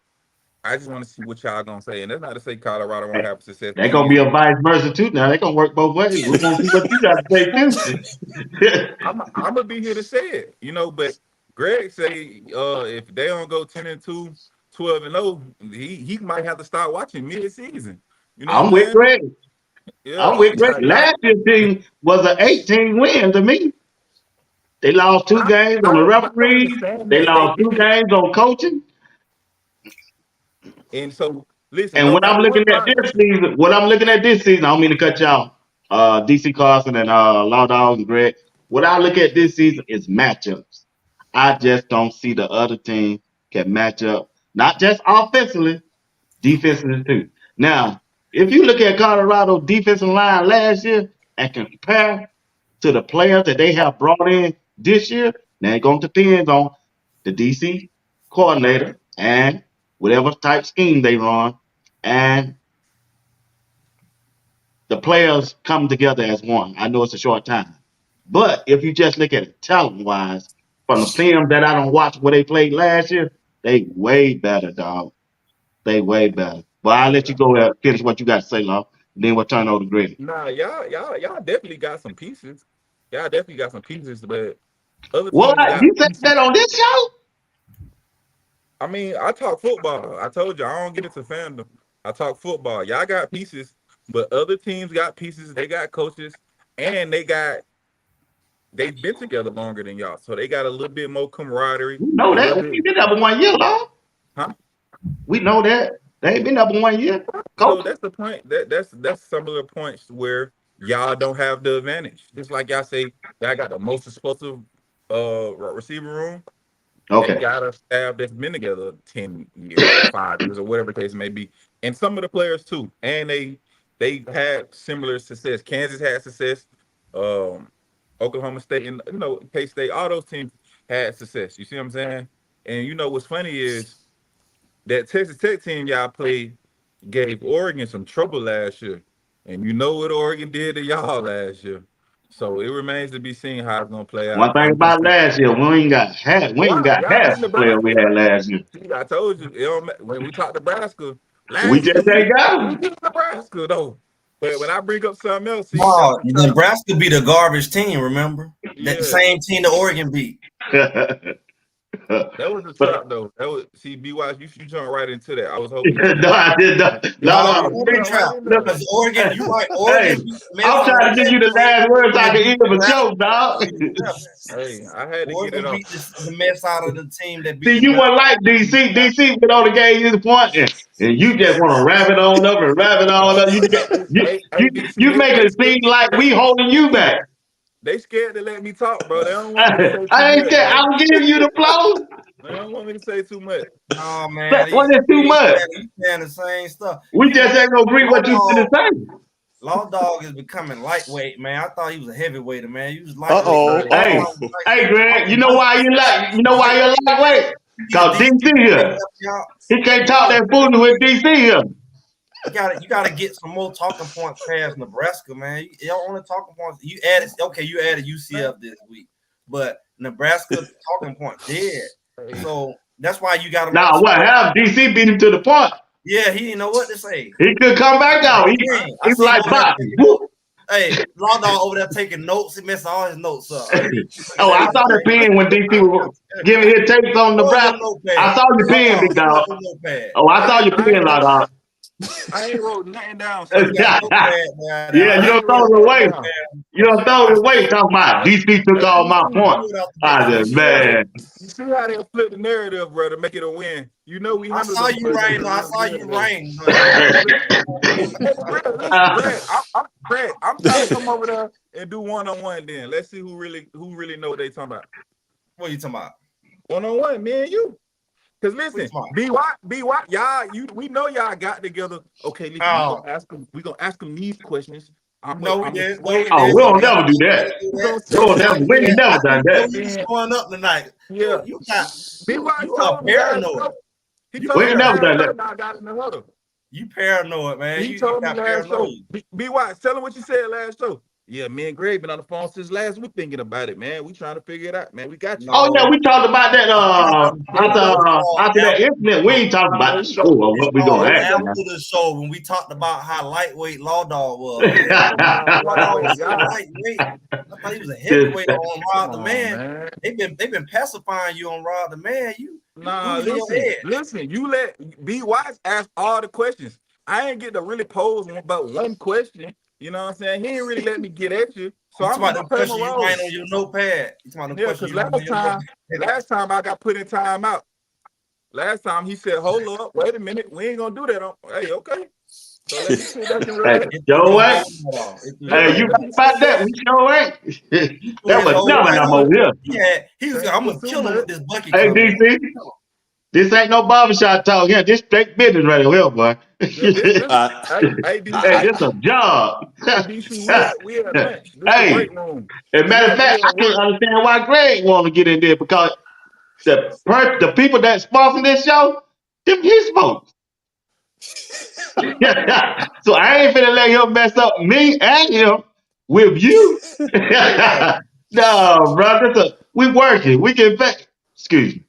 I just want to see what y'all gonna say, and that's not to say Colorado won't have a successful They're gonna be season. a vice versa too. Now they're gonna work both ways. We want to see what you got to say too. I'm gonna be here to say it, you know. But Greg say if they don't go 10-2, 12-0, he might have to start watching mid-season. You know what I'm I'm with saying? Greg. I'm Yeah, with Greg. y'all. Last year's team was an 18 win to me. They lost two games on the I don't referees. understand They that they lost two did, games on coaching. and so listen. And No what I'm matter looking what at part, this season, I don't mean to cut y'all, DC Carson and Law Dog and Greg. What I look at this season is matchups. I just don't see the other team can match up, not just offensively, defensively too. Now, if you look at Colorado defensive line last year and compare to the players that they have brought in this year, now it's going to depend on the DC coordinator and whatever type scheme they run, and the players come together as one. I know it's a short time, but if you just look at it talent wise, from the film that I don't watch where they played last year, they way better, dog. They way better. But I'll let you go and finish what you got to say, Law. Then we'll turn over to Greg. nah, y'all definitely got some pieces. Y'all definitely got some pieces, but other What? teams got You said that pieces. on this show? I mean, I talk football. I told you I don't get into fandom. I talk football. Y'all got pieces, but other teams got pieces. They got coaches, and they've been together longer than y'all, so they got a little bit more camaraderie. We know A little that. We bit, ain't been there but 1 year, dog. huh? We know that. They ain't been there but 1 year. So Coach. that's the point. That's some of the points where y'all don't have the advantage. Just like y'all say, y'all got the most explosive receiver room. They Okay. got a staff that's been together 10 years or 5 years or whatever the case may be. And some of the players too. And they had similar success. Kansas had success. Um, Oklahoma State and K-State, all those teams had success. You see what I'm saying? And what's funny is that Texas Tech team y'all played gave Oregon some trouble last year. And you know what Oregon did to y'all last year. So it remains to be seen how it's gonna play One out. thing about last year, we ain't got Y'all half beat the players we Nebraska. had last year. See, I told you, when we talked Nebraska We last year, just ain't got we beat Nebraska though. But when I bring up something else, see, that's Oh, what you Nebraska beat a garbage team, remember? That yeah. same team that Oregon beat. them. That was a But trap though. That was BY, you jump right into that. I was hoping you no, would. I did not. Yeah, No, No, yeah, it no. won't you be jump right trap. in Look, there. Because Oregon, you right, hey, Oregon beat the mess I'm out of trying to give you the Nebraska. last words I And can hear of a Nebraska joke, dog. beat Nebraska. Hey, I had to get it Oregon off. beat the mess out of the team that See, beat you Nebraska. weren't like DC. DC went on the game you the point, and you just want to wrap it on up and wrap it on up. Hey, DC, You make it seem like we holding you back. they scared to let me talk, bro. They don't want me to say too I ain't much, care. bro. I'm giving you the flow. They don't want me to say too much. No, man, But what is too much? he's saying the same stuff. We just ain't gonna agree what you finna say. Law Dog is becoming lightweight, man. I thought he was a heavyweight, man. He was lightweight. Uh-oh. Hey, Uh-oh. hey, Greg. You know why you know why you're lightweight? He's a Cause DC DC here. He can't talk that foolishness with DC here. You gotta get some more talking points past Nebraska, man. You don't want to talking points. You added UCF this week, but Nebraska talking point dead. So that's why you got him on Now the what spot. happened? DC beat him to the point. Yeah, he didn't know what to say. He could come back out. He I was seen him like over there boxing. taking notes. Hey, Law Dog over there taking notes. He messing all his notes up. Oh, I saw the pen when DC was giving his takes on Pull your Nebraska. notepad. I saw your Law pen, Dog, big pull dog. up a notepad. Oh, I saw your pen, like dog. I ain't wrote nothing down, You sir. got a notepad down there. Yeah, you I don't ain't throw wrote it nothing away. down. You don't throw it away. Talking about Hey, DC took hey, all my DC, points. I just man. you see how they flip the narrative, bro, to make it a win. You know we I handled saw them you boys writing. I real saw good you today. writing. Hey, Greg, listen, Greg, I'm trying to come over there and do one-on-one then. Let's see who really know what they talking about. What are you talking about? One-on-one, me and you. Cause What you listen, talking about? BY, we know y'all got together. Okay, listen, Oh, we gonna ask them these questions. no, we I'm didn't. No, sway we Oh, didn't. we this. don't We never do didn't that. do We that. gonna We say don't We never. didn't this. We do ain't that. never I done didn't know that. you was Then showing up tonight. yeah, You BY are told me last paranoid. show. He You We told me ain't never last done show. that. Now I got in the huddle. you paranoid, man. He You told me got last show. paranoid. BY, tell him what you said last show. Yeah, me and Greg been on the phone since last week thinking about it, man. We trying to figure it out, man. We got you. Oh yeah, No. we talked about that. There you go. After that incident, we ain't talking about There the you go. show or what we No, gonna There you act, go. after man. the show when we talked about how lightweight Law Dog was, man. Nah, Law Dog lightweight, was so y'all. lightweight. I thought he was a Just- heavyweight on Come Rod the on, Man. man. They've been pacifying you on Rod the Man. You Nah, losing your head. listen. You let B Wise ask all the questions. I ain't get to really pose about one question. You know what I'm saying? He ain't really let me get at you. So You I'm talking just about gonna the play my question you role. write on your notepad. You talking about the Yeah, question because you write on your notepad. last time I got put in time out. Last time he said, "Hold up, wait a minute, we ain't gonna do that." Hey, okay. So let me sit back and Hey, relax. It threw Joe, his what? whole head off. It threw his Yeah, Hey, whole you let right me head off. about sit that? back. We sure ain't. He threw That his was whole never head I'm off. over here. He was Ain't I'm doing gonna too kill him much. with this bucket Hey, coming. DC, this ain't no barbershop talk here. This straight business right here, boy. Yeah, this. I, Hey, Hey, DC. this a job. Hey, DC. We at lunch. This the Hey, break room. as a We matter of ain't fact, really I at can't work. understand why Greg want to get in there because the people that sponsor this show, them his folks. So I ain't finna let him mess up me and him with you. No, brother. We working. We get back. Excuse me.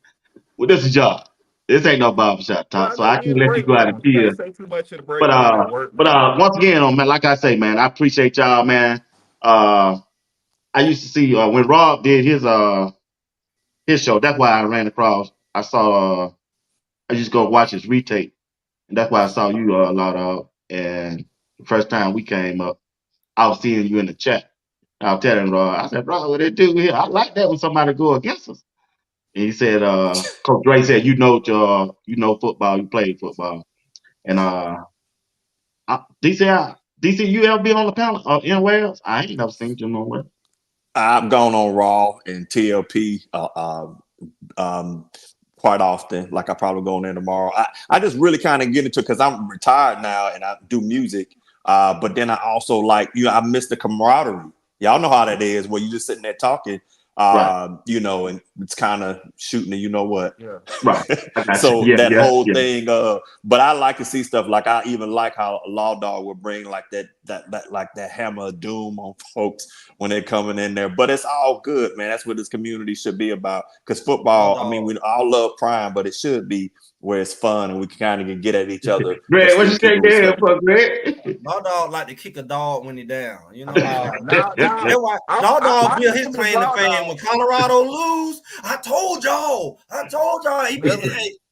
Well, this is a job. This ain't no barbershop Well, talk, I so know I we in can't the let you break go out and room. You kill. can't say too much in the break But room at work, but man. once again, man, like I say, man, I appreciate y'all, man. I used to see when Rob did his show. That's why I ran across. I saw I just go watch his retake, and that's why I saw you a lot of. And the first time we came up, I was seeing you in the chat. I was telling Rod, I said, bro, what they do here? I like that when somebody go against us. And he said, Coach Dre said, you know football, you played football. And DC, you ever been on the panel in Wales? I ain't never seen you nowhere. I've gone on Raw and TLP quite often. Like I probably go on there tomorrow. I just really kind of get into it because I'm retired now and I do music. But then I also like, I miss the camaraderie. Y'all know how that is where you just sitting there talking, Right. and it's kind of shooting the, you know what? Yeah. Right. So that whole thing, but I like to see stuff like I even like how Law Dog would bring like that hammer of doom on folks when they're coming in there. But it's all good, man. That's what this community should be about. Because football, I mean, we all love crime, but it should be where it's fun and we can kind of get at each other. Greg, what you say there for, Greg? Law Dog like to kick a dog when he down. You know, Now, that's why Law Dog built his claim to fame. When Colorado lose, I told y'all.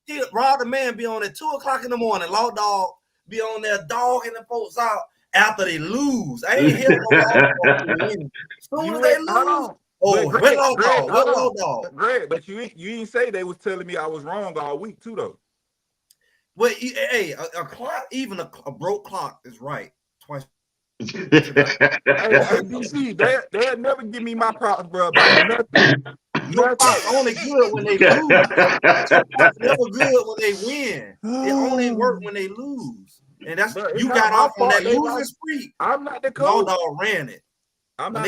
He Rod the Man be on at 2:00 in the morning. Law Dog be on there dogging the folks out after they lose. I ain't hear no Law Dog win. As soon as they lose, Greg, Law Dog. Greg, but you ain't say they was telling me I was wrong all week too though. Well, a clock, even a broke clock is right twice. Hey, DC, they'll never give me my props, bro, about nothing. Your clock's only good when they lose. Your clock's never good when they win. It only works when they lose. And that's you got off on that losing streak. I'm not the coach. Law Dog ran it.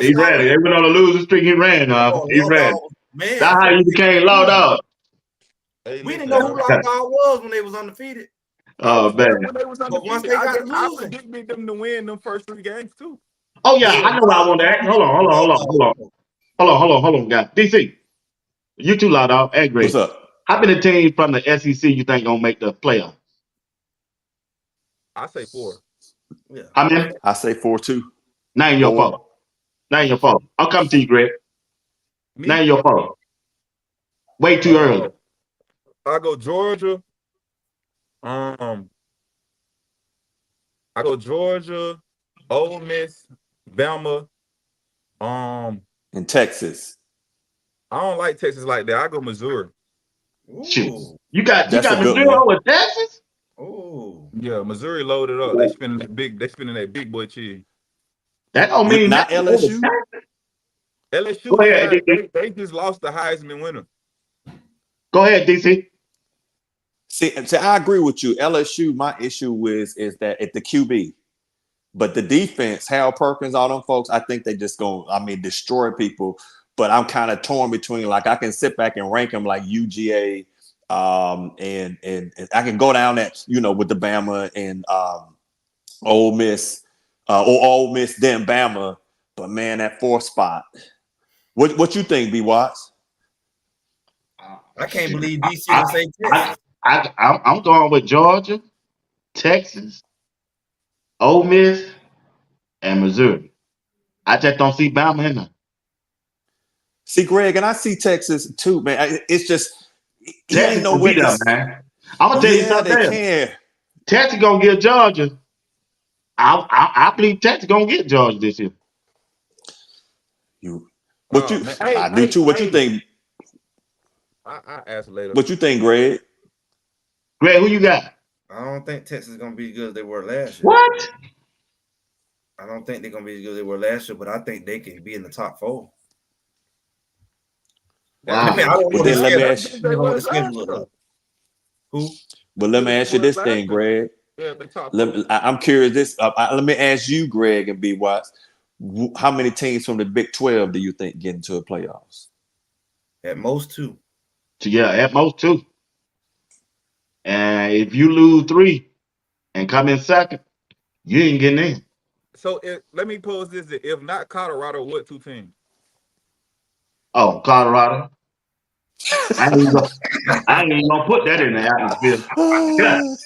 He ran it. They went on a losing streak. He ran. He ran. Man, that's how you became Law Dog. We didn't know who Law Dog was when they was undefeated. Oh man! When they was undefeated, I predicted them to win them first 3 games too. Oh yeah, I know what I want to ask. Hold on, guys. DC, you too, Law Dog. Hey, Greg. What's up? How many teams from the SEC you think gonna make the playoff? I say 4. Yeah. How many? I say 4 too. Name your fault. Name your fault. I'll come to you, Greg. Name your fault. Way too early. I go Georgia. I go Georgia, Ole Miss, Bama, and Texas. I don't like Texas like that. I go Missouri. Shoot. You got Missouri with Texas? Oh. Yeah, Missouri loaded up. They spinning that big boy cheese. That don't mean not LSU. LSU, they just lost the Heisman winner. Go ahead, DC. See, I agree with you. LSU, my issue is that at the QB, but the defense, Hal Perkins, all them folks, I think they just destroy people. But I'm kind of torn between, like, I can sit back and rank them like UGA, and I can go down that, with the Bama and Ole Miss, or Ole Miss then Bama. But man, that 4th spot. What you think, B. Watts? I can't believe DC didn't say Texas. I'm going with Georgia, Texas, Ole Miss, and Missouri. I just don't see Bama in there. See, Greg, and I see Texas too, man. It's just Texas gonna beat them, man. I'm gonna tell you something. Texas gonna get Georgia. I believe Texas gonna get Georgia this year. I do too. What you think? I ask later. What you think, Greg? Greg, who you got? I don't think Texas is gonna be as good as they were last year. What? I don't think they're gonna be as good as they were last year, but I think they can be in the top 4. Wow. I don't know the schedule. Who? But let me ask you this thing, Greg. I'm curious. Let me ask you, Greg and B. Watts. How many teams from the Big 12 do you think get into the playoffs? At most 2. Yeah, at most 2. And if you lose 3 and come in second, you ain't getting in. So let me pose this: if not Colorado, what 2 teams? Oh, Colorado. I ain't even gonna put that in the atmosphere.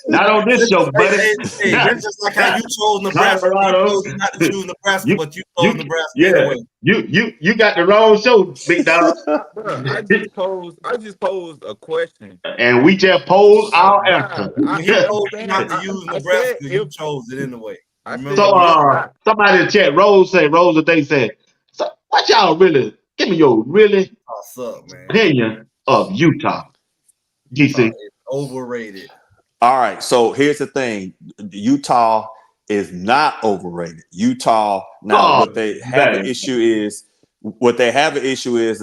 Not on this show, buddy. Hey, that's just like how you chose Nebraska. You Colorado. chose not to choose Nebraska, but you chose Nebraska yeah, anyway. You got the wrong show, big dog. I just posed a question, and we just posed our answer. When he told you not to use Nebraska, you chose it anyway. So somebody in the chat, Rose or they said, so what y'all really give me your really opinion of Utah. Utah is overrated. All right, so here's the thing: Utah is not overrated. Utah now, what they have an issue is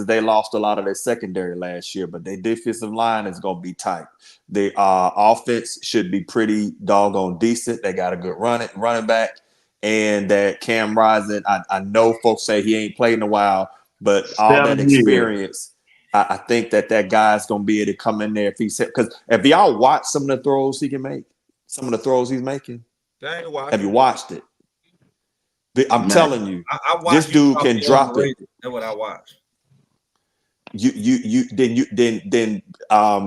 they lost a lot of their secondary last year, but their defensive line is going to be tight. The offense should be pretty doggone decent. They got a good running back, and that Cam Rising. I know folks say he ain't played in a while, but all that experience. I think that guy's going to be able to come in there if he said, because if y'all watch some of the throws he can make, some of the throws he's making, have you watched it? I'm telling you, this dude can drop it. That's what I watch. Then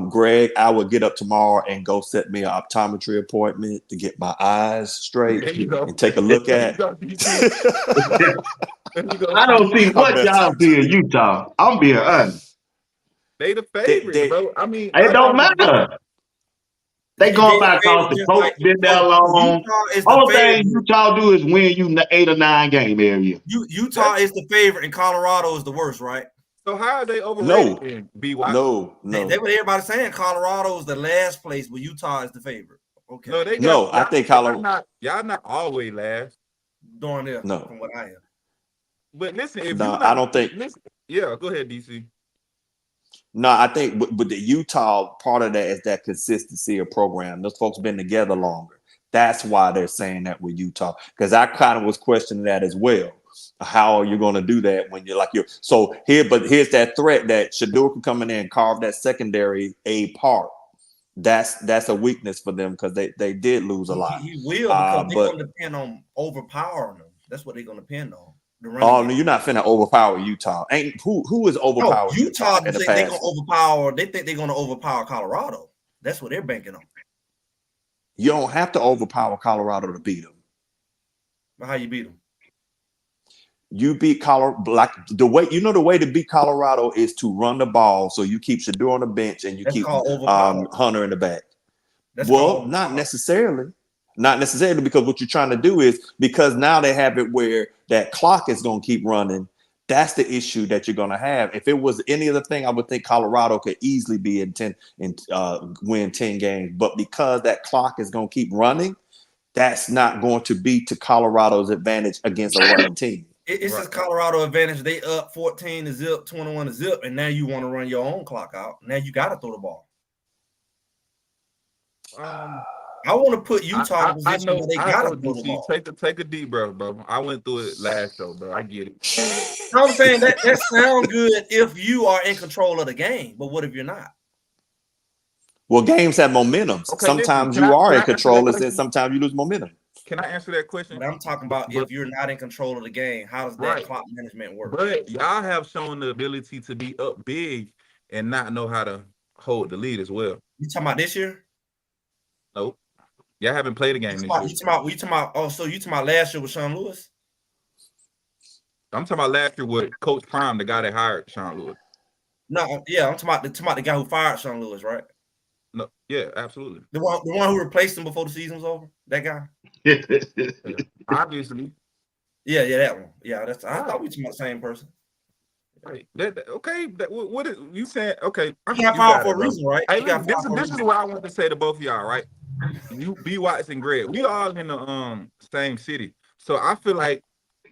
Greg, I will get up tomorrow and go set me an optometry appointment to get my eyes straight and take a look at. I don't see what y'all see in Utah. I'm being honest. They the favorite, bro. I mean, it don't matter. They going back off the coach been there long. Only thing Utah do is win you 8 or 9 games every year. Utah is the favorite and Colorado is the worst, right? So how are they overrated? No. They what everybody saying Colorado is the last place, but Utah is the favorite. Okay. I think Colorado. Y'all not always last. Darn there. No. From what I am. But listen, I don't think. Yeah, go ahead, DC. No, I think but the Utah part of that is that consistency of program. Those folks been together longer. That's why they're saying that with Utah. Because I kind of was questioning that as well. How are you going to do that when you're so here? But here's that threat that Shedeur can come in there and carve that secondary apart. That's a weakness for them because they did lose a lot. He will because they're going to depend on overpowering them. That's what they're going to depend on. Oh no, you're not finna overpower Utah. Ain't who is overpowered? Utah in the past? They're gonna overpower. They think they're gonna overpower Colorado. That's what they're banking on. You don't have to overpower Colorado to beat them. But how you beat them? You beat Colorado like the way the way to beat Colorado is to run the ball. So you keep Shedeur on the bench and you keep Hunter in the back. Not necessarily. Not necessarily, because what you're trying to do is because now they have it where that clock is going to keep running. That's the issue that you're going to have. If it was any other thing, I would think Colorado could easily be in 10 and win 10 games. But because that clock is going to keep running, that's not going to be to Colorado's advantage against a running team. It's just Colorado advantage. They up 14 to zip, 21 to zip, and now you want to run your own clock out. Now you got to throw the ball. I want to put Utah in a position where they got to throw the ball. Take a deep breath, bro. I went through it last show, bro. I get it. I'm saying that sounds good if you are in control of the game, but what if you're not? Well, games have momentum. Okay, sometimes you are in control, and sometimes you lose momentum. Can I answer that question? But I'm talking about if you're not in control of the game, how does that clock management work? But y'all have shown the ability to be up big and not know how to hold the lead as well. You talking about this year? Nope. Y'all haven't played a game this year. You talking about last year with Sean Lewis? I'm talking about last year with Coach Prime, the guy that hired Sean Lewis. No, yeah, I'm talking about the guy who fired Sean Lewis, right? No, yeah, absolutely. The one who replaced him before the season was over. That guy. Obviously. Yeah, that one. Yeah, I thought we were talking about the same person. Right. What is you saying? Okay, I'm fired for a reason, right? Hey, this is what I want to say to both of y'all, right? You, B. Watts and Greg, we all in the same city, so I feel like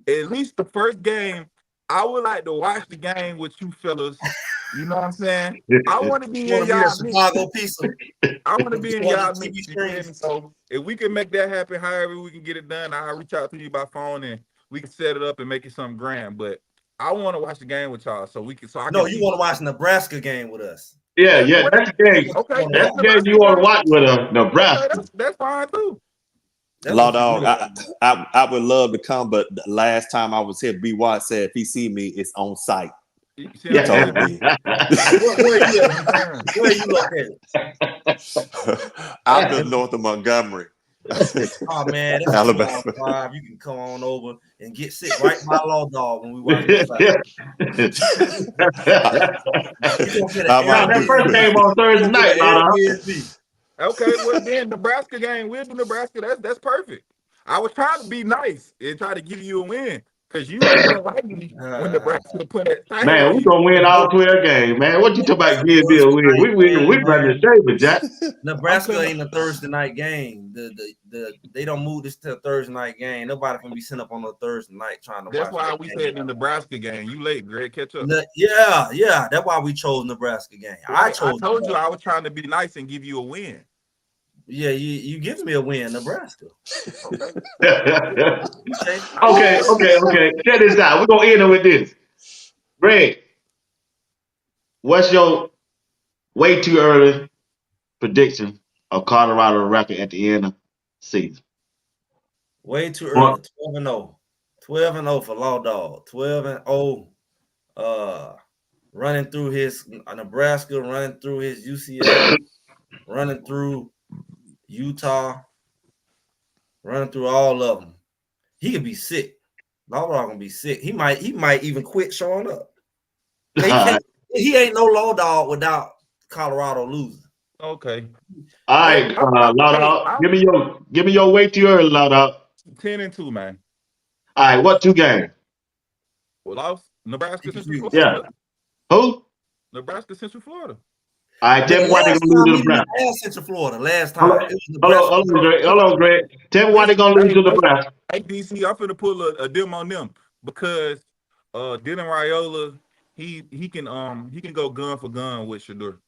at least the first game, I would like to watch the game with you fellas. You know what I'm saying? I want to be in y'all Chicago pizza. I want to be in y'all mix. So if we can make that happen, however we can get it done, I'll reach out to you by phone and we can set it up and make it something grand. But I want to watch the game with y'all, so we can. So I no, you want to watch Nebraska game with us? Yeah, that's the game. Okay, that's the game you want to watch with us, Nebraska. Okay, that's fine too. Law Dog, I would love to come, but the last time I was here, B. Watt said if he see me, it's on site. You see He what I'm told me. Where you located? I live north of Montgomery. Oh man, that's Alabama. a 2-hour drive. You can come on over and get sick right by Law Dog when we watch the fight. That first game on Thursday night, Airbnb. Okay, well then Nebraska game, we'll do Nebraska. That's perfect. I was trying to be nice and try to give you a win because you didn't like me when Nebraska put that thing. Man, we gonna win all 12 games, man. What you talking about? Give me a win. We run the shape, Jack. Nebraska ain't a Thursday night game. They don't move this to a Thursday night game. Nobody can be sent up on a Thursday night trying to. That's why we said the Nebraska game. You late, Greg. Catch up. Yeah. That's why we chose Nebraska game. I told you I was trying to be nice and give you a win. Yeah, you give me a win, Nebraska. Okay. Check this out. We're gonna end it with this. Greg, what's your way too early prediction of Colorado record at the end of the season? Way too early. 12-0. 12-0 for Law Dog. 12-0. Running through his Nebraska, running through his UCF, running through Utah, running through all of them. He could be sick. Law Dog gonna be sick. He might even quit showing up. He ain't no Law Dog without Colorado losing. Okay. All right, Law Dog. Give me your way too early, Law Dog. 10-2, man. All right, what 2 games? Well, lost Nebraska, Central Florida. Yeah. Who? Nebraska, Central Florida. All right, tell me why they're gonna lose to Nebraska. Central Florida last time. Hold on, Greg. Tell me why they're gonna lose to Nebraska. Hey, DC, I'm finna pull a dim on them because Dylan Raiola, he can go gun for gun with Shedeur.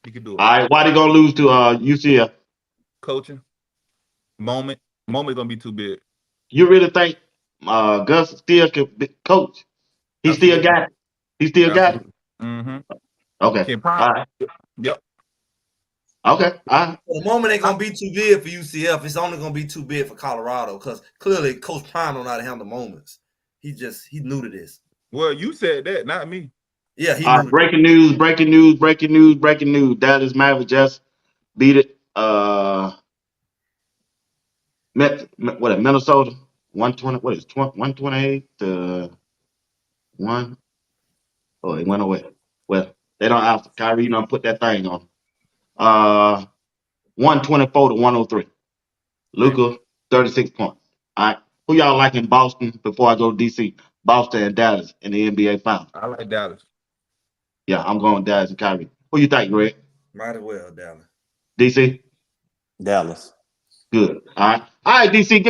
He can do it. All right, why they gonna lose to UCF? Coaching. Moment gonna be too big. You really think Gus still can coach? He still got it. He still got it. Mm-hmm. Okay. All right. Yep. Okay. All right. The moment ain't gonna be too big for UCF. It's only gonna be too big for Colorado because clearly Coach Prime don't know how to handle moments. He new to this. Well, you said that, not me. Yeah, he breaking news. Dallas Mavericks just beat it. Minnesota 120. What is 128 to 1? Oh, it went away. Well, they don't have Kyrie. Don't put that thing on. 124 to 103. Luka 36 points. All right. Who y'all like in Boston before I go to DC? Boston and Dallas in the NBA Finals. I like Dallas. Yeah, I'm going Dallas and Kyrie. Who you think, Greg? Might as well, Dallas. DC? Dallas. Good. All right. All right, DC,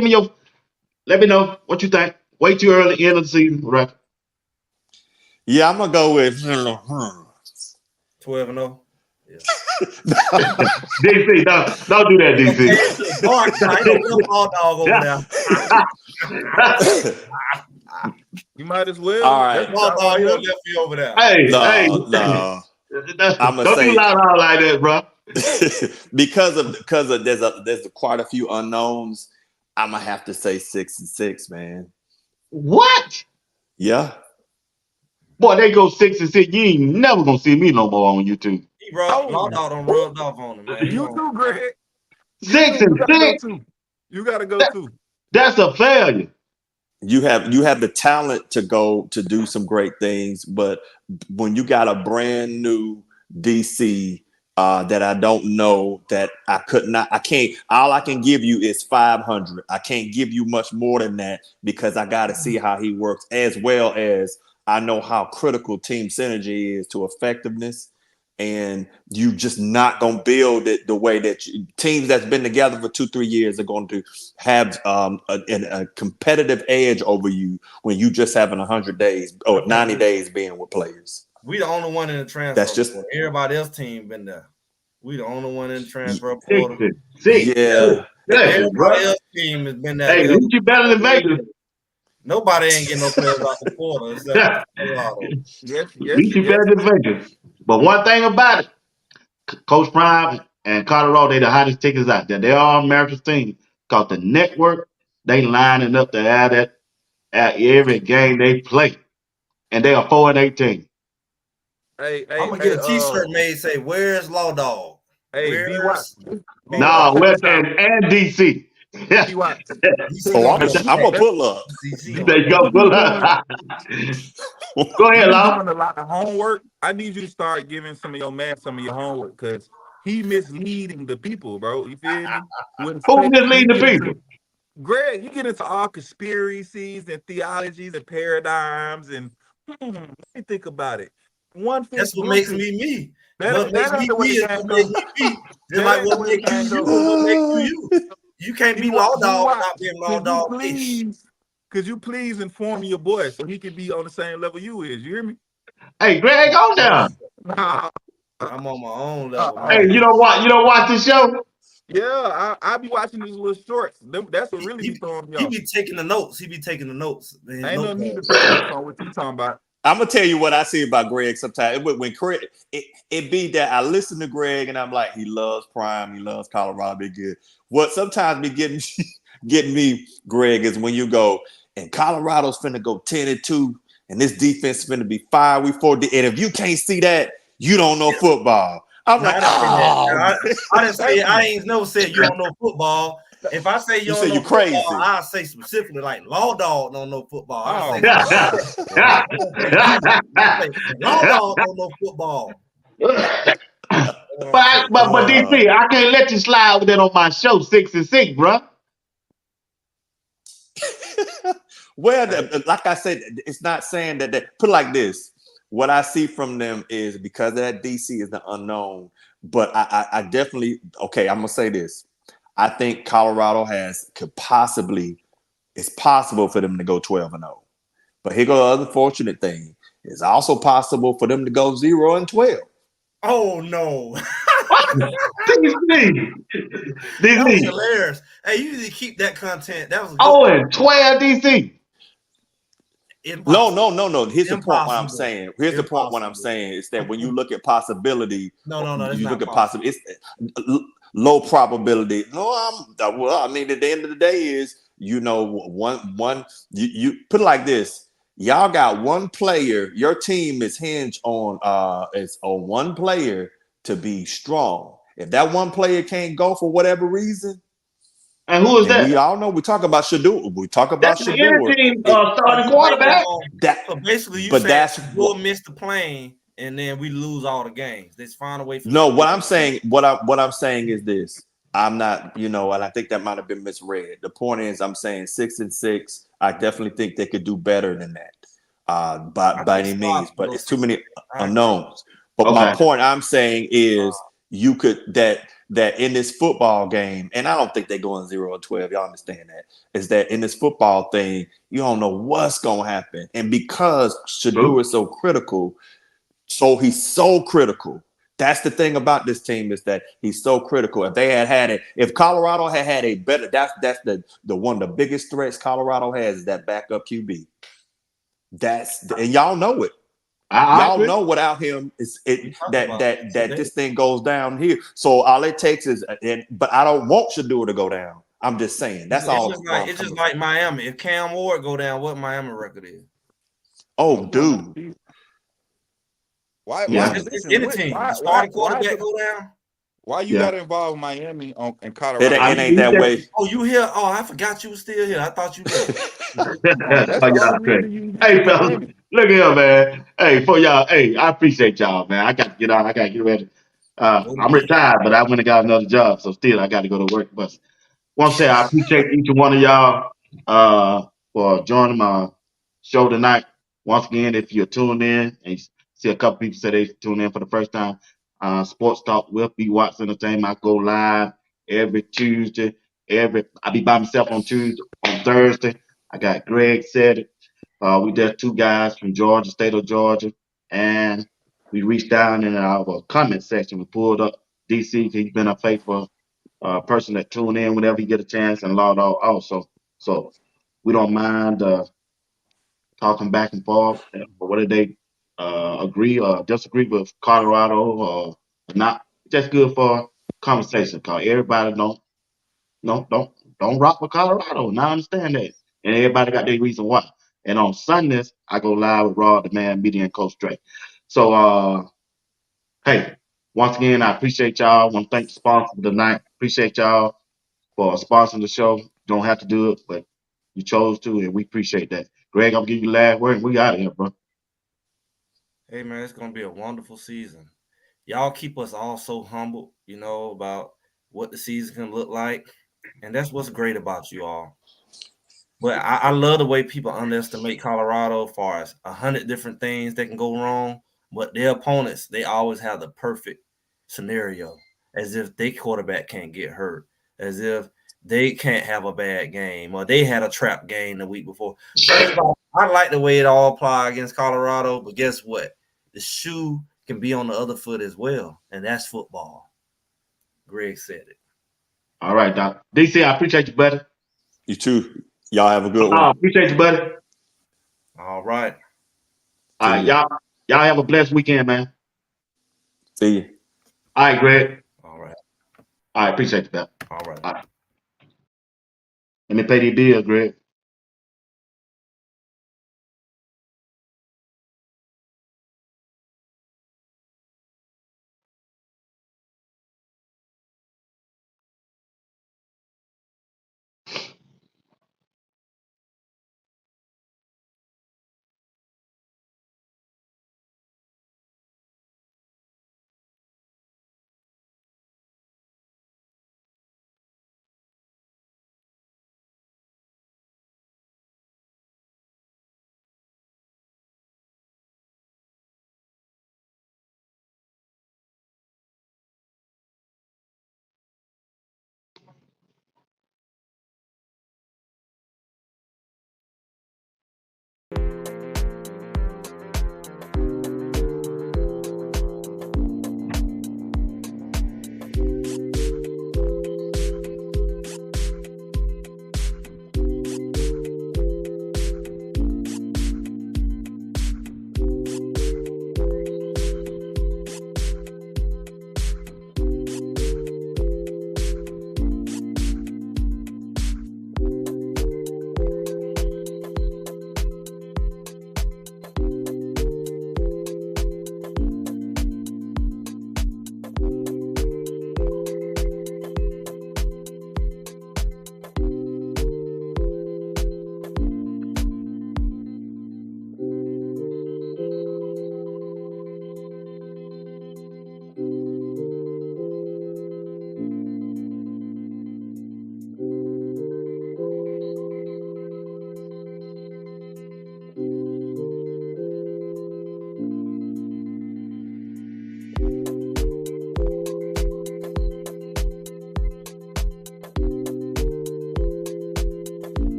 let me know what you think. Way too early, end of the season, right? Yeah, I'm gonna go with 12-0. Yeah. DC, don't do that, DC. You might as well. All right. Over there. Hey, no. I'm gonna don't say do loud like that, bro. because of there's quite a few unknowns. I'm gonna have to say 6-6, man. What? Yeah. Boy, they go 6-6. You ain't never gonna see me no more on YouTube. Law Dog done rubbed off on him, man. You too, Greg. 6-6. You gotta go too. That's a failure. You have the talent to go to do some great things, but when you got a brand new DC that I don't know, that I can't. All I can give you is 500. I can't give you much more than that because I got to see how he works, as well as I know how critical team synergy is to effectiveness. And you just not going to build it the way that teams that's been together for 2-3 years are going to have a competitive edge over you when you just having 100 days or 90 days being with players. We the only one in the transfer. That's just portal. Everybody else team been there. We the only one in the transfer portal. Yeah. Everybody else team has been there. Hey, you better than Vegas. Nobody ain't getting no players out the portal except Colorado. Yes. You better than Vegas. But one thing about it, Coach Prime and Colorado, they the hottest tickets out there. They are America's team because the network, they lining up to have that at every game they play. and they are 4-18. Hey, I'm gonna get a T-shirt made say, "Where's Law Dog?" Hey, B Watts. No, and DC. B Watts. I'm gonna pull up. There you go. Go ahead, Law. Doing a lot of homework. I need you to start giving some of your man some of your homework because he misleading the people, bro. You feel me? Who misleading the people? Greg, you get into all conspiracies and theologies and paradigms and let me think about it. That's what makes me me. What makes me me is what makes me me. Just like what makes you what makes you. You can't be Law Dog without being Law Dog. Could you please inform your boy so he can be on the same level you is? You hear me? Hey, Greg, go down. I'm on my own level. Hey, you don't watch this show? Yeah, I be watching these little shorts. That's what really be throwing me off. He be taking the notes. He be taking the notes. Ain't no need to take notes on what you talking about. I'm gonna tell you what I see about Greg sometimes. When Greg, it be that I listen to Greg and I'm like, he loves Prime, he loves Colorado, be good. What sometimes be getting me, Greg, is when you go, and Colorado's finna go 10-2, and this defense finna be 5 week 4. And if you can't see that, you don't know football. I'm like, I didn't say I ain't never said you don't know football. If I say you don't know crazy. Football, I say specifically like Law Dog don't know football. I say Law Dog don't know football. But DC, I can't let you slide with that on my show 6-6, bro. Well, like I said, it's not saying that. Put it like this: what I see from them is because of that DC is the unknown. But I definitely I'm gonna say this. I think Colorado it's possible for them to go 12-0. But here goes the other fortunate thing. It's also possible for them to go 0-12. Oh no. DC. That was hilarious. Hey, you need to keep that content. That was good. 0-12, DC. Impossible. No. Here's the point what I'm saying. Here's the point what I'm saying is that when you look at possibility, no, you look at possibility, it's low probability. At the end of the day is, you put it like this. Y'all got one player, your team is hinged on one player to be strong. If that one player can't go for whatever reason, and who is that? We all know we talk about Shador. We talk about Shador. Starting quarterback. So basically, we'll miss the plane, and then we lose all the games. Let's find a way. What I'm saying is this. I'm not, and I think that might have been misread. The point is, I'm saying 6-6. I definitely think they could do better than that, by any means. But it's too many unknowns. But my point I'm saying is, you could that in this football game, and I don't think they're going 0-12. Y'all understand that? Is that in this football thing, you don't know what's gonna happen, and because Shador is so critical, he's so critical. That's the thing about this team is that he's so critical. If they had it, if Colorado had a better, that's the one of the biggest threats Colorado has is that backup QB. And y'all know it. Y'all know without him that this thing goes down here. So all it takes is, but I don't want Shador to go down. I'm just saying that's all. It's just like Miami. If Cam Ward go down, what Miami record is? Oh, dude. Why? It's any team. Starting quarterback go down. Why you got involved in Miami and Colorado? It ain't that way. Oh, you here? Oh, I forgot you were still here. I thought you were. Hey, fellas, look here, man. Hey, for y'all. Hey, I appreciate y'all, man. I got to get out. I got to get ready. I'm retired, but I went and got another job, so still I got to go to work. But want to say I appreciate each and one of y'all for joining my show tonight. Once again, if you're tuned in and you see a couple people say they tuned in for the first time, Sports Talk with B. Watts Entertainment. I go live every Tuesday. I be by myself on Tuesday, on Thursday. I got Greg said it. We just two guys from Georgia, state of Georgia, and we reached down in our comment section. We pulled up DC. He's been a faithful person that tune in whenever you get a chance, and Lord also. So we don't mind talking back and forth. Whether they agree or disagree with Colorado or not, just good for conversation. Cause everybody don't rock with Colorado, and I understand that, and everybody got their reason why. And on Sundays, I go live with Rod, the Man Media, and Coach Dre. So, hey, once again, I appreciate y'all. I want to thank the sponsor tonight. Appreciate y'all for sponsoring the show. You don't have to do it, but you chose to, and we appreciate that. Greg, I'll give you the last word, and we out of here, bro. Hey, man, it's going to be a wonderful season. Y'all keep us all so humble, about what the season can look like. And that's what's great about you all. But I love the way people underestimate Colorado as far as 100 different things that can go wrong. But their opponents, they always have the perfect scenario, as if their quarterback can't get hurt, as if they can't have a bad game, or they had a trap game the week before. So I like the way it all applies against Colorado, but guess what? The shoe can be on the other foot as well, and that's football. Greg said it. All right, Doc. DC, I appreciate you, buddy. You too. Y'all have a good one. Appreciate you, buddy. All right. All right, y'all have a blessed weekend, man. See you. All right, Greg. All right. All right, appreciate you, buddy. All right. All right. Let me pay these bills, Greg.